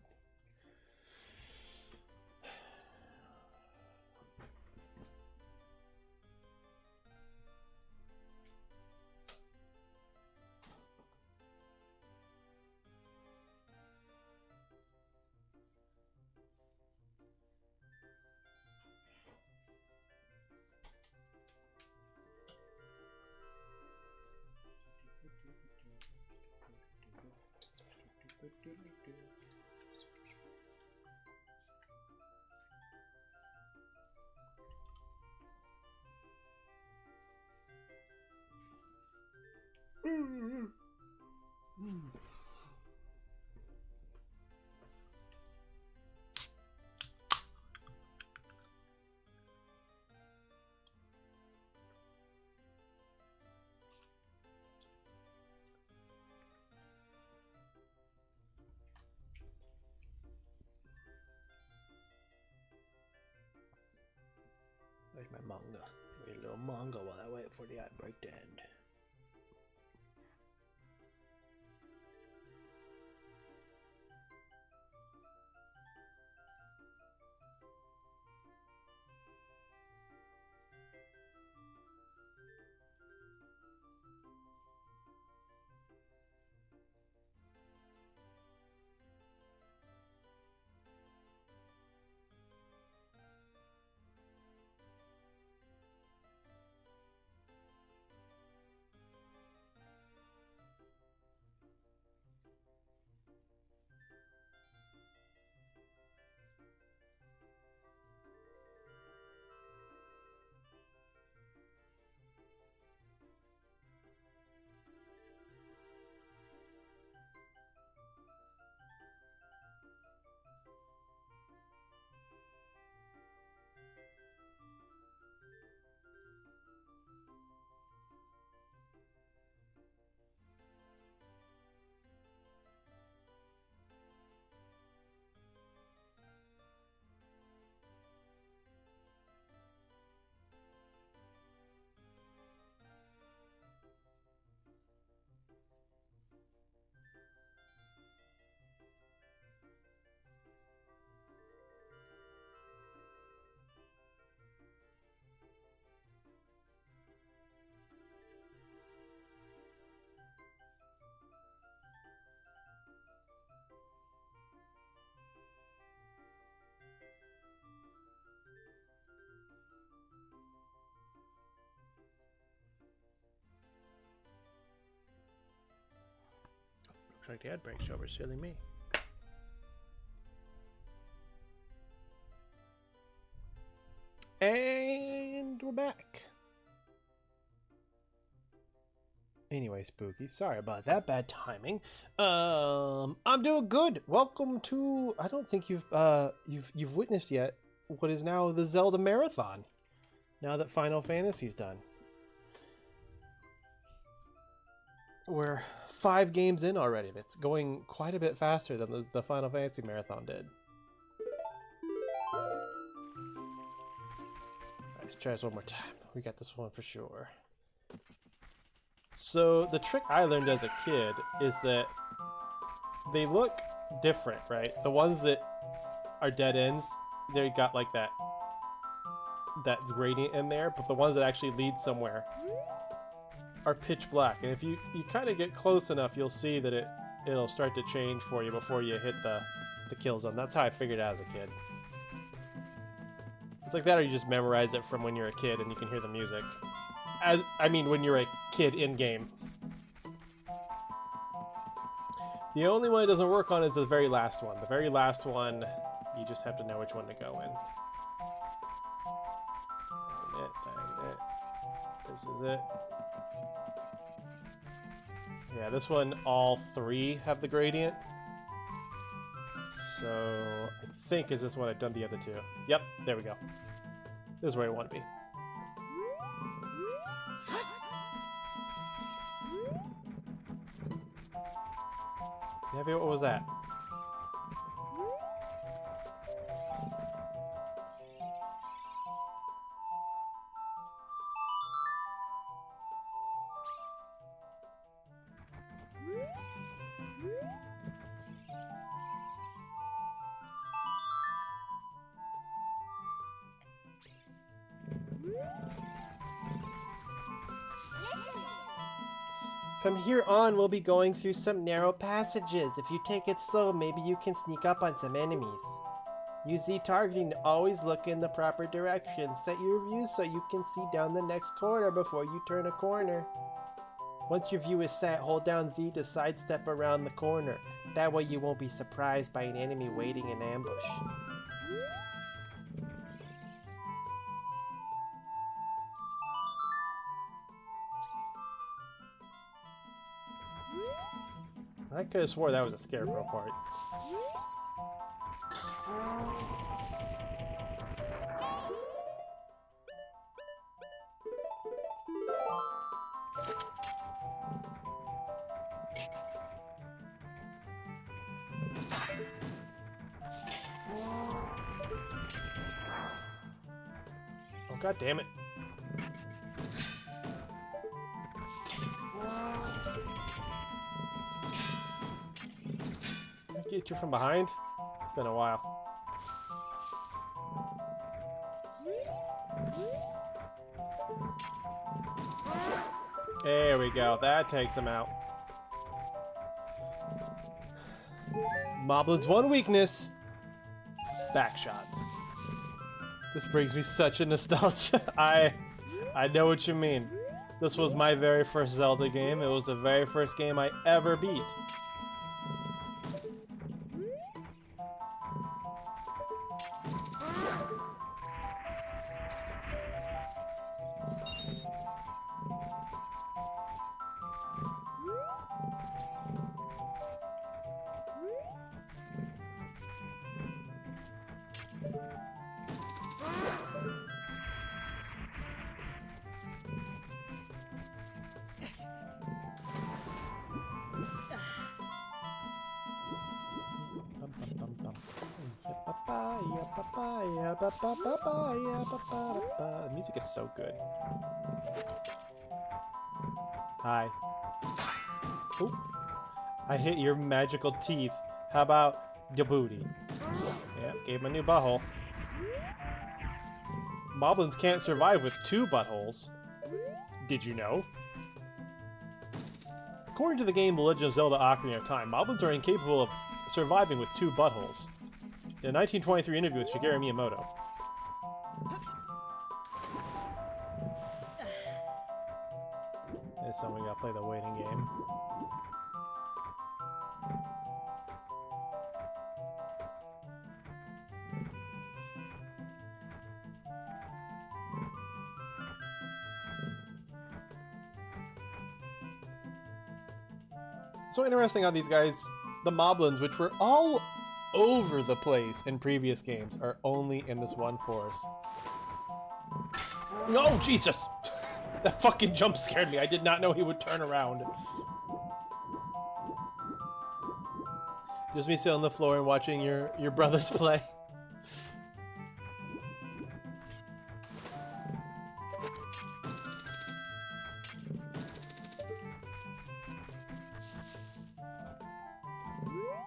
[SPEAKER 1] There's my manga. Read a little manga while I wait for the ad break to end. Looks like the ad break's over. Silly me. And we're back. Anyway, Spooky, sorry about that bad timing. I'm doing good. Welcome to. I don't think you've witnessed yet what is now the Zelda marathon. Now that Final Fantasy's done, we're 5 games in already. That's going quite a bit faster than the Final Fantasy marathon did. Alright, let's try this one more time. We got this one for sure. So the trick I learned as a kid is that they look different, right? The ones that are dead ends, they got like that gradient in there, but the ones that actually lead somewhere are pitch black. And if you kind of get close enough, you'll see that it'll start to change for you before you hit the kill zone. That's how I figured it out as a kid. It's like that, or you just memorize it from when you're a kid and you can hear the music. I mean, when you're a kid in-game. The only one it doesn't work on is the very last one. The very last one, you just have to know which one to go in. Dang it. This is it. Yeah, this one, all 3 have the gradient. So, I think is this one I've done the other 2. Yep, there we go. This is where I want to be. What was that?
[SPEAKER 4] From here on, we'll be going through some narrow passages. If you take it slow, maybe you can sneak up on some enemies. Use Z targeting to always look in the proper direction. Set your view so you can see down the next corner before you turn a corner. Once your view is set, hold down Z to sidestep around the corner. That way you won't be surprised by an enemy waiting in ambush.
[SPEAKER 1] I could have swore that was a scarecrow part. Oh, god damn it. Get you from behind? It's been a while. There we go. That takes him out. Moblin's one weakness. Back shots. This brings me such a nostalgia. I know what you mean. This was my very first Zelda game. It was the very first game I ever beat. The music is so good. Hi. Oop. I hit your magical teeth. How about your booty? Yeah, gave him a new butthole. Moblins can't survive with 2 buttholes. Did you know? According to the game The Legend of Zelda Ocarina of Time, moblins are incapable of surviving with 2 buttholes. In a 1923 interview with Shigeru Miyamoto. This time we gotta play the waiting game. So interesting how these guys, the moblins, which were all over the place in previous games, are only in this one forest. No, Jesus! That fucking jump scared me. I did not know he would turn around. Just me sitting on the floor and watching your brothers play.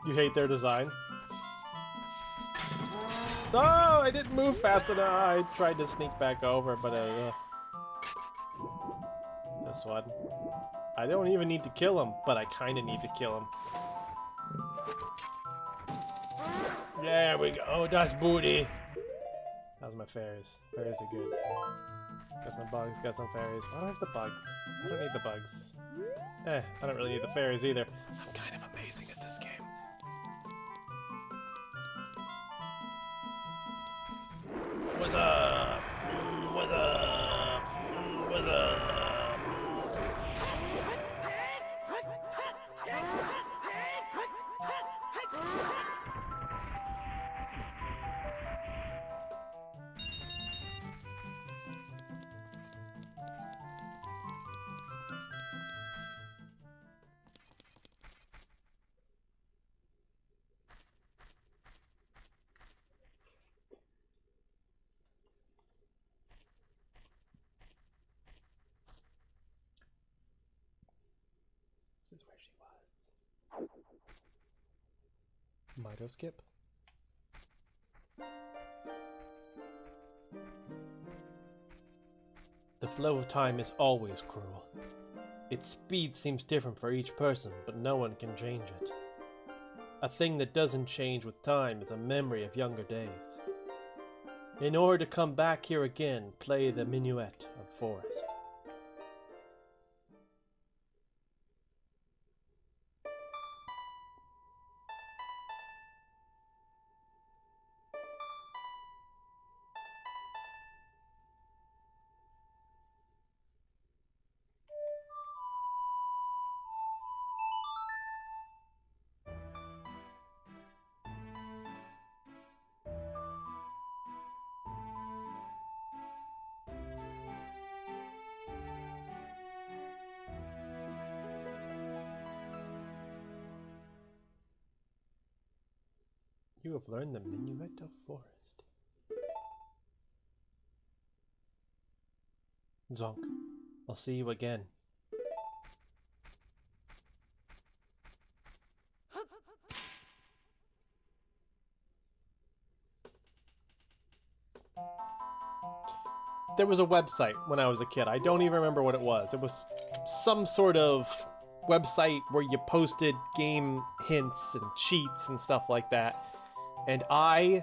[SPEAKER 1] You hate their design? No, I didn't move fast enough. I tried to sneak back over, but this one. I don't even need to kill him, but I kind of need to kill him. There we go, das booty. That was my fairies. Fairies are good. Got some bugs, got some fairies. Why do I have the bugs? I don't need the bugs. I don't really need the fairies either. I'm kind of amazing at this game. What's up? What's up? What's up? This is where she was. Mido skip. The flow of time is always cruel. Its speed seems different for each person, but no one can change it. A thing that doesn't change with time is a memory of younger days. In order to come back here again, play the Minuet of Forest. You have learned the Minuet of Forest. Zonk, I'll see you again. There was a website when I was a kid. I don't even remember what it was. It was some sort of website where you posted game hints and cheats and stuff like that. And I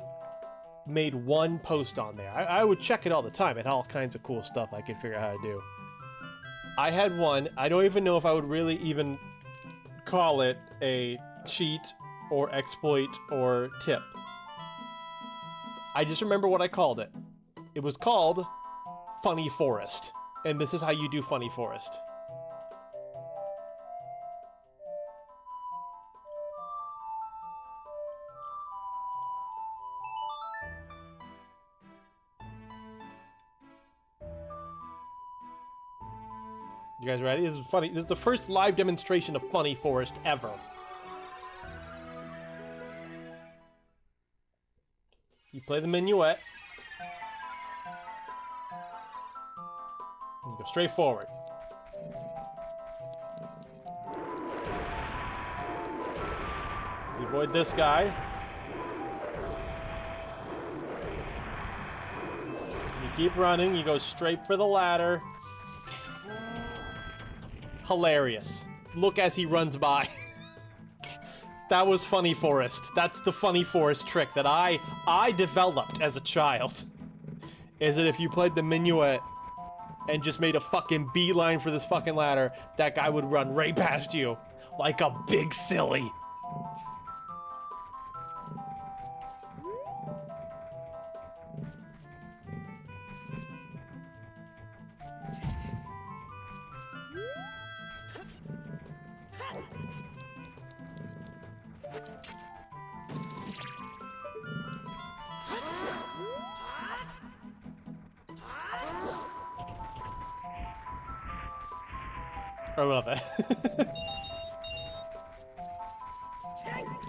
[SPEAKER 1] made one post on there. I would check it all the time. It had all kinds of cool stuff I could figure out how to do. I had one. I don't even know if I would really even call it a cheat or exploit or tip. I just remember what I called it. It was called Funny Forest. And this is how you do Funny Forest. You guys ready? This is funny. This is the first live demonstration of Funny Forest ever. You play the minuet. And you go straight forward. You avoid this guy. You keep running. You go straight for the ladder. Hilarious. Look as he runs by. That was Funny Forest. That's the Funny Forest trick that I developed as a child. Is that if you played the minuet and just made a fucking beeline for this fucking ladder, that guy would run right past you like a big silly. Or love it.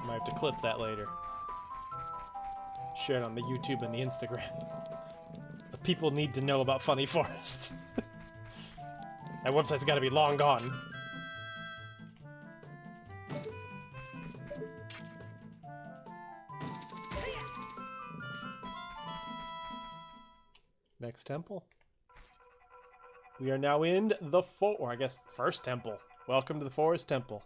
[SPEAKER 1] Might have to clip that later. Share it on the YouTube and the Instagram. The people need to know about Funny Forest. That website's gotta be long gone. Next temple. We are now in the or I guess first temple. Welcome to the Forest Temple.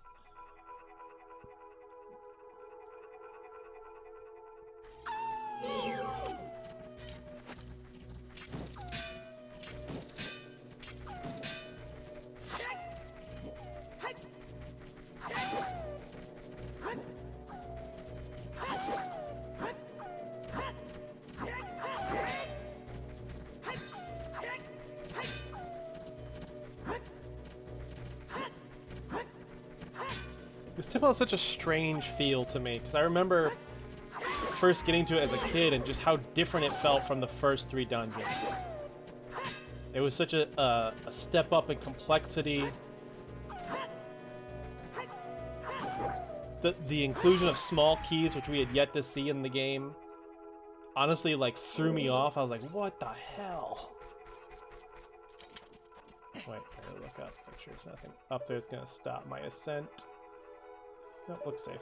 [SPEAKER 1] This temple has such a strange feel to me, because I remember first getting to it as a kid and just how different it felt from the first 3 dungeons. It was such a step up in complexity. The inclusion of small keys, which we had yet to see in the game, honestly, like, threw me off. I was like, what the hell? Wait, I gotta look up, make sure there's nothing up there that's gonna stop my ascent. Nope, looks safe.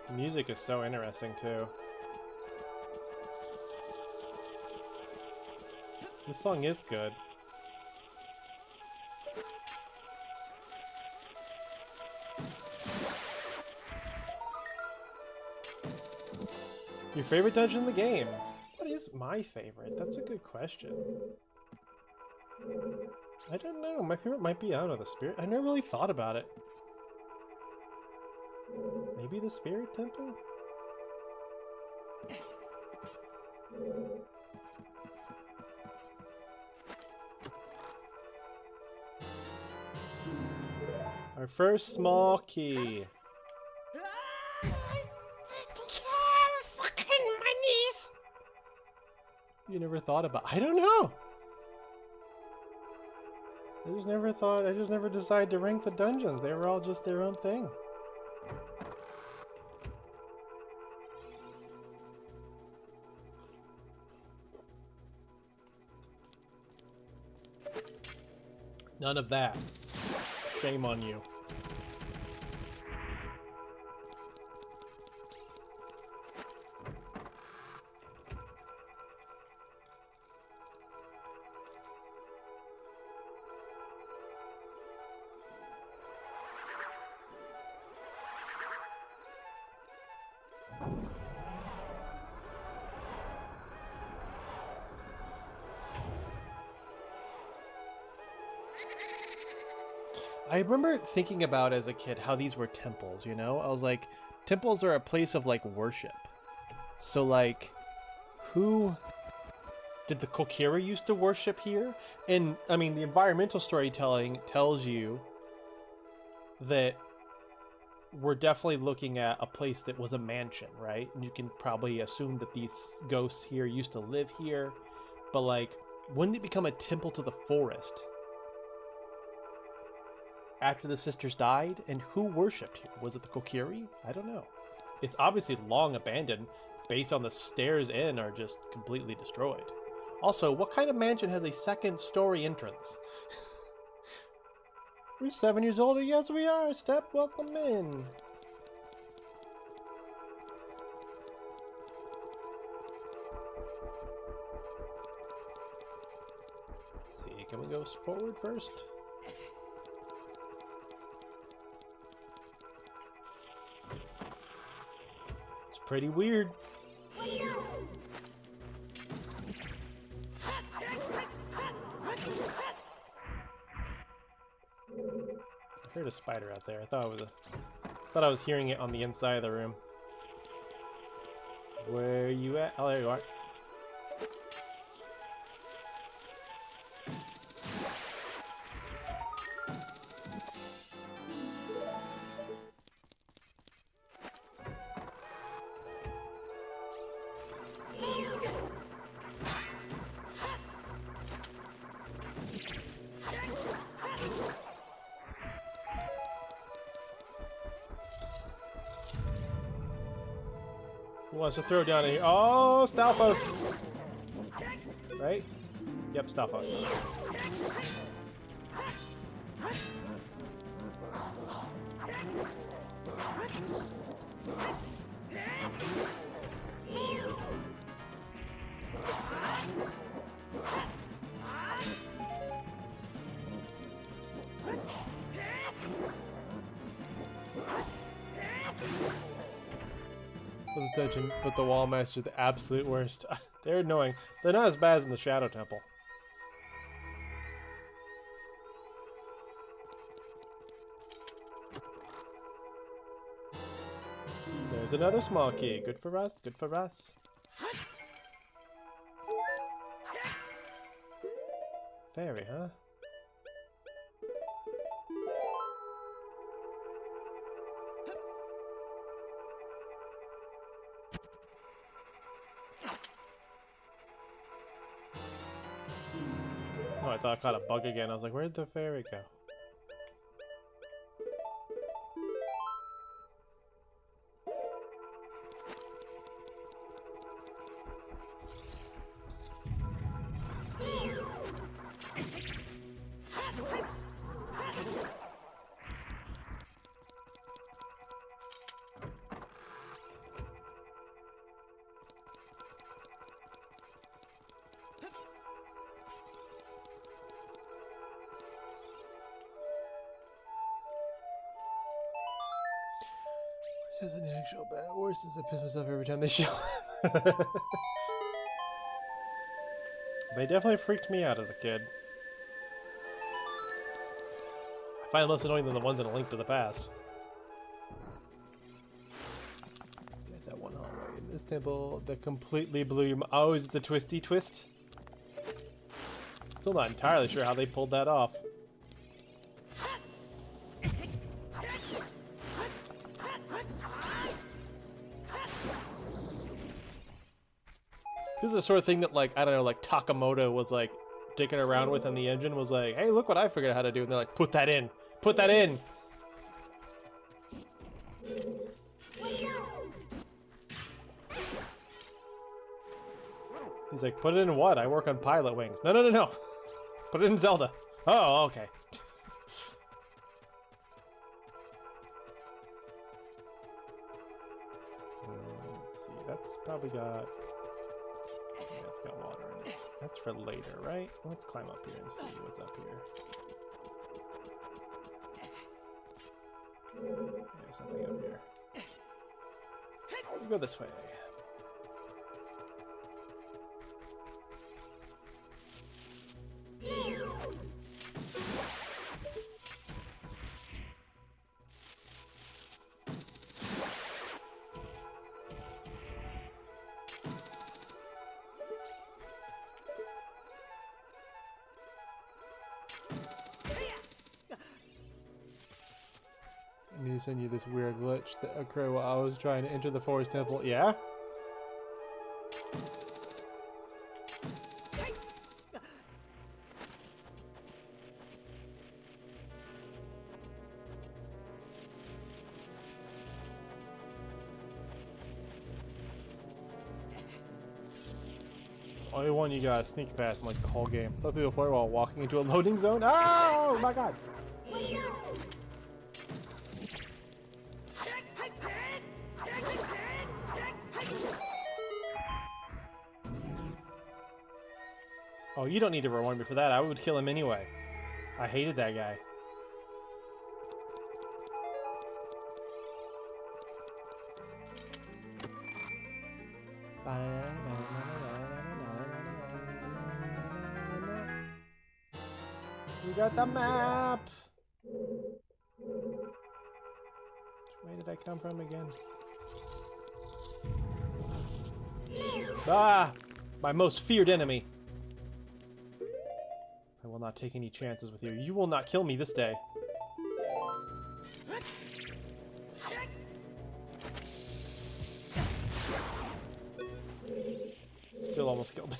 [SPEAKER 1] The music is so interesting too. This song is good. Your favorite dungeon in the game? What is my favorite? That's a good question. I don't know. My favorite might be, I don't know, the Spirit. I never really thought about it. Maybe the Spirit Temple? Our first small key. You never thought about... I don't know! I just never decided to rank the dungeons. They were all just their own thing. None of that. Shame on you. I remember thinking about as a kid how these were temples, you know? I was like, temples are a place of, like, worship. So, like, who... Did the Kokiri used to worship here? And, I mean, the environmental storytelling tells you that we're definitely looking at a place that was a mansion, right? And you can probably assume that these ghosts here used to live here. But, like, wouldn't it become a temple to the forest after the sisters died? And who worshipped here? Was it the Kokiri? I don't know. It's obviously long abandoned, based on the stairs in are just completely destroyed. Also, what kind of mansion has a second story entrance? We're 7 years older? Yes, we are. Step, welcome in. Let's see, can we go forward first? It's pretty weird. I heard a spider out there. I thought I was hearing it on the inside of the room. Where are you at? Oh, there you are. Who wants to throw down in here? Oh, Stalfos! Right? Yep, Stalfos. This dungeon, but the wall masters are the absolute worst. They're annoying. They're not as bad as in the Shadow Temple. There's another small key. Good for us. Good for us. Fairy, huh? Oh, I thought I caught a bug again. I was like, where'd the fairy go? This is an actual bad horse. I piss myself every time they show up. They definitely freaked me out as a kid. I find them less annoying than the ones in A Link to the Past. There's that one hallway in this temple that completely blew your mind. Oh, is it the twisty twist? Still not entirely sure how they pulled that off. This is the sort of thing that, like, I don't know, like Takamoto was like dicking around with in the engine, was like, hey, look what I figured out how to do. And they're like, put that in. Put that in. He's like, put it in what? I work on pilot wings. No, no, no, no. Put it in Zelda. Oh, okay. Let's see. That's probably got... Yeah, it's got water in it. That's for later, right? Let's climb up here and see what's up here. There's something up here. We'll go this way. I need to send you this weird glitch that occurred while I was trying to enter the forest temple. Yeah? It's the only one you gotta sneak past in like the whole game. Fell through the floor while walking into a loading zone. Oh my god! Oh, you don't need to reward me for that. I would kill him anyway. I hated that guy. We got the map! Which way did I come from again? Ah! My most feared enemy. I will not take any chances with you. You will not kill me this day. Still almost killed me.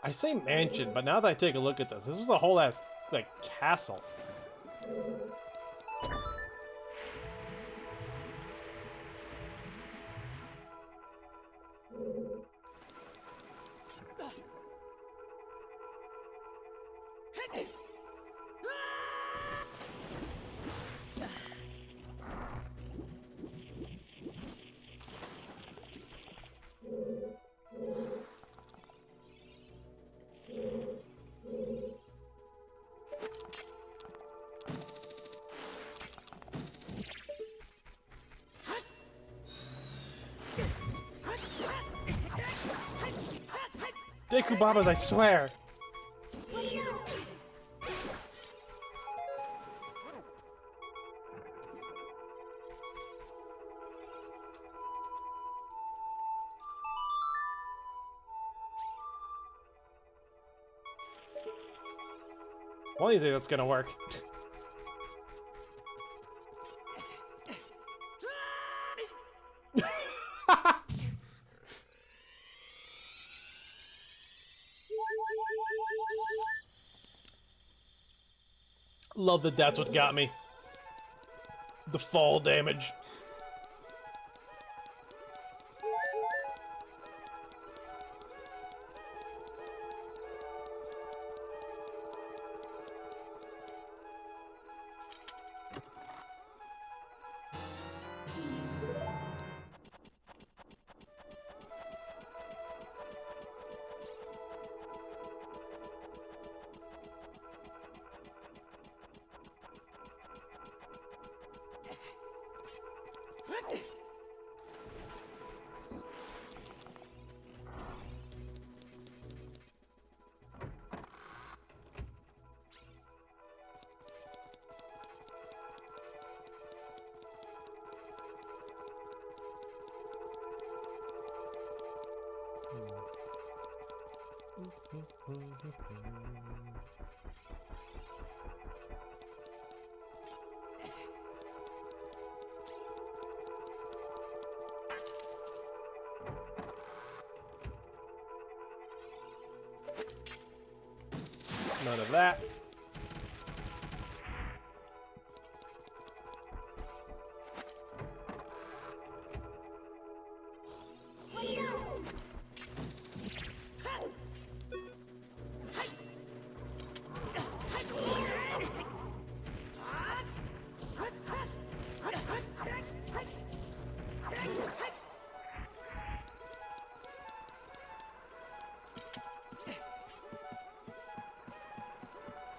[SPEAKER 1] I say mansion, but now that I take a look at this was a whole ass, like, castle. Deku Babas, I swear! One of these days that's gonna work. Love that that's what got me. The fall damage. None of that.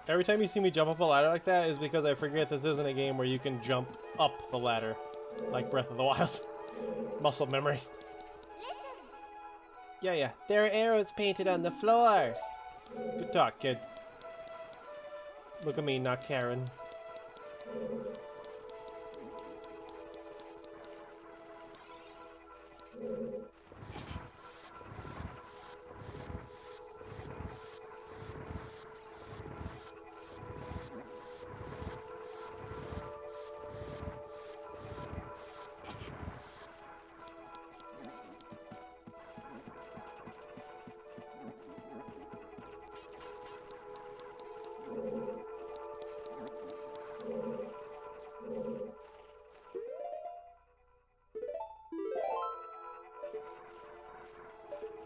[SPEAKER 1] Every time you see me jump up a ladder like that is because I forget this isn't a game where you can jump up the ladder, like Breath of the Wild. Muscle memory.
[SPEAKER 4] Yeah. There are arrows painted on the floor.
[SPEAKER 1] Good talk, kid. Look at me, not Karen.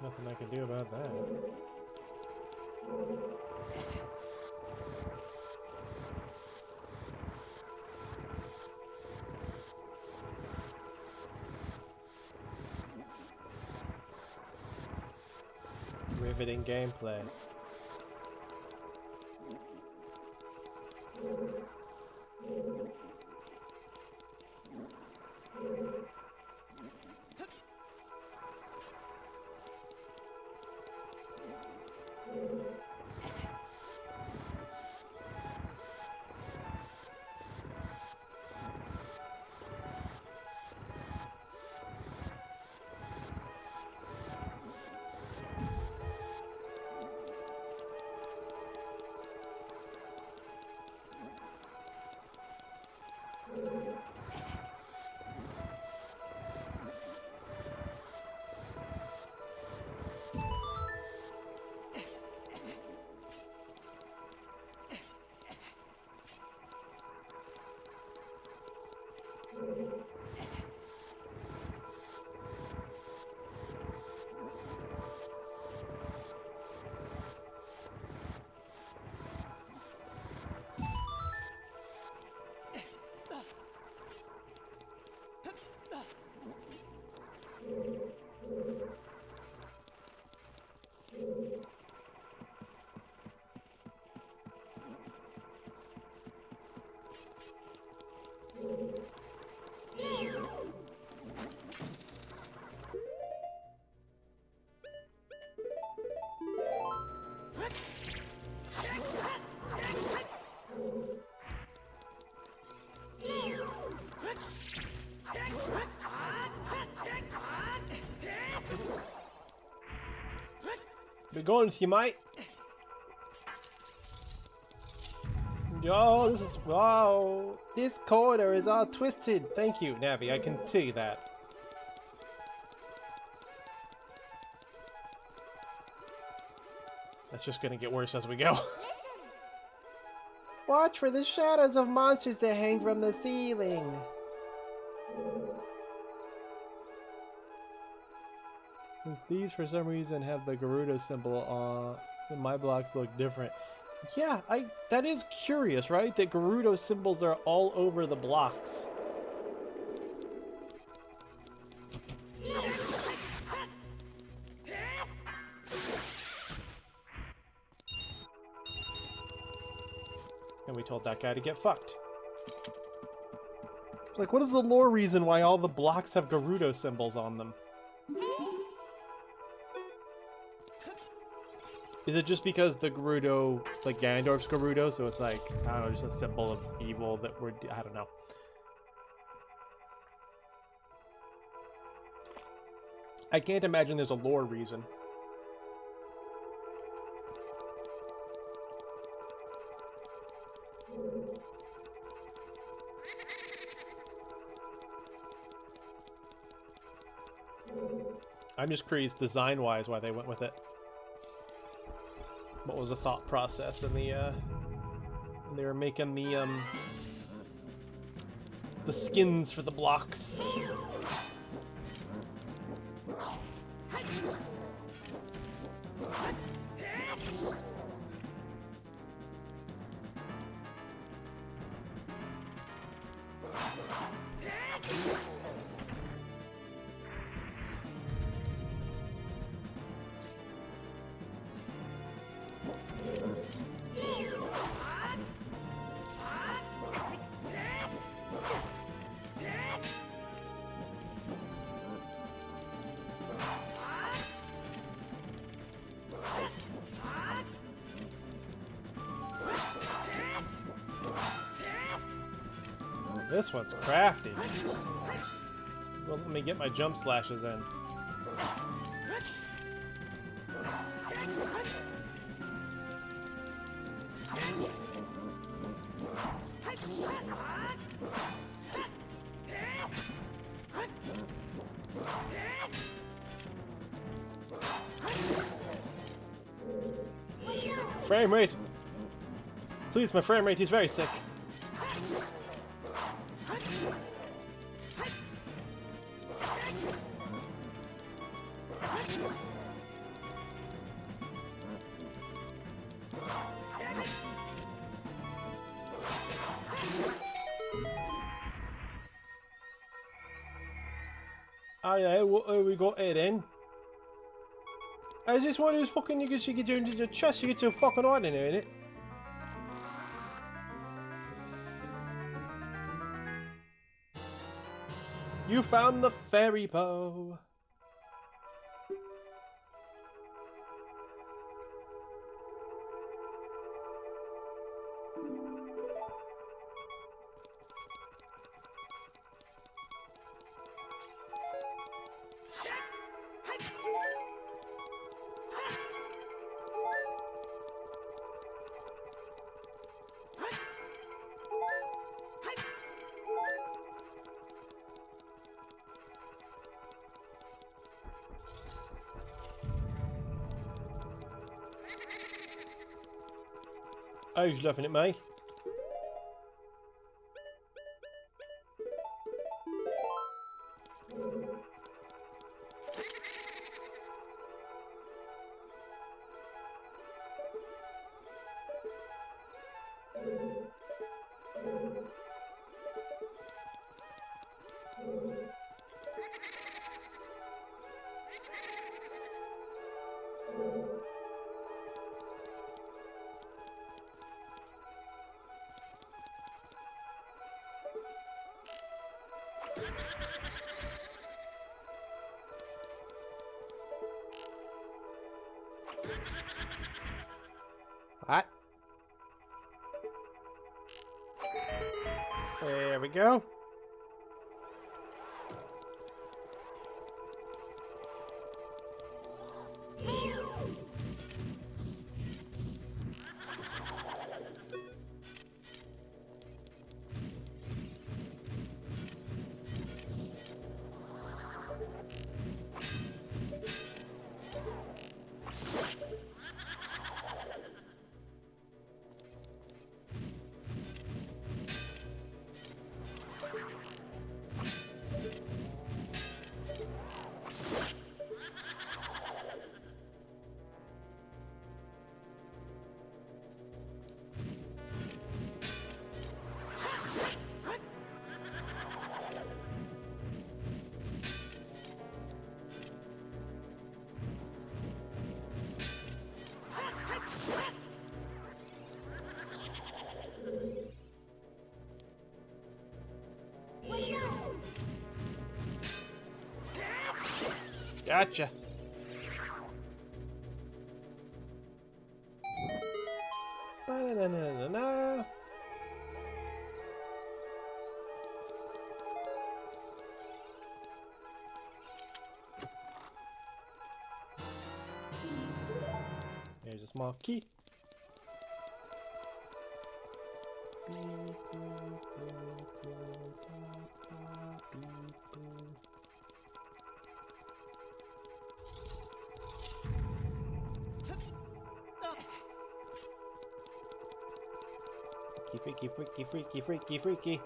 [SPEAKER 1] Nothing I can do about that. Riveting gameplay. Be going with you, mate. Yo, this is wow.
[SPEAKER 4] This corridor is all twisted.
[SPEAKER 1] Thank you, Navi. I can see that. That's just gonna get worse as we go.
[SPEAKER 4] Watch for the shadows of monsters that hang from the ceiling.
[SPEAKER 1] Since these, for some reason, have the Gerudo symbol on, my blocks look different. Yeah, that is curious, right? That Gerudo symbols are all over the blocks. And we told that guy to get fucked. Like, what is the lore reason why all the blocks have Gerudo symbols on them? Is it just because the Gerudo, like Ganondorf's Gerudo, so it's like, I don't know, just a symbol of evil that we're, I don't know. I can't imagine there's a lore reason. I'm just curious design-wise why they went with it. What was the thought process in the when they were making the skins for the blocks? This one's crafty. Well, let me get my jump slashes in. Frame rate! Please, my frame rate, he's very sick. Aye, what we got here then? I just want to fucking you get down to the chest, you get so fucking hard in there, innit? You found the fairy bow. Oh, he's laughing at me. What? There we go. Gotcha. Ba-na-na-na-na. There's a small key. Freaky, freaky, freaky, freaky, freaky.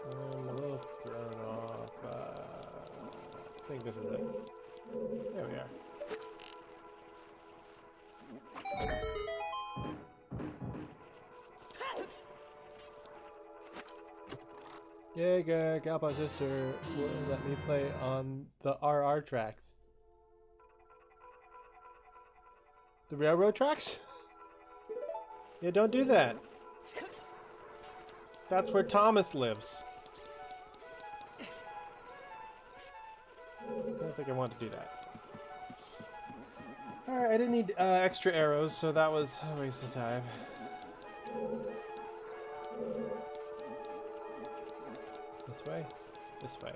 [SPEAKER 1] I'm a little thrown off. I think this is it. There we are. Yeah, Galba's sister wouldn't let me play on the RR tracks. The railroad tracks? Yeah, don't do that. That's where Thomas lives. I don't think I want to do that. Alright, I didn't need extra arrows, so that was a waste of time. This way? This way.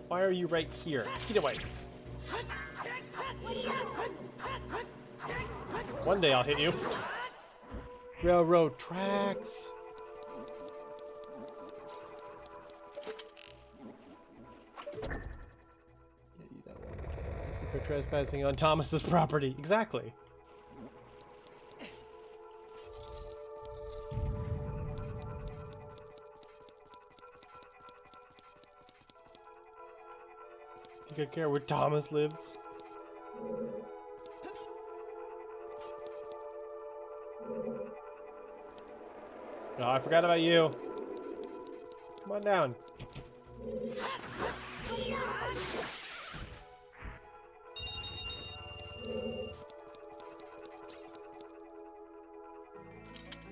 [SPEAKER 1] Why are you right here? Get away! One day I'll hit you. Railroad tracks. Yeah, you don't want to kill us for trespassing on Thomas's property. Exactly. Think I care where Thomas lives? No, I forgot about you. Come on down.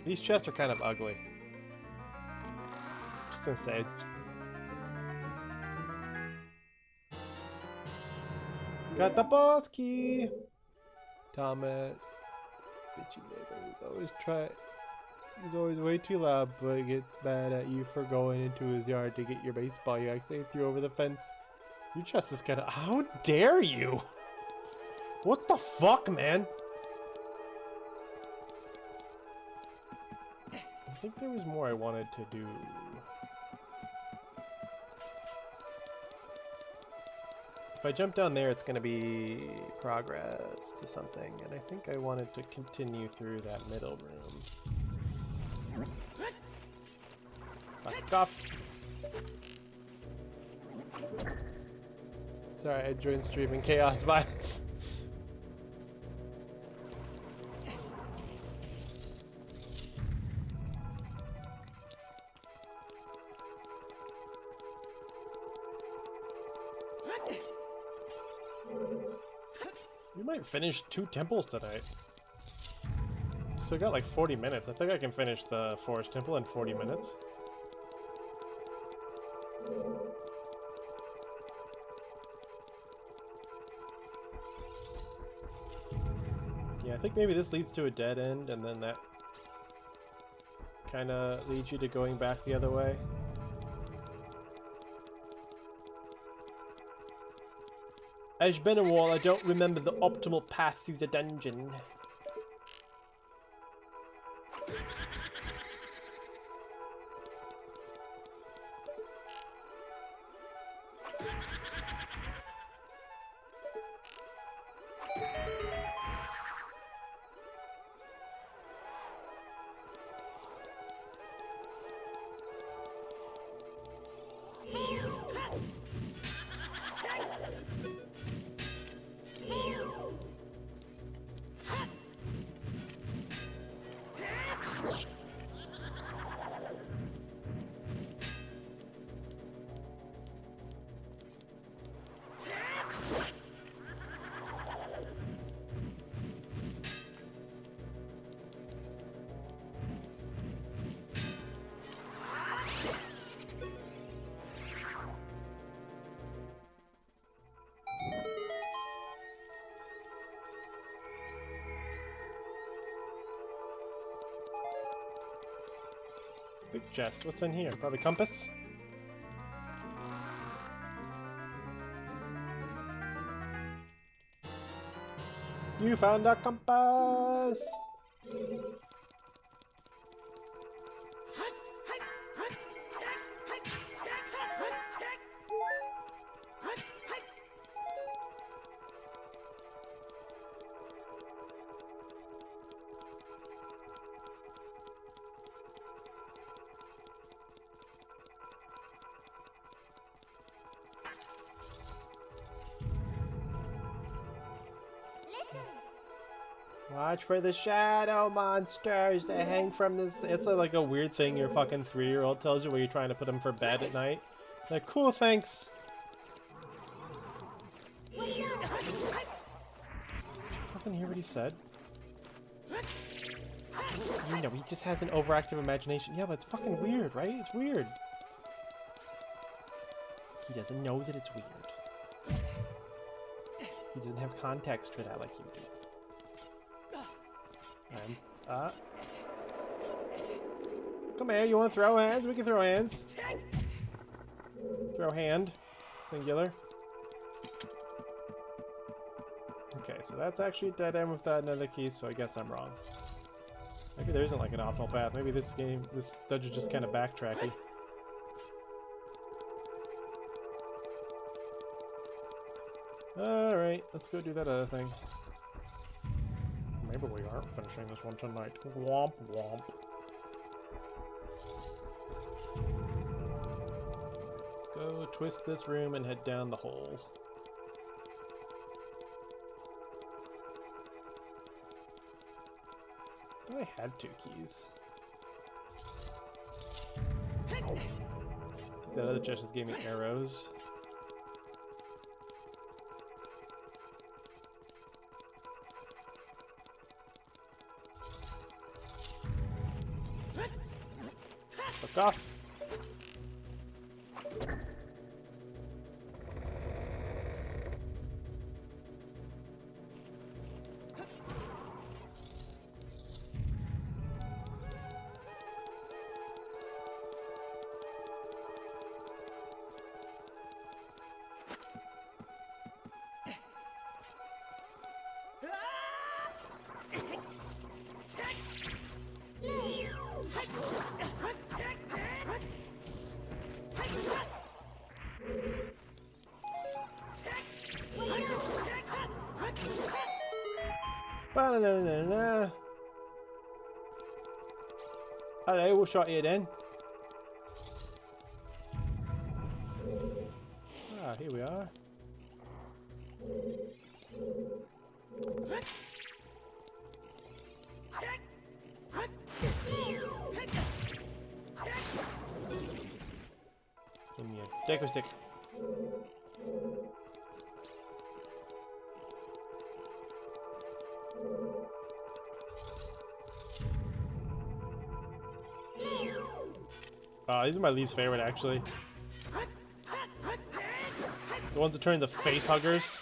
[SPEAKER 1] These chests are kind of ugly. Just gonna say. Got the boss key! Thomas. Bitchy neighbor he's always way too loud, but gets mad at you for going into his yard to get your baseball. You accidentally threw over the fence. Your chest is kinda— how dare you? What the fuck, man? I think there was more I wanted to do. If I jump down there, it's going to be progress to something, and I think I wanted to continue through that middle room. Fuck off. Sorry, I joined streaming Chaos Violence. We might finish 2 temples tonight. Still got like 40 minutes. I think I can finish the Forest Temple in 40 minutes. Yeah, I think maybe this leads to a dead end, and then that kind of leads you to going back the other way. I've been a while, I don't remember the optimal path through the dungeon. Big chest. What's in here? Probably compass? You found a compass! Watch for the shadow monsters that hang from this. It's like a weird thing your fucking 3-year-old tells you when you're trying to put them for bed at night. Like, cool, thanks. You fucking hear what he said? You know, he just has an overactive imagination. Yeah, but it's fucking weird, right? It's weird. He doesn't know that it's weird. He doesn't have context for that like you do. And, come here, you want to throw hands? We can throw hands. Throw hand. Singular. Okay, so that's actually a dead end without another key, so I guess I'm wrong. Maybe there isn't like an optimal path. Maybe this dungeon just kind of backtracky. Alright, let's go do that other thing. Maybe we aren't finishing this one tonight. Womp womp. Let's go twist this room and head down the hole. I thought I had 2 keys. I think that other chest just gave me arrows. Fuck off. Ba-na-na-na-na. Hello, we'll shot you then. Ah, here we are. Give me a deco stick. These are my least favorite, actually. The ones that turn into face huggers.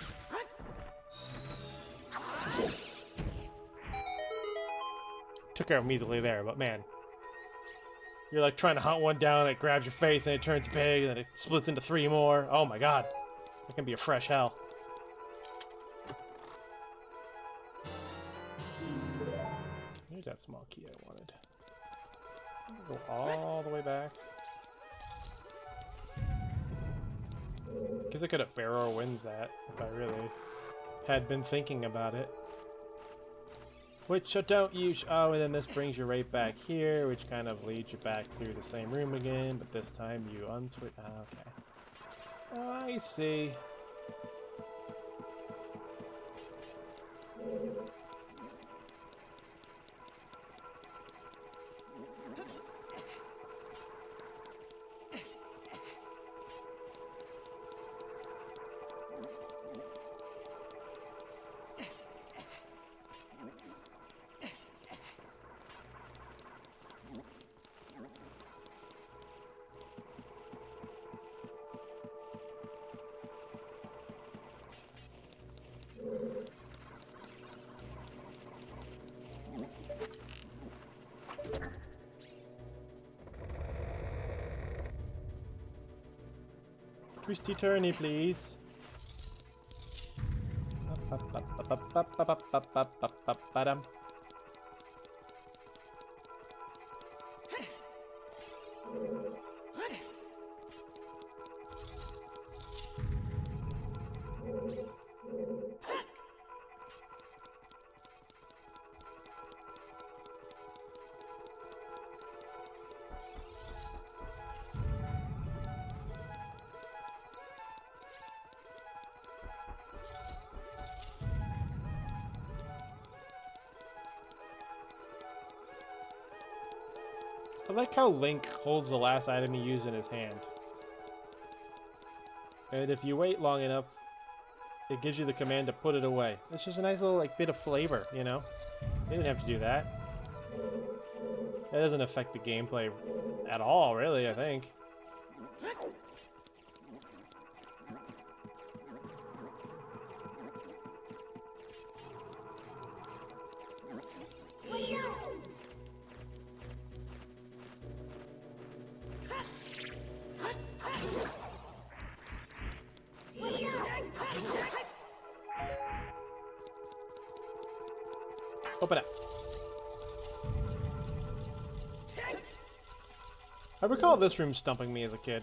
[SPEAKER 1] Took care of them easily there, but man. You're like trying to hunt one down, it grabs your face and it turns big, and then it splits into 3 more. Oh my god. That can be a fresh hell. Here's that small key I wanted. Go all the way back. Guess I could have Pharaoh wins that if I really had been thinking about it. Which don't you? Oh, and then this brings you right back here, which kind of leads you back through the same room again, but this time you unswitch. Okay. I see. Twisty turny, please. I like how Link holds the last item he used in his hand. And if you wait long enough, it gives you the command to put it away. It's just a nice little like bit of flavor, you know? They didn't have to do that. That doesn't affect the gameplay at all, really, I think. Open up. I recall this room stumping me as a kid.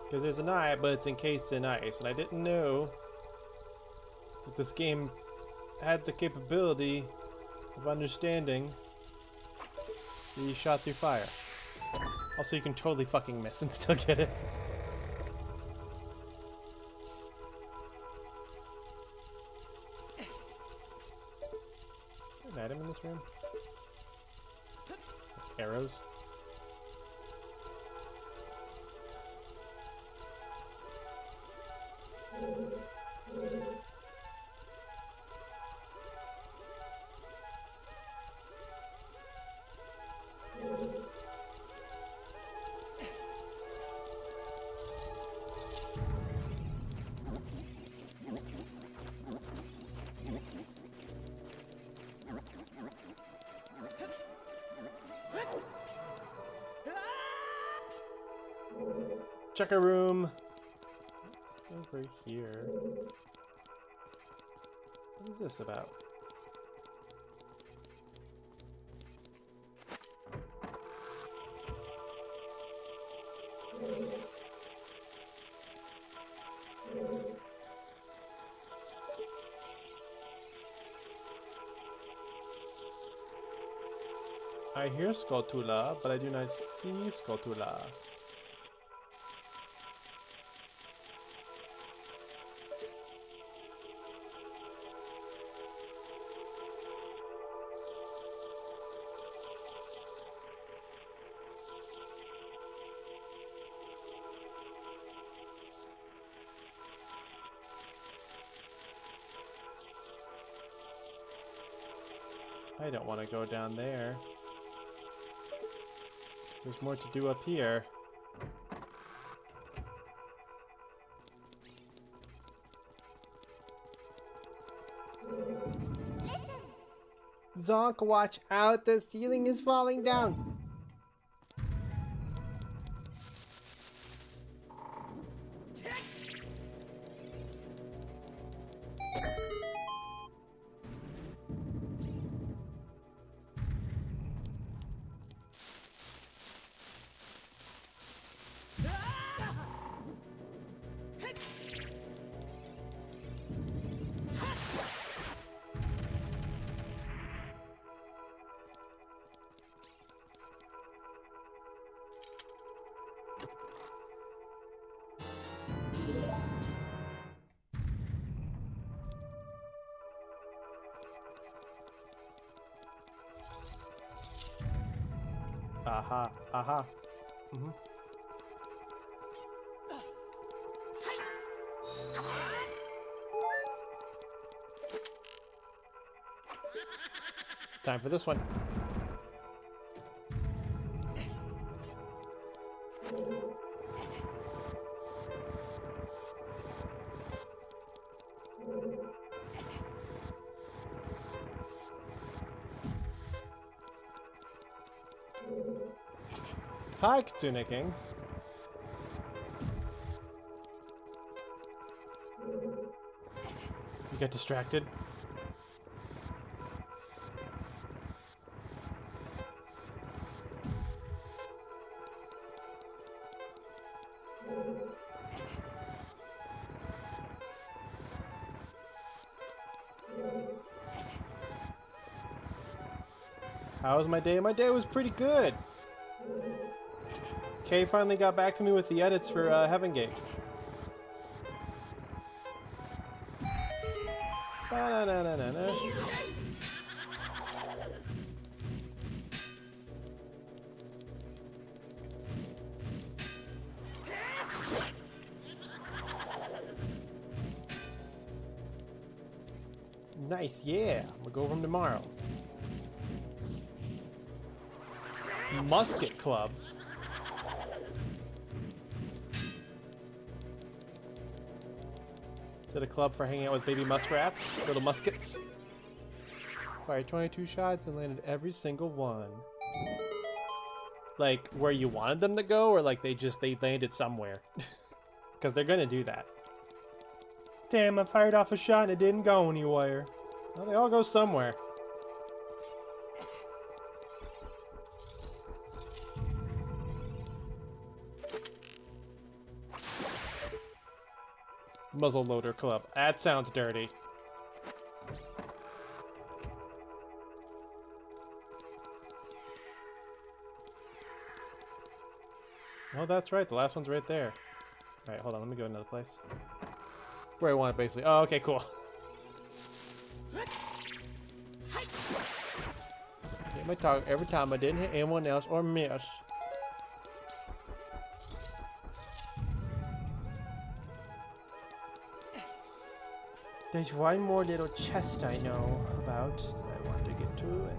[SPEAKER 1] Because there's an eye, but it's encased in ice, and I didn't know that this game had the capability of understanding the shot through fire. Also, you can totally fucking miss and still get it. An item in this room? Arrows? Checker room. What's over here? What is this about? I hear Skulltula, but I do not see Skulltula. I don't want to go down there. There's more to do up here.
[SPEAKER 4] Zonk, watch out! The ceiling is falling down!
[SPEAKER 1] Aha, aha. Mm-hmm. Time for this one. Hi, Kitsune King. You got distracted? How was my day? My day was pretty good. Kay finally got back to me with the edits for Heaven Gate. Ba-na-na-na-na-na. Nice, yeah. We'll go over them tomorrow. Musket Club. Is it a club for hanging out with baby muskrats? Little muskets? Fired 22 shots and landed every single one. Like, where you wanted them to go, or like they landed somewhere? Because they're gonna do that.
[SPEAKER 3] Damn, I fired off a shot and it didn't go anywhere.
[SPEAKER 1] Well, they all go somewhere. Muzzleloader Club. That sounds dirty. Oh, that's right. The last one's right there. Alright, hold on. Let me go another place. Where I want it, basically. Oh, okay, cool. Hit my target every time I didn't hit anyone else or miss.
[SPEAKER 4] There's one more little chest I know about that I want to get to, and...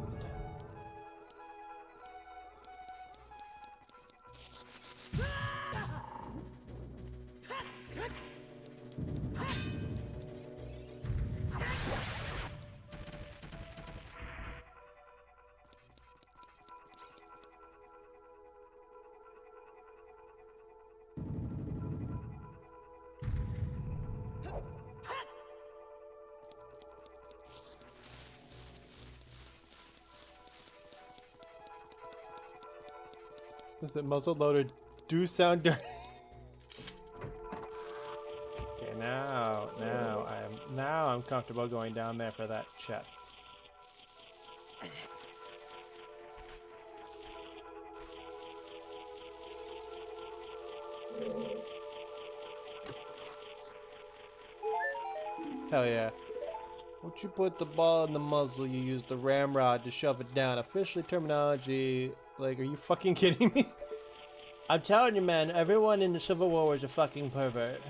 [SPEAKER 1] Does it muzzleloader do sound dirty? Okay, now I'm comfortable going down there for that chest. Hell yeah. Once you put the ball in the muzzle, you use the ramrod to shove it down. Officially terminology. Like, are you fucking kidding me? I'm telling you, man, everyone in the Civil War was a fucking pervert.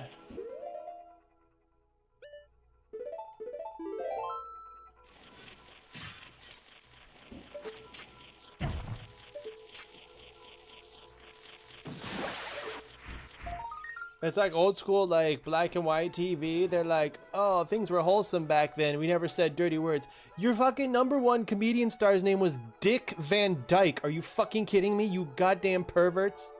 [SPEAKER 1] It's like old school, like, black and white TV. They're like, oh, things were wholesome back then. We never said dirty words. Your fucking #1 comedian star's name was Dick Van Dyke. Are you fucking kidding me, you goddamn perverts?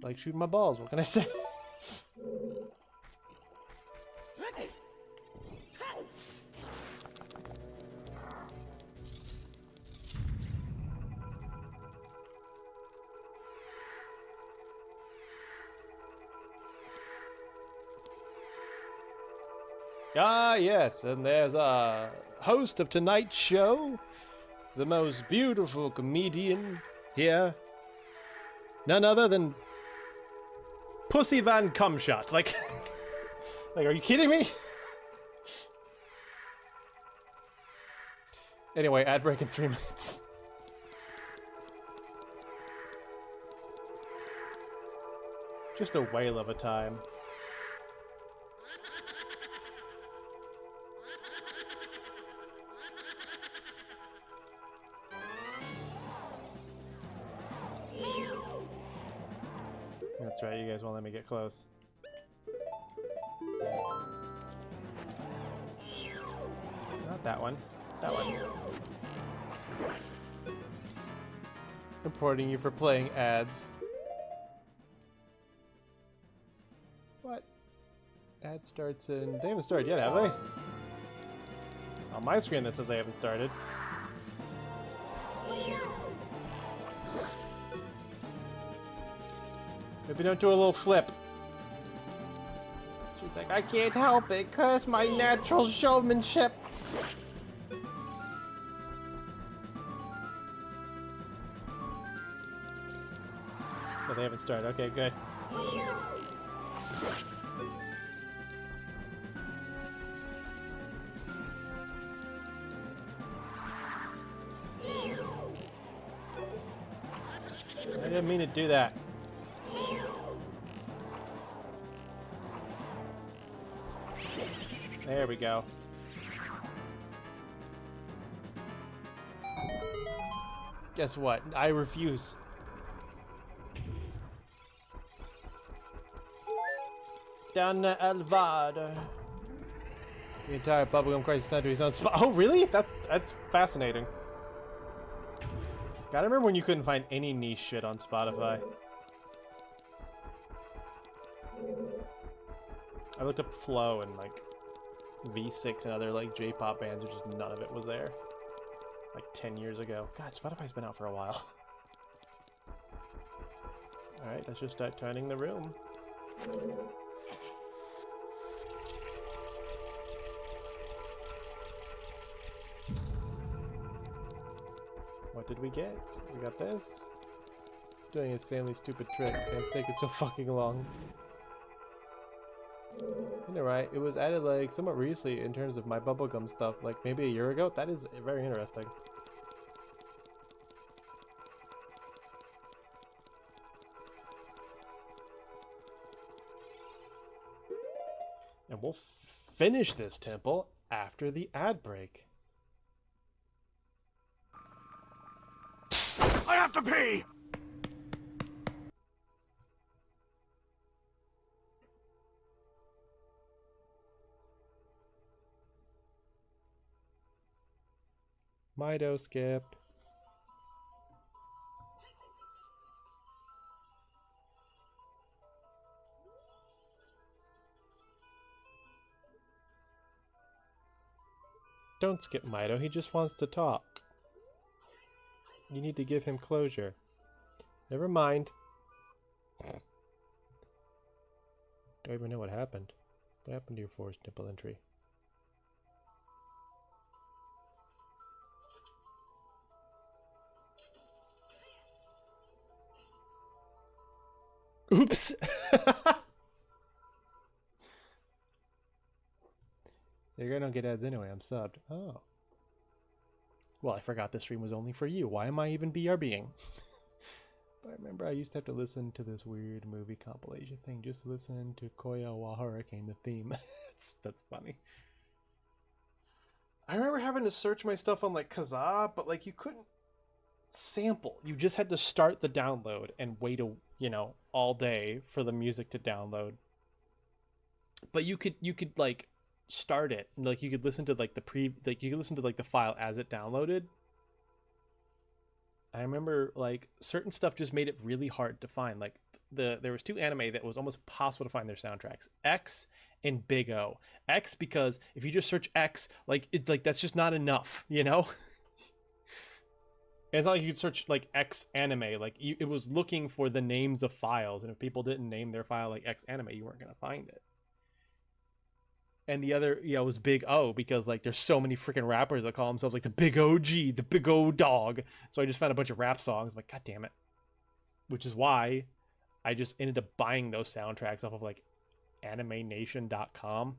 [SPEAKER 1] Like shooting my balls, what can I say? Ah, yes, and there's a host of tonight's show, the most beautiful comedian here, none other than Pussy Van Cumshot. Like, like, are you kidding me? Anyway, ad break in 3 minutes. Just a whale of a time. That's right, you guys won't let me get close. Not that one. That one. Reporting you for playing ads. What? Ad starts in... They haven't started yet, have they? On my screen that says they haven't started. Maybe don't do a little flip.
[SPEAKER 4] She's like, I can't help it, curse my natural showmanship.
[SPEAKER 1] Oh, they haven't started. Okay, good. I didn't mean to do that. There we go. Guess what? I refuse. Down the Elvada. The entire bubblegum crisis center is on spot. Oh, really? That's fascinating. Gotta remember when you couldn't find any niche shit on Spotify. I looked up Flow and like V6 and other like J-pop bands, or just none of it was there. Like 10 years ago. God, Spotify's been out for a while. Alright, let's just start turning the room. What did we get? We got this. Doing an insanely stupid trick. It's taking so fucking long. You're right, it was added like somewhat recently in terms of my bubblegum stuff, like maybe a year ago. That is very interesting. And we'll finish this temple after the ad break.
[SPEAKER 2] I have to pee!
[SPEAKER 1] Mido skip. Don't skip Mido, he just wants to talk. You need to give him closure. Never mind. Don't even know what happened. What happened to your forced nipple entry? Oops. You're gonna get ads anyway. I'm subbed. Oh. Well, I forgot this stream was only for you. Why am I even BRBing? But I remember I used to have to listen to this weird movie compilation thing. Just listen to Koya wa Hurricane, the theme. That's funny. I remember having to search my stuff on like Kazaa, but like you couldn't sample. You just had to start the download and wait all day for the music to download. But you could like start it, like you could listen to like you could listen to like the file as it downloaded. I remember like certain stuff just made it really hard to find. Like there was two anime that was almost impossible to find their soundtracks. X and Big O. X because if you just search X, like that's just not enough, you know? And it's not like you could search like X anime. Like it was looking for the names of files, and if people didn't name their file like X anime, you weren't gonna find it. And the other, was Big O because like there's so many freaking rappers that call themselves like the Big OG, the Big O Dog. So I just found a bunch of rap songs. I'm like, God damn it. Which is why I just ended up buying those soundtracks off of like animenation.com.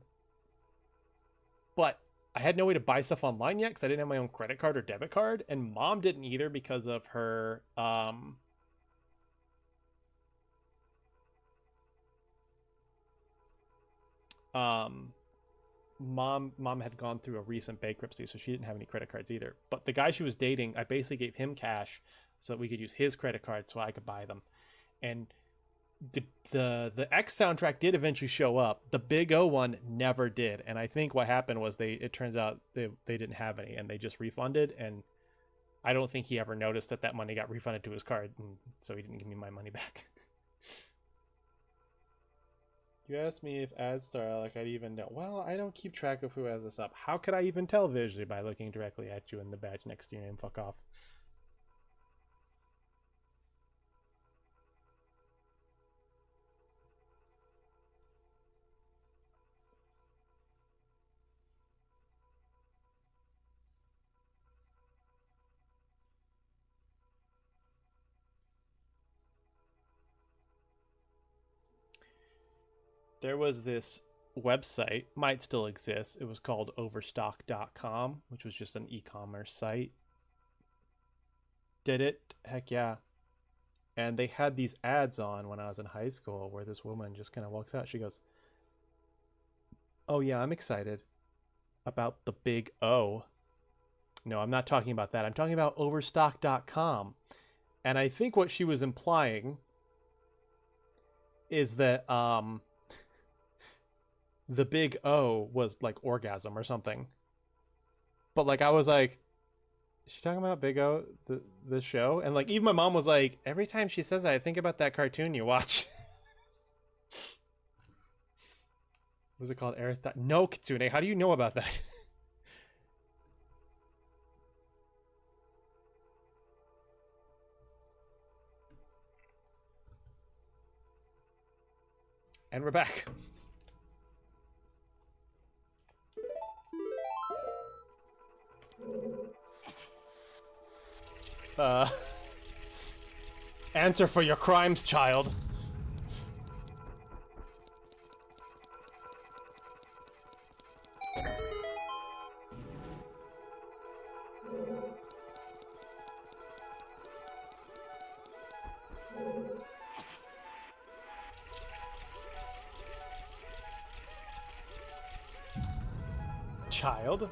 [SPEAKER 1] But I had no way to buy stuff online yet because I didn't have my own credit card or debit card. And Mom didn't either because of her mom had gone through a recent bankruptcy, so she didn't have any credit cards either. But the guy she was dating, I basically gave him cash so that we could use his credit card so I could buy them. And the X soundtrack did eventually show up. The Big O one never did. And I think what happened was it turns out they didn't have any and they just refunded, and I don't think he ever noticed that money got refunded to his card, and so he didn't give me my money back. You asked me if ads start like I'd even know. Well, I don't keep track of who has this up. How could I even tell visually by looking directly at you in the badge next to your name? Fuck off. There was this website, might still exist. It was called overstock.com, which was just an e-commerce site. Did it? Heck yeah. And they had these ads on when I was in high school where this woman just kind of walks out. She goes, "Oh yeah, I'm excited about the Big O." No, I'm not talking about that. I'm talking about overstock.com. And I think what she was implying is that the Big O was like orgasm or something. But like I was like, is she talking about Big O, the show? And like even my mom was like, every time she says that, I think about that cartoon you watch. Was it called Arith? No, Kitsune. How do you know about that? And we're back. Answer for your crimes, child. Child?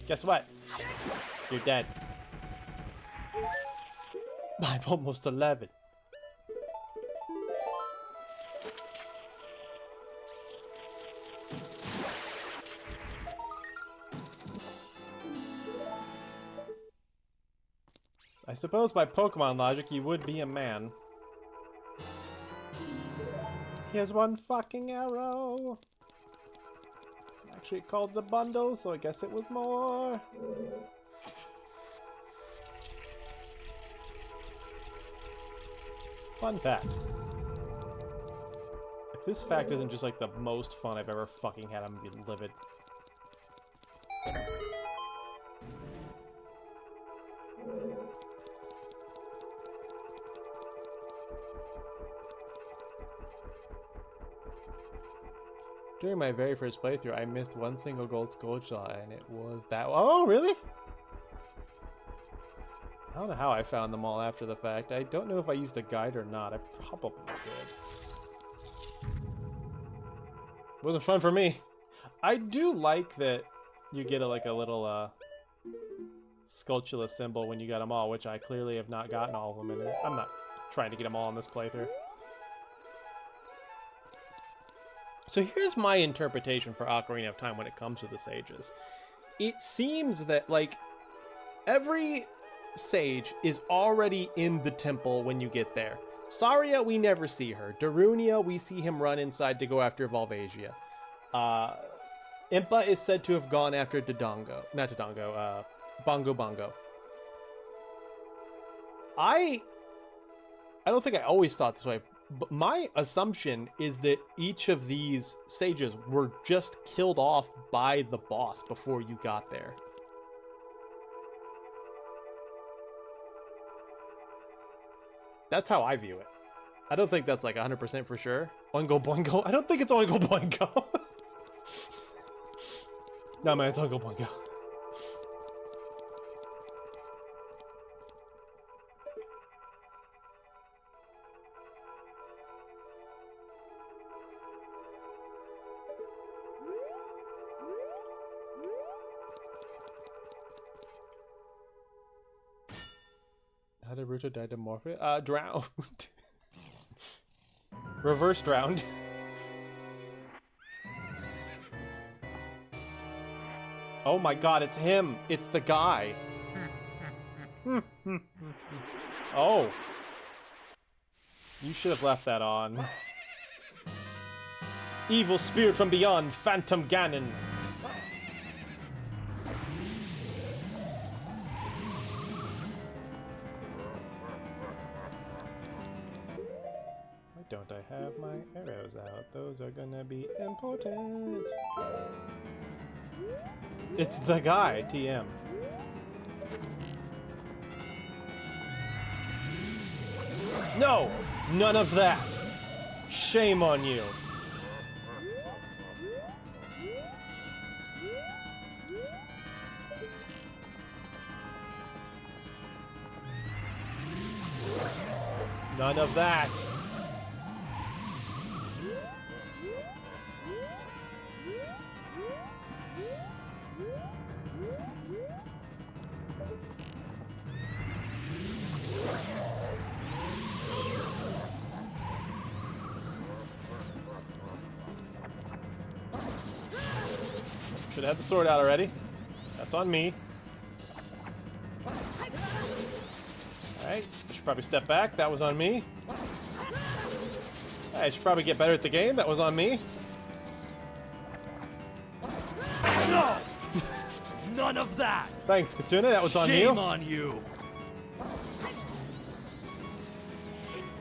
[SPEAKER 1] Guess what? You're dead. I'm almost 11. I suppose by Pokemon logic, you would be a man. Here's one fucking arrow. Actually, it called the bundle, so I guess it was more. Fun fact. If this fact isn't just like the most fun I've ever fucking had, I'm gonna be livid. During my very first playthrough, I missed one single gold skull shot, and it was that. Oh, really? I don't know how I found them all after the fact. I don't know if I used a guide or not. I probably did. It wasn't fun for me. I do like that you get a little Skulltula symbol when you got them all, which I clearly have not gotten all of them in it. I'm not trying to get them all in this playthrough. So here's my interpretation for Ocarina of Time when it comes to the sages. It seems that, like, every sage is already in the temple when you get there. Saria, we never see her. Darunia, we see him run inside to go after Volvagia. Impa is said to have gone after Dodongo. Not Dodongo, Bongo Bongo. I don't think I always thought this way, but my assumption is that each of these sages were just killed off by the boss before you got there. That's how I view it. I don't think that's like 100% for sure. Oingo Boingo. I don't think it's Oingo Boingo. No, man, it's Oingo Boingo. How did Ruto die to Morphe? Drowned. Reverse drowned. Oh my god, it's him! It's the guy! Oh. You should have left that on. Evil spirit from beyond, Phantom Ganon! Why don't I have my arrows out? Those are gonna be important. It's the guy, TM. No! None of that! Shame on you! None of that! Should have had the sword out already. That's on me. Alright, should probably step back. That was on me. I should probably get better at the game. That was on me.
[SPEAKER 2] No! None of that!
[SPEAKER 1] Thanks, Katsuna. That was on you.
[SPEAKER 2] Shame on you!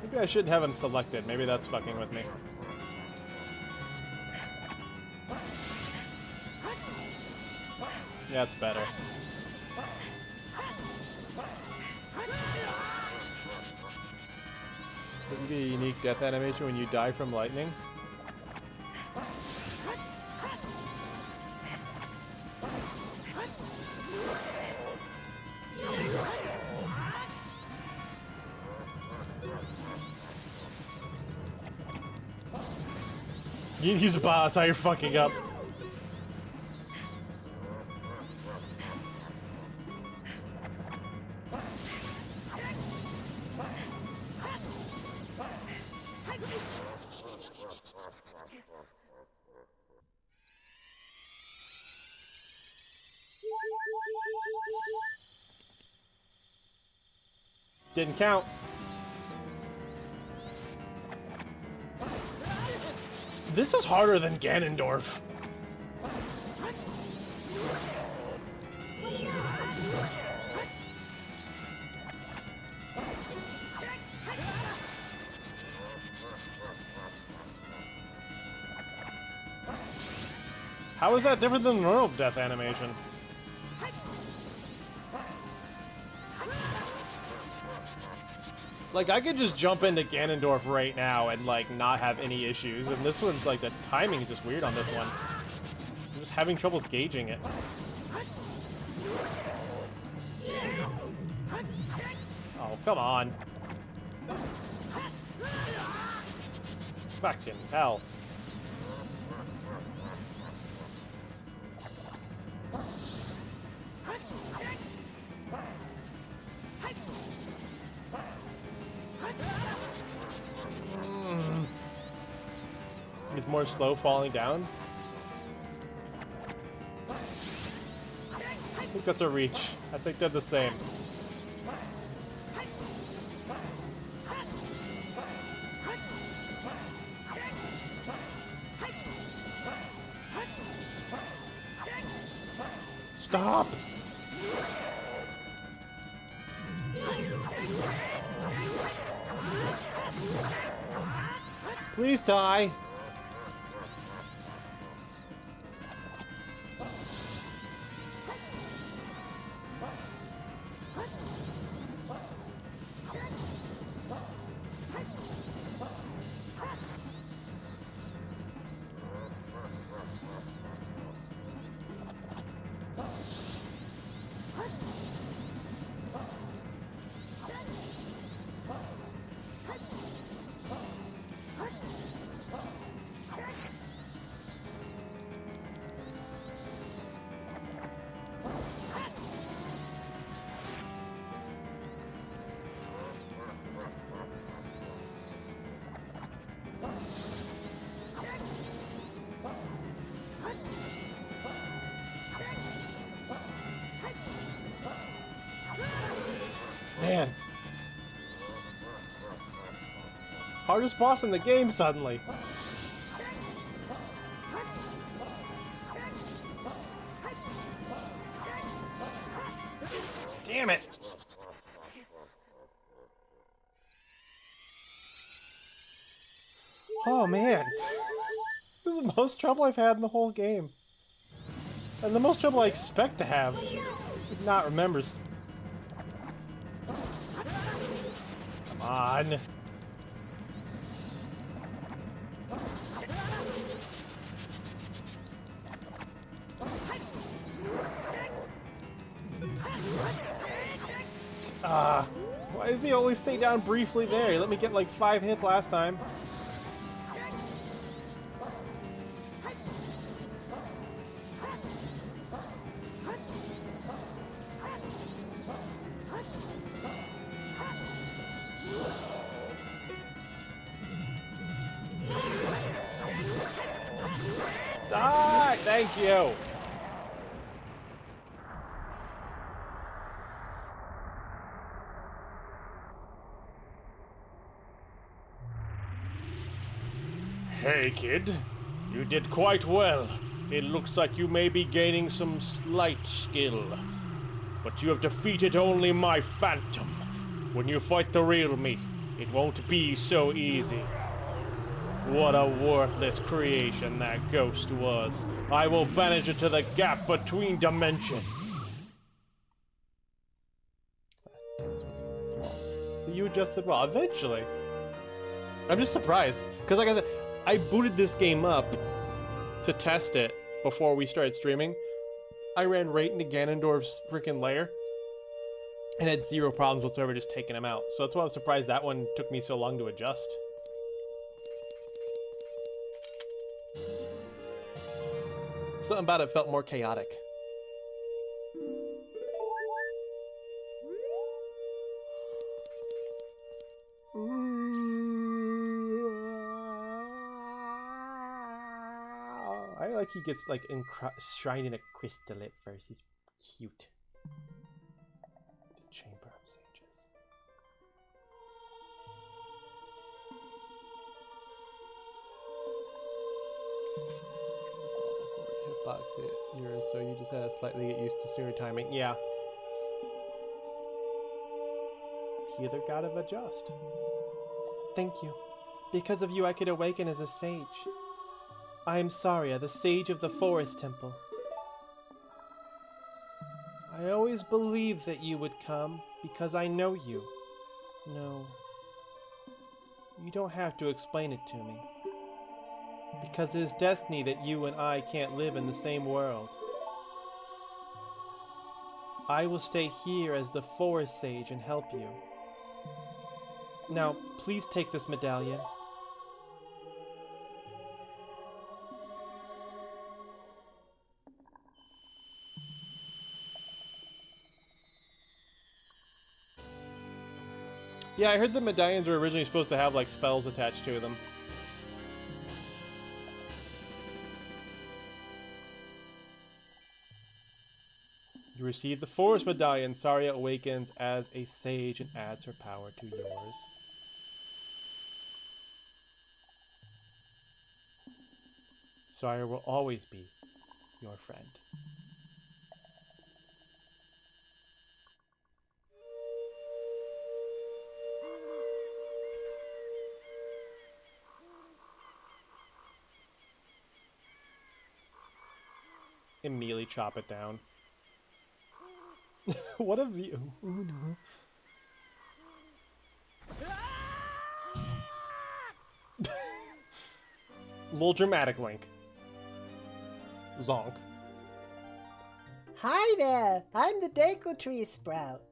[SPEAKER 1] Maybe I shouldn't have him selected. Maybe that's fucking with me. Yeah, it's better. Wouldn't be a unique death animation when you die from lightning? You need to use a bot, that's how you're fucking up. Didn't count. This is harder than Ganondorf. How is that different than the normal death animation? Like, I could just jump into Ganondorf right now and, like, not have any issues. And this one's, like, the timing is just weird on this one. I'm just having troubles gauging it. Oh, come on. Fucking hell. It's more slow falling down. I think that's a reach. I think they're the same. Stop! Please die! Man. Hardest boss in the game suddenly. Damn it. Oh man. This is the most trouble I've had in the whole game. And the most trouble I expect to have. Did not remember. Come on. Why does he only stay down briefly there? He let me get like 5 hits last time. Die! Thank you! Hey, kid. You did quite well. It looks like you may be gaining some slight skill. But you have defeated only my phantom. When you fight the real me, it won't be so easy. What a worthless creation that ghost was. I will banish it to the gap between dimensions. Last dance was flawless. So you adjusted well, eventually. I'm just surprised, because like I said, I booted this game up to test it before we started streaming. I ran right into Ganondorf's freaking lair and had zero problems whatsoever just taking him out. So that's why I was surprised that one took me so long to adjust. Something about it felt more chaotic. I like he gets like enshrined in a crystal at first. He's cute. The Chamber of Sages. Hitbox hit yours, so you just had to slightly get used to sooner timing. Yeah. Healer gotta adjust. Thank you. Because of you, I could awaken as a sage. I am Saria, the sage of the Forest Temple. I always believed that you would come because I know you. No, You don't have to explain it to me. Because it is destiny that you and I can't live in the same world. I will stay here as the forest sage and help you. Now, please take this medallion. Yeah, I heard the medallions were originally supposed to have, like, spells attached to them. You receive the Forest Medallion. Saria awakens as a sage and adds her power to yours. Saria will always be your friend. Immediately chop it down. What a view. Ooh, no. Little dramatic Link. Zonk.
[SPEAKER 4] Hi there, I'm the Deku Tree Sprout.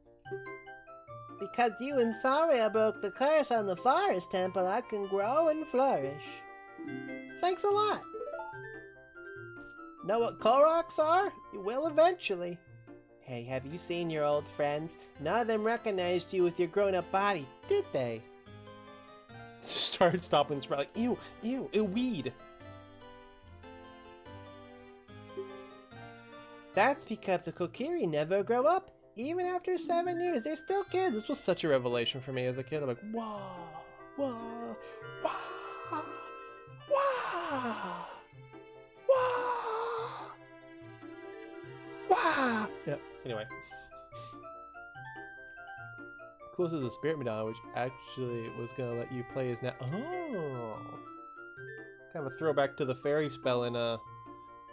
[SPEAKER 4] Because you and Saria broke the curse on the Forest Temple, I can grow and flourish. Thanks a lot. Know what Koroks are? You will eventually. Hey, have you seen your old friends? None of them recognized you with your grown-up body, did they?
[SPEAKER 1] Started stopping Sprout like, ew, ew, ew, weed.
[SPEAKER 4] That's because the Kokiri never grow up. Even after 7 years, they're still kids.
[SPEAKER 1] This was such a revelation for me as a kid. I'm like, whoa, whoa, whoa, whoa, whoa, whoa. Yeah, anyway. Coolest is a Spirit Medallion, which actually was going to let you play as now. Oh. Kind of a throwback to the fairy spell in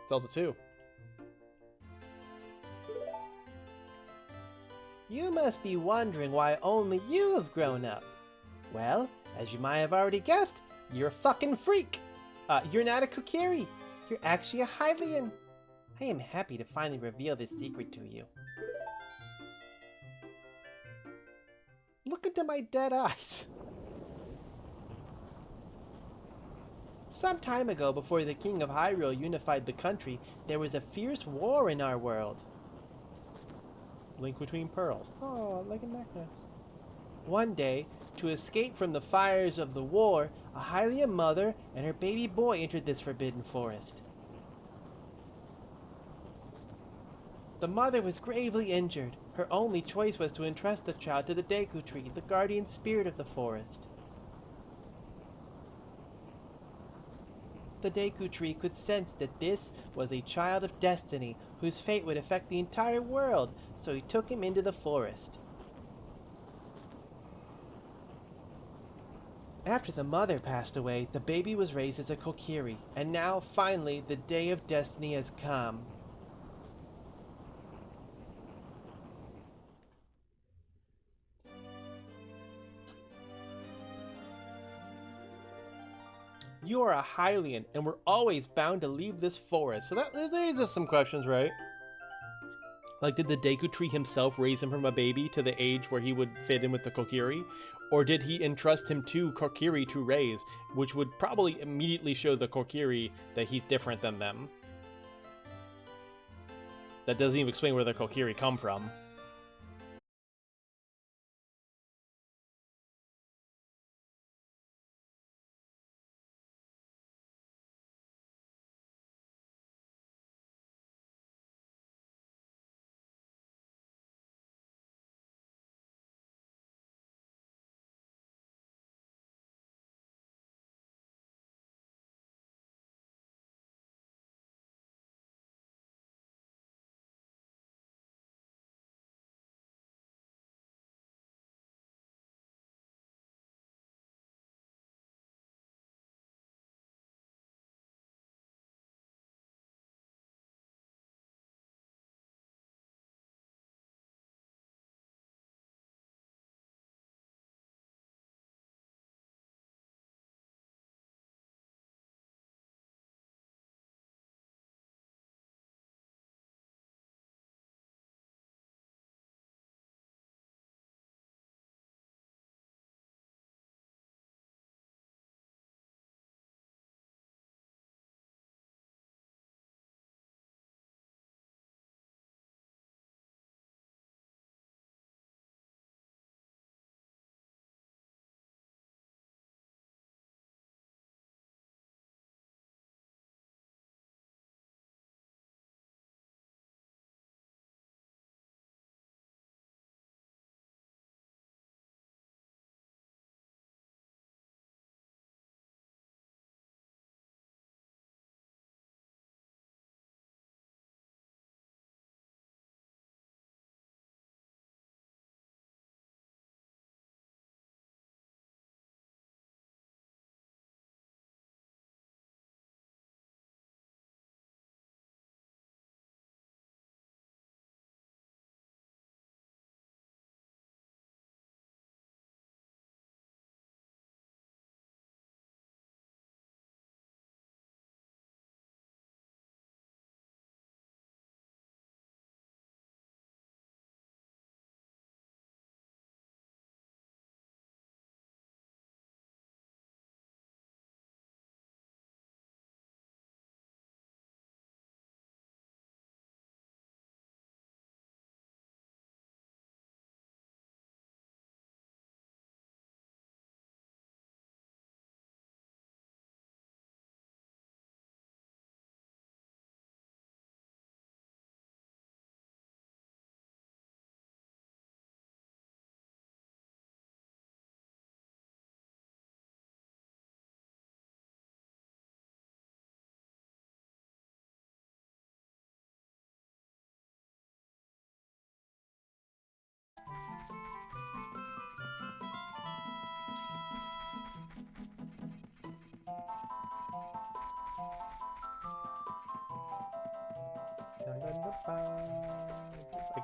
[SPEAKER 1] Zelda 2.
[SPEAKER 4] You must be wondering why only you have grown up. Well, as you might have already guessed, you're a fucking freak. You're not a Kokiri. You're actually a Hylian. I am happy to finally reveal this secret to you. Look into my dead eyes. Some time ago, before the King of Hyrule unified the country, there was a fierce war in our world.
[SPEAKER 1] Link between pearls. Oh, like a necklace.
[SPEAKER 4] One day, to escape from the fires of the war, a Hylian mother and her baby boy entered this forbidden forest. The mother was gravely injured. Her only choice was to entrust the child to the Deku Tree, the guardian spirit of the forest. The Deku Tree could sense that this was a child of destiny whose fate would affect the entire world, so he took him into the forest. After the mother passed away, the baby was raised as a Kokiri, and now, finally, the day of destiny has come.
[SPEAKER 1] You are a Hylian, and we're always bound to leave this forest. So that raises some questions, right? Like, did the Deku Tree himself raise him from a baby to the age where he would fit in with the Kokiri? Or did he entrust him to Kokiri to raise, which would probably immediately show the Kokiri that he's different than them? That doesn't even explain where the Kokiri come from.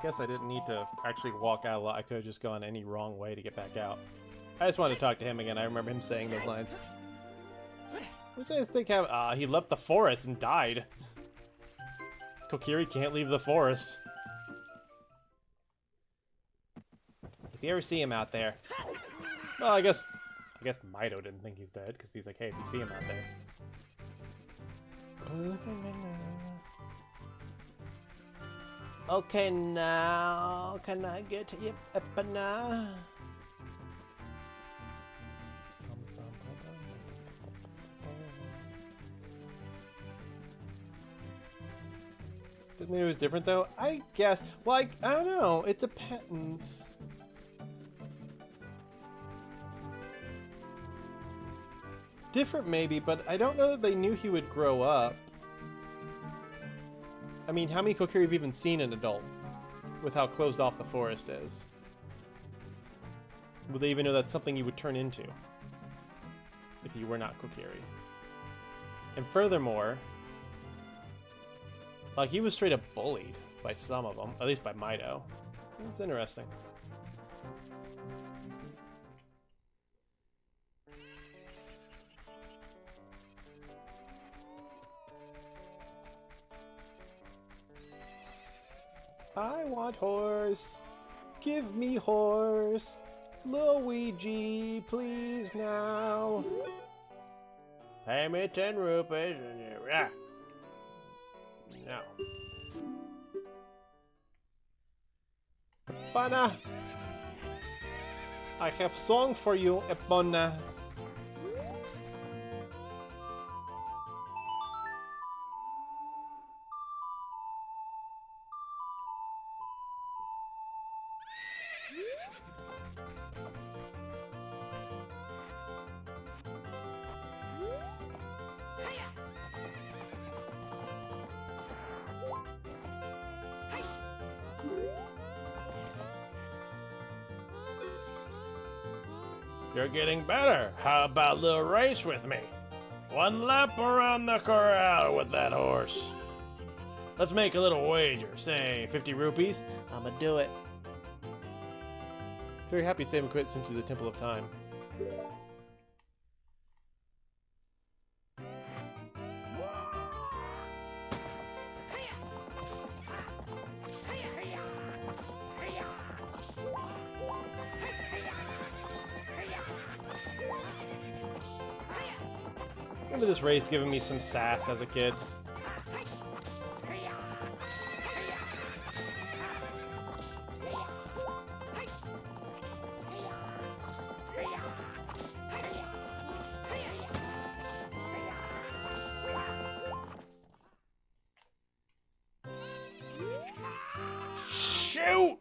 [SPEAKER 1] guess I didn't need to actually walk out a lot. I could have just gone any wrong way to get back out. I just wanted to talk to him again. I remember him saying those lines. What does think have? He left the forest and died. Kokiri can't leave the forest. If you ever see him out there, well, I guess Mido didn't think he's dead because he's like, hey, if you see him out there.
[SPEAKER 4] Okay, now can I get you Epona?
[SPEAKER 1] Didn't think it was different though? I guess. Like, I don't know. It depends. Different maybe, but I don't know that they knew he would grow up. I mean, how many Kokiri have even seen an adult with how closed off the forest is? Would they even know that's something you would turn into if you were not Kokiri? And furthermore, like, he was straight up bullied by some of them, at least by Mido. It's interesting. I want horse. Give me horse. Luigi, please now. Pay me 10 rupees and yeah. No. Epona! I have song for you, Epona. You're getting better. How about a little race with me? One lap around the corral with that horse. Let's make a little wager. Say 50 rupees.
[SPEAKER 4] I'ma do it.
[SPEAKER 1] Very happy Sam quit sent to the Temple of Time. Remember this race giving me some sass as a kid. Shoot!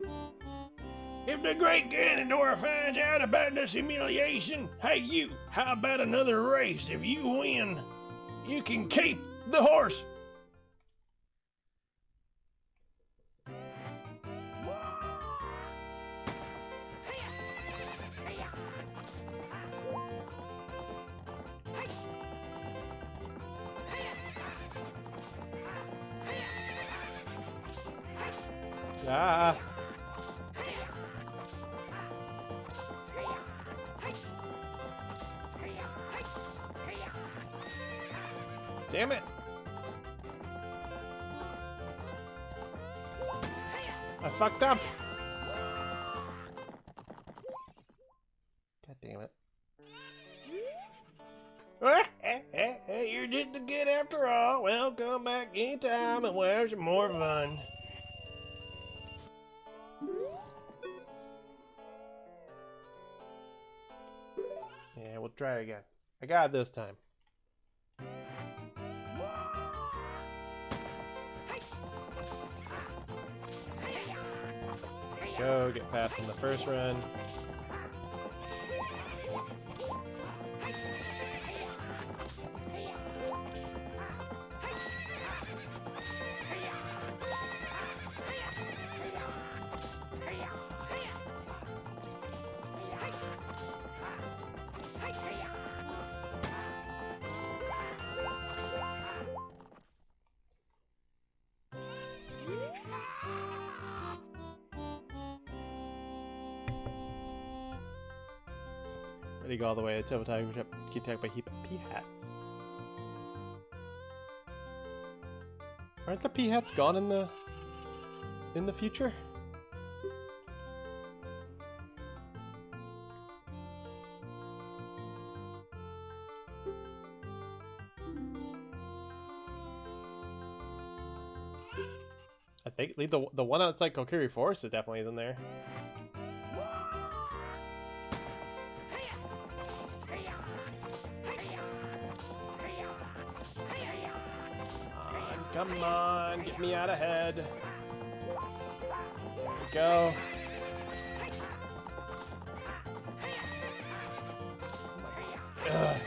[SPEAKER 1] If the great Ganondorf finds out about this humiliation, hey you, how about another race? If you win, you can keep the horse. Ah. Damn it! I fucked up! God damn it. You're just a kid after all. Well, come back anytime and we'll have some more fun. Yeah, we'll try it again. I got it this time. Go, get past in the first run. Ready to go all the way until time get attacked by P-hats. Aren't the P-hats gone in the future? I think the one outside Kokiri Forest is definitely in there. Come on, get me out ahead. There we go. Ugh.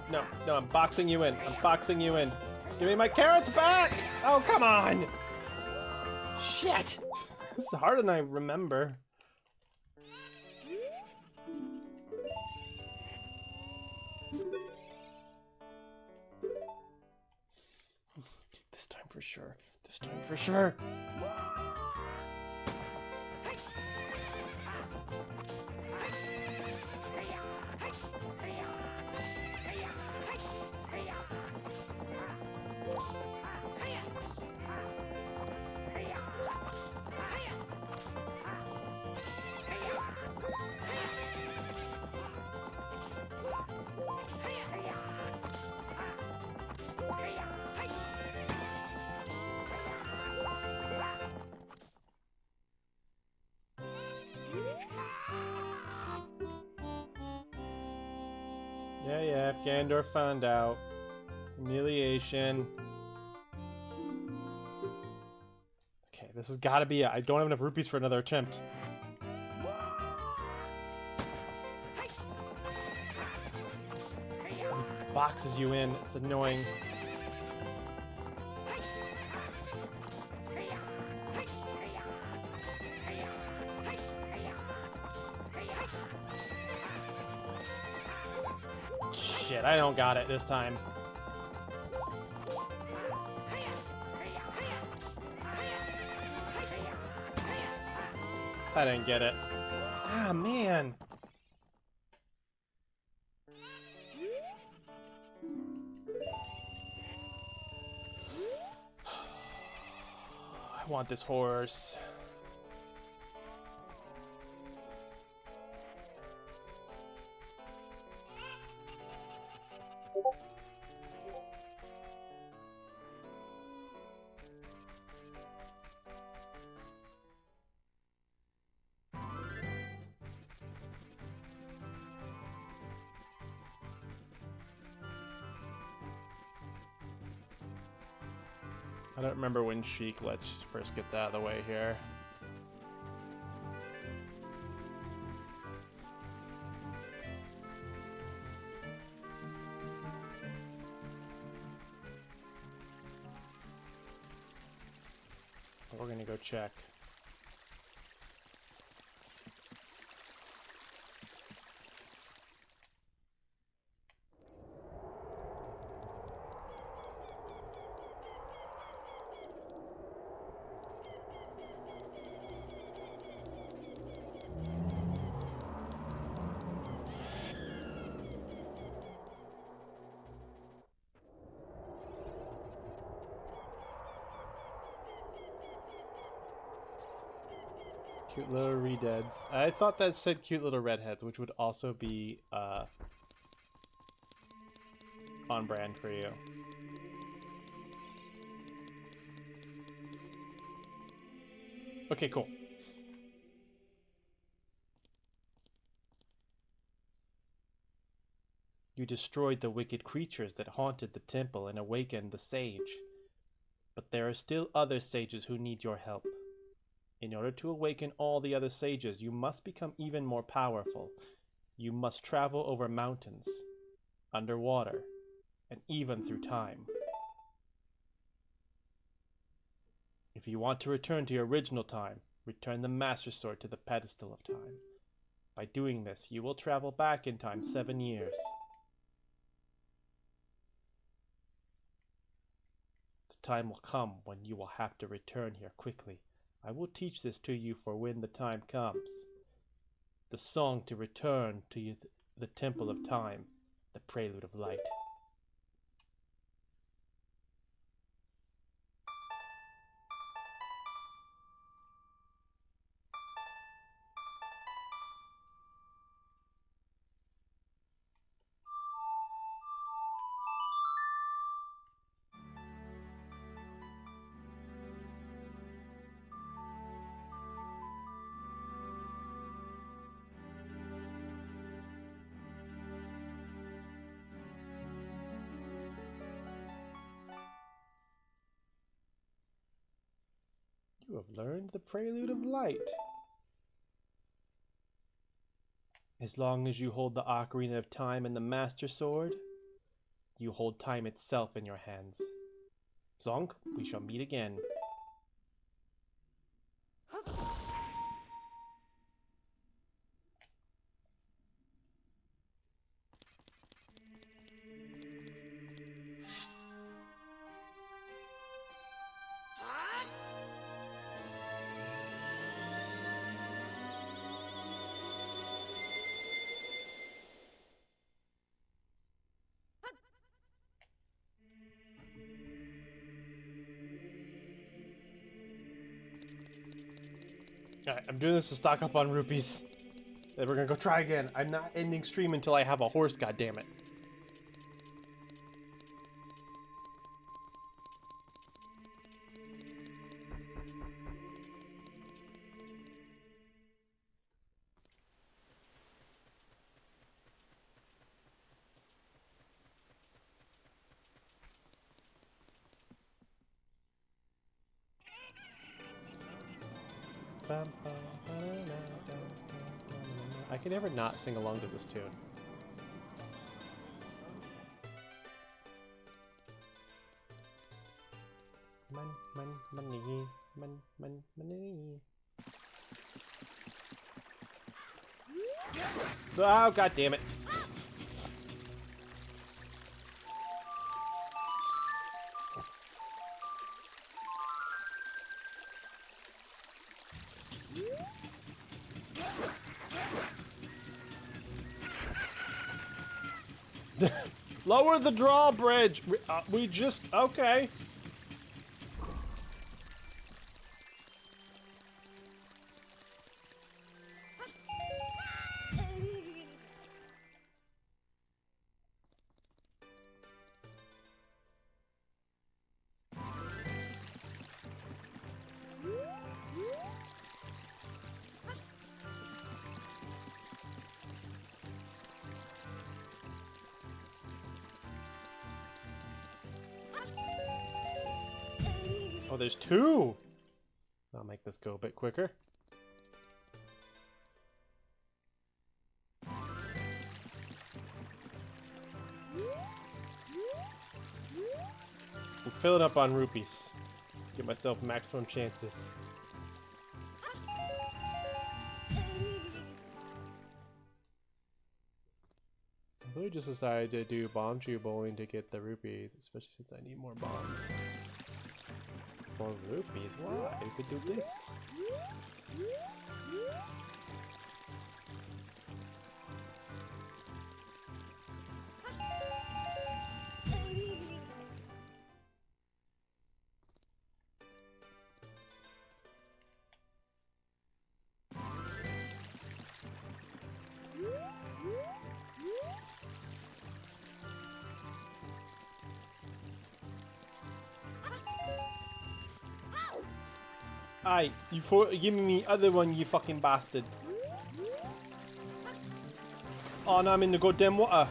[SPEAKER 1] No, I'm boxing you in. I'm boxing you in. Give me my carrots back! Oh, come on! Shit! This is harder than I remember. This time for sure. This time for sure. Yeah, Gandor found out. Humiliation. Okay, this has got to be it. I don't have enough rupees for another attempt. He boxes you in. It's annoying. Shit, I don't got it this time. I didn't get it. Ah, man. I want this horse. I don't remember when Sheik first gets out of the way here. We're gonna go check. Cute little redheads. I thought that said cute little redheads, which would also be on brand for you. Okay, cool. You destroyed the wicked creatures that haunted the temple and awakened the sage. But there are still other sages who need your help. In order to awaken all the other sages, you must become even more powerful. You must travel over mountains, underwater, and even through time. If you want to return to your original time, return the Master Sword to the pedestal of time. By doing this, you will travel back in time 7 years. The time will come when you will have to return here quickly. I will teach this to you for when the time comes. The song to return to you, the Temple of Time, the Prelude of Light. You have learned the Prelude of Light. As long as you hold the Ocarina of Time and the Master Sword, you hold time itself in your hands. Zonk, we shall meet again. Alright, I'm doing this to stock up on rupees. Then we're gonna go try again. I'm not ending stream until I have a horse, goddammit. I can never not sing along to this tune. Money. Oh, god damn it. Lower the drawbridge. We just okay. Oh, there's two! I'll make this go a bit quicker. I'm filling up on rupees. Give myself maximum chances. I really just decided to do bomb chew bowling to get the rupees, especially since I need more bombs. More rupees? Why? I could do this. Aye, you giving me other one, you fucking bastard. Oh, now I'm in the goddamn water.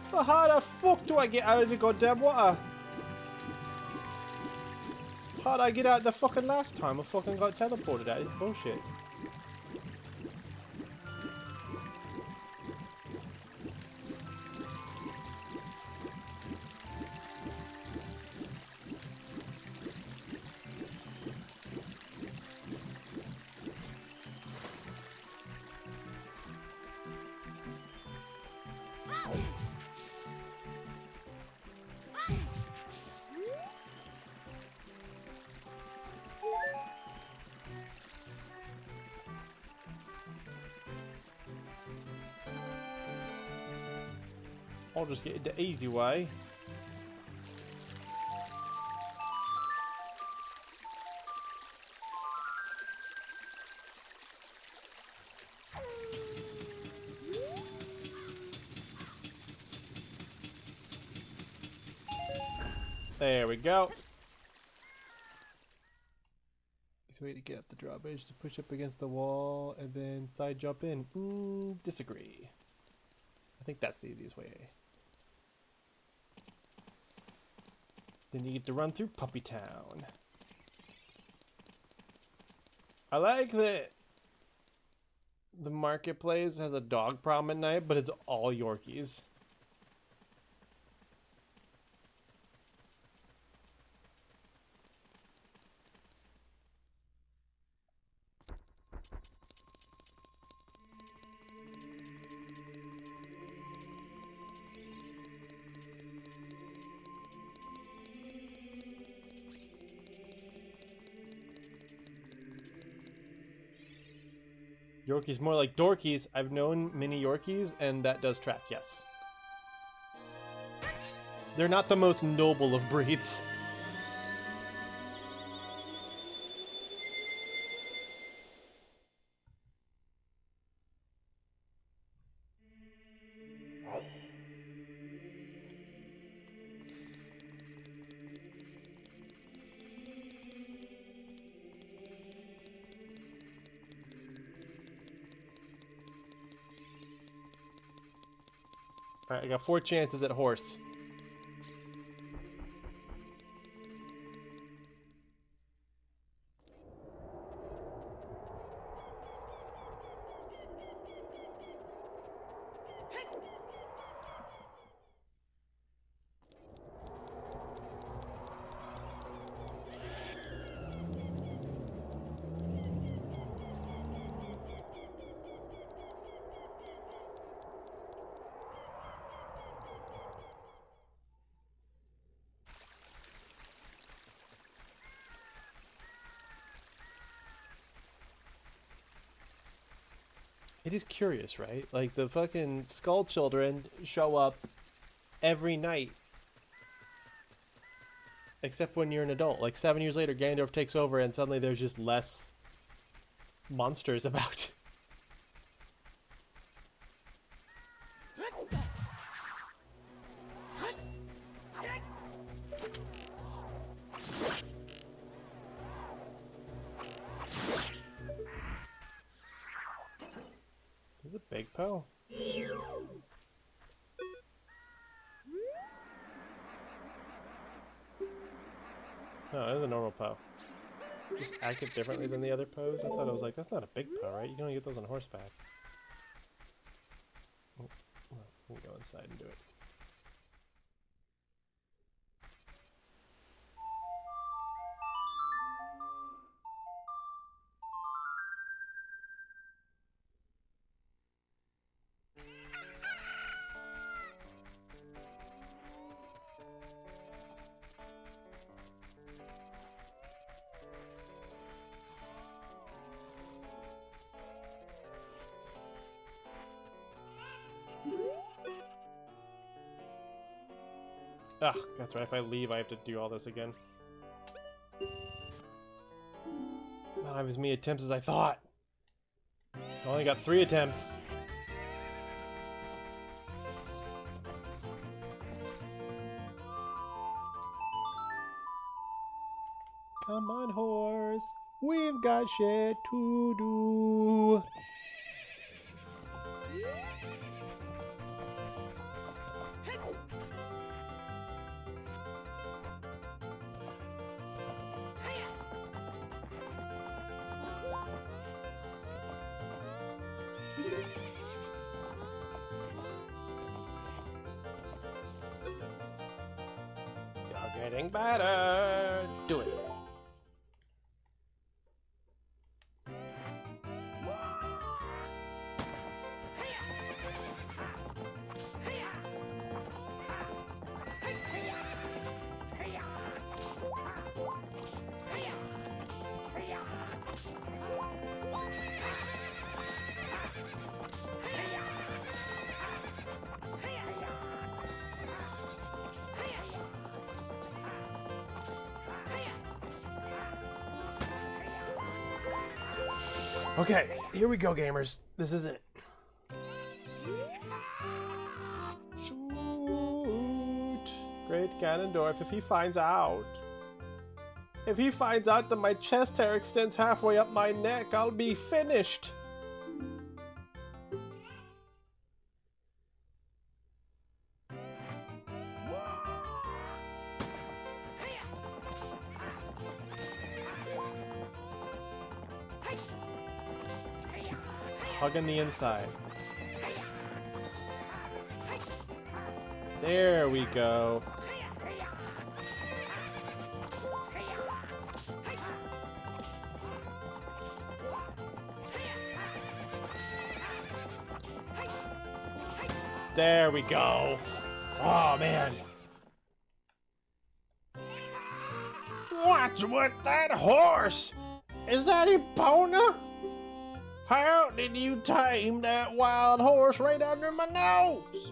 [SPEAKER 1] But how the fuck do I get out of the goddamn water? How'd I get out the fucking last time? I fucking got teleported out. It's bullshit. I'll just get it the easy way. There we go. Easy way to get up the drawbridge to push up against the wall and then side jump in. Disagree. I think that's the easiest way. Then you get to run through Puppy Town. I like that the marketplace has a dog problem at night, but it's all Yorkies. Yorkies more like dorkies. I've known mini Yorkies, and that does track, yes. They're not the most noble of breeds. Alright, I got 4 chances at horse. It is curious, right? Like, the fucking Skull Children show up every night. Except when you're an adult. Like, 7 years later, Ganondorf takes over and suddenly there's just less monsters about. Is it Big Poe? No, it is a normal Poe. Just acted differently than the other Poes. I thought it was like, that's not a big Poe, right? You can only get those on horseback. Oh, well, we can go inside and do it. Ugh, that's right, if I leave I have to do all this again. Not have as many attempts as I thought. I only got 3 attempts. Come on, horse. We've got shit to do. You're getting better. Do it. Okay, here we go, gamers. This is it. Shoot! Great Ganondorf, if he finds out. If he finds out that my chest hair extends halfway up my neck, I'll be finished. Hugging the inside. There we go. There we go. Oh man. What's with that horse? Is that Epona? How did you tame that wild horse right under my nose?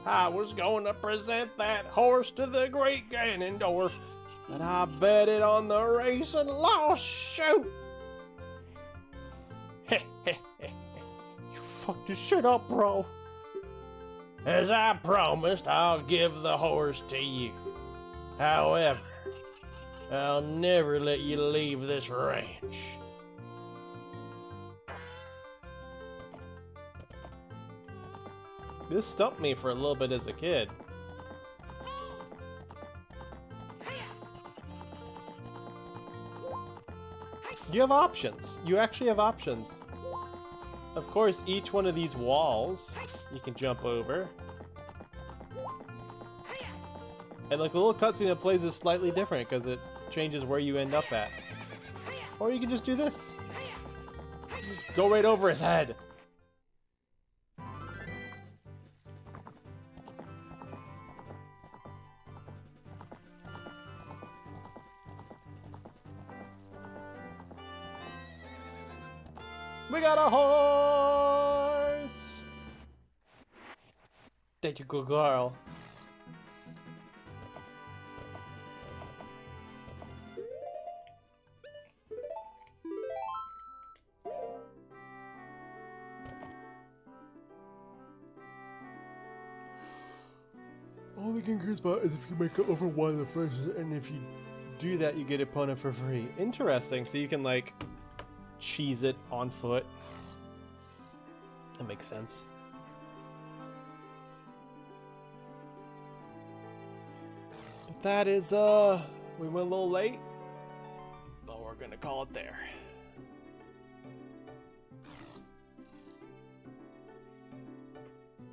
[SPEAKER 1] I was going to present that horse to the great Ganondorf, but I bet it on the race and lost. Shoot! You fucked this shit up, bro. As I promised, I'll give the horse to you. However, I'll never let you leave this ranch. This stumped me for a little bit as a kid. You have options. You actually have options. Of course, each one of these walls you can jump over. And like the little cutscene that plays is slightly different because it changes where you end up at. Or you can just do this. Go right over his head. We got a horse! Thank you, good girl. All the king cares about is if you make it over one of the first, and if you do that, you get Epona for free. Interesting. So you can like cheese it on foot. That makes sense. But that is, we went a little late, but we're gonna call it there.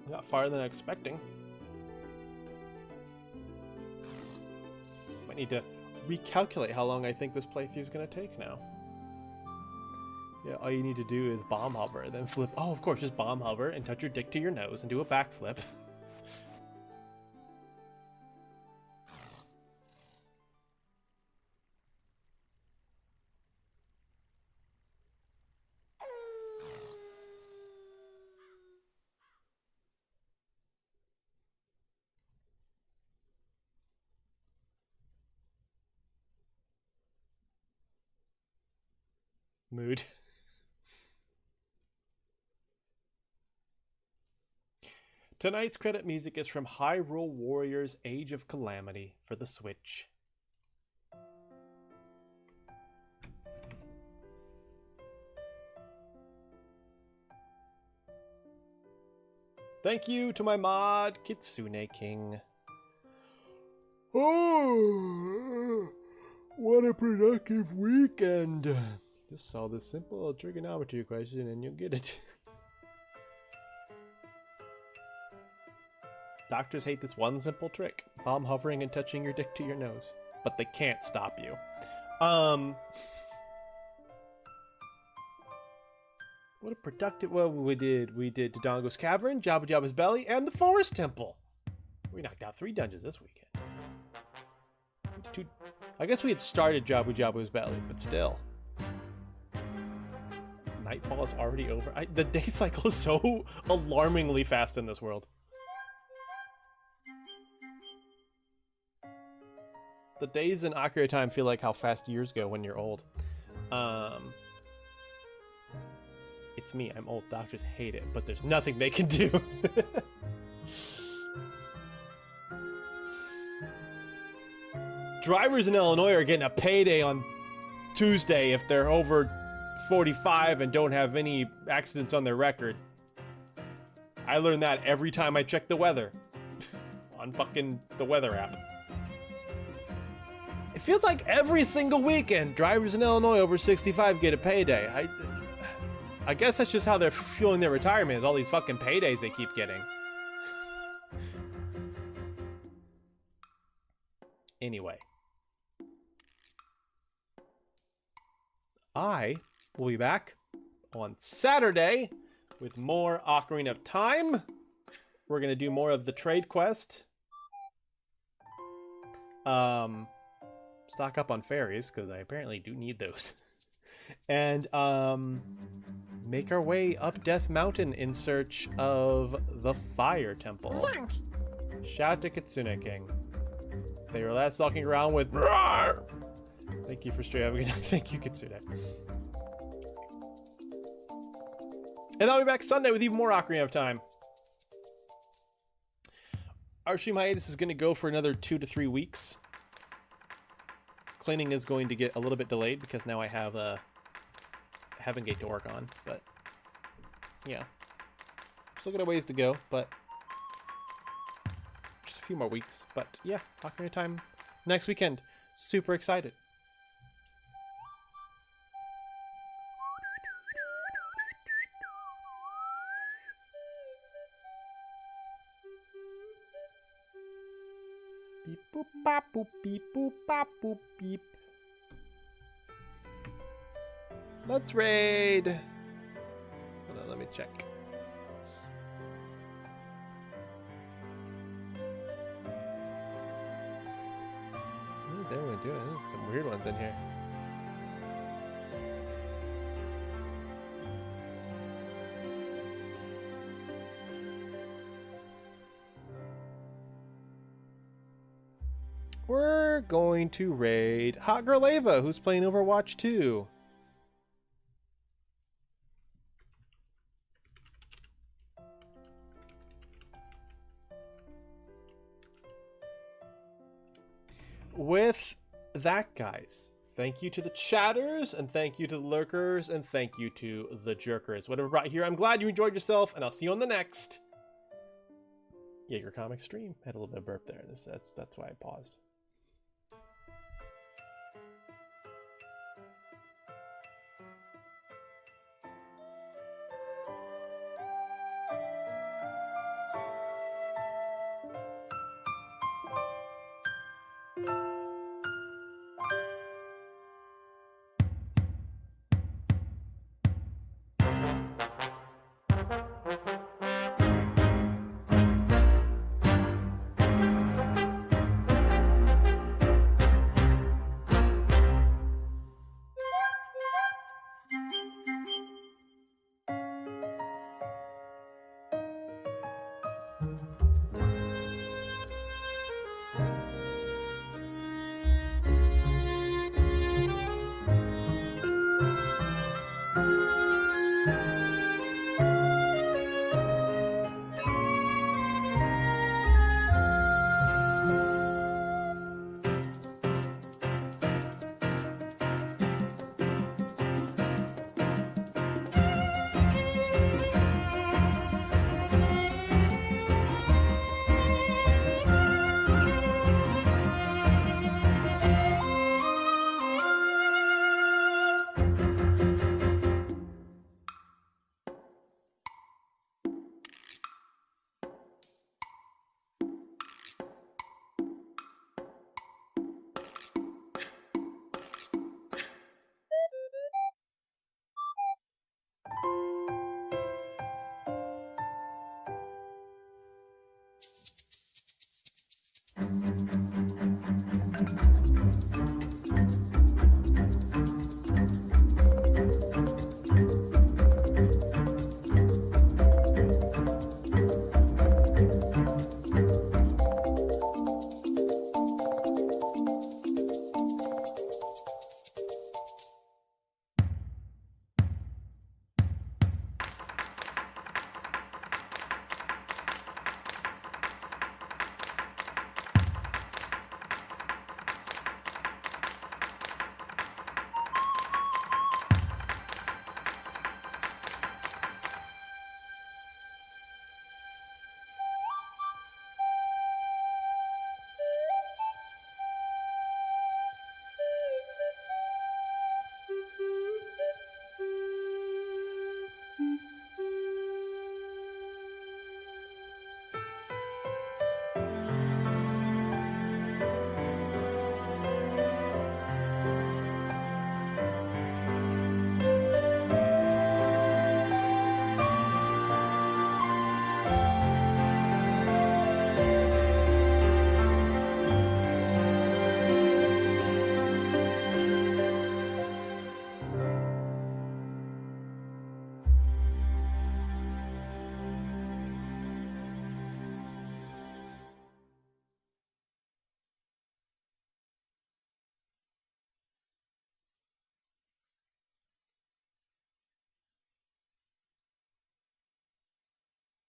[SPEAKER 1] We got farther than expecting. Might need to recalculate how long I think this playthrough is gonna take now. Yeah, all you need to do is bomb hover, then flip. Oh, of course, just bomb hover and touch your dick to your nose and do a backflip. Mood. Tonight's credit music is from Hyrule Warriors Age of Calamity for the Switch. Thank you to my mod, Kitsune King. Oh, what a productive weekend. Just solve this simple trigonometry question and you'll get it. Doctors hate this one simple trick. Bomb hovering and touching your dick to your nose. But they can't stop you. What a productive... Well, we did Dodongo's Cavern, Jabba Jabba's Belly, and the Forest Temple. We knocked out 3 dungeons this weekend. I guess we had started Jabba Jabba's Belly, but still. Nightfall is already over. The day cycle is so alarmingly fast in this world. The days in Ocarina of Time feel like how fast years go when you're old. It's me. I'm old. Doctors hate it, but there's nothing they can do. Drivers in Illinois are getting a payday on Tuesday if they're over 45 and don't have any accidents on their record. I learn that every time I check the weather on fucking the weather app. It feels like every single weekend, drivers in Illinois over 65 get a payday. I guess that's just how they're fueling their retirement, is all these fucking paydays they keep getting. Anyway. I will be back on Saturday with more Ocarina of Time. We're going to do more of the trade quest. Stock up on fairies, because I apparently do need those. And make our way up Death Mountain in search of the Fire Temple. Shout out to Kitsune King. They were last walking around with... Roar! Thank you for straight having a good night. Thank you, Kitsune. And I'll be back Sunday with even more Ocarina of Time. Our stream hiatus is going to go for another 2 to 3 weeks. Cleaning is going to get a little bit delayed because now I have a Heaven Gate to work on. But yeah, still got a ways to go, but just a few more weeks. But yeah, Ocarina of Time next weekend. Super excited. Beep boop bop boop beep boop bop boop beep. Let's raid. Hold on, let me check. What is everyone doing? There's some weird ones in here. We're going to raid Hot Girl Ava, who's playing Overwatch 2. With that, guys, thank you to the chatters, and thank you to the lurkers, and thank you to the jerkers. Whatever brought you here, I'm glad you enjoyed yourself, and I'll see you on the next Jaeger Comic stream. Had a little bit of burp there. That's why I paused.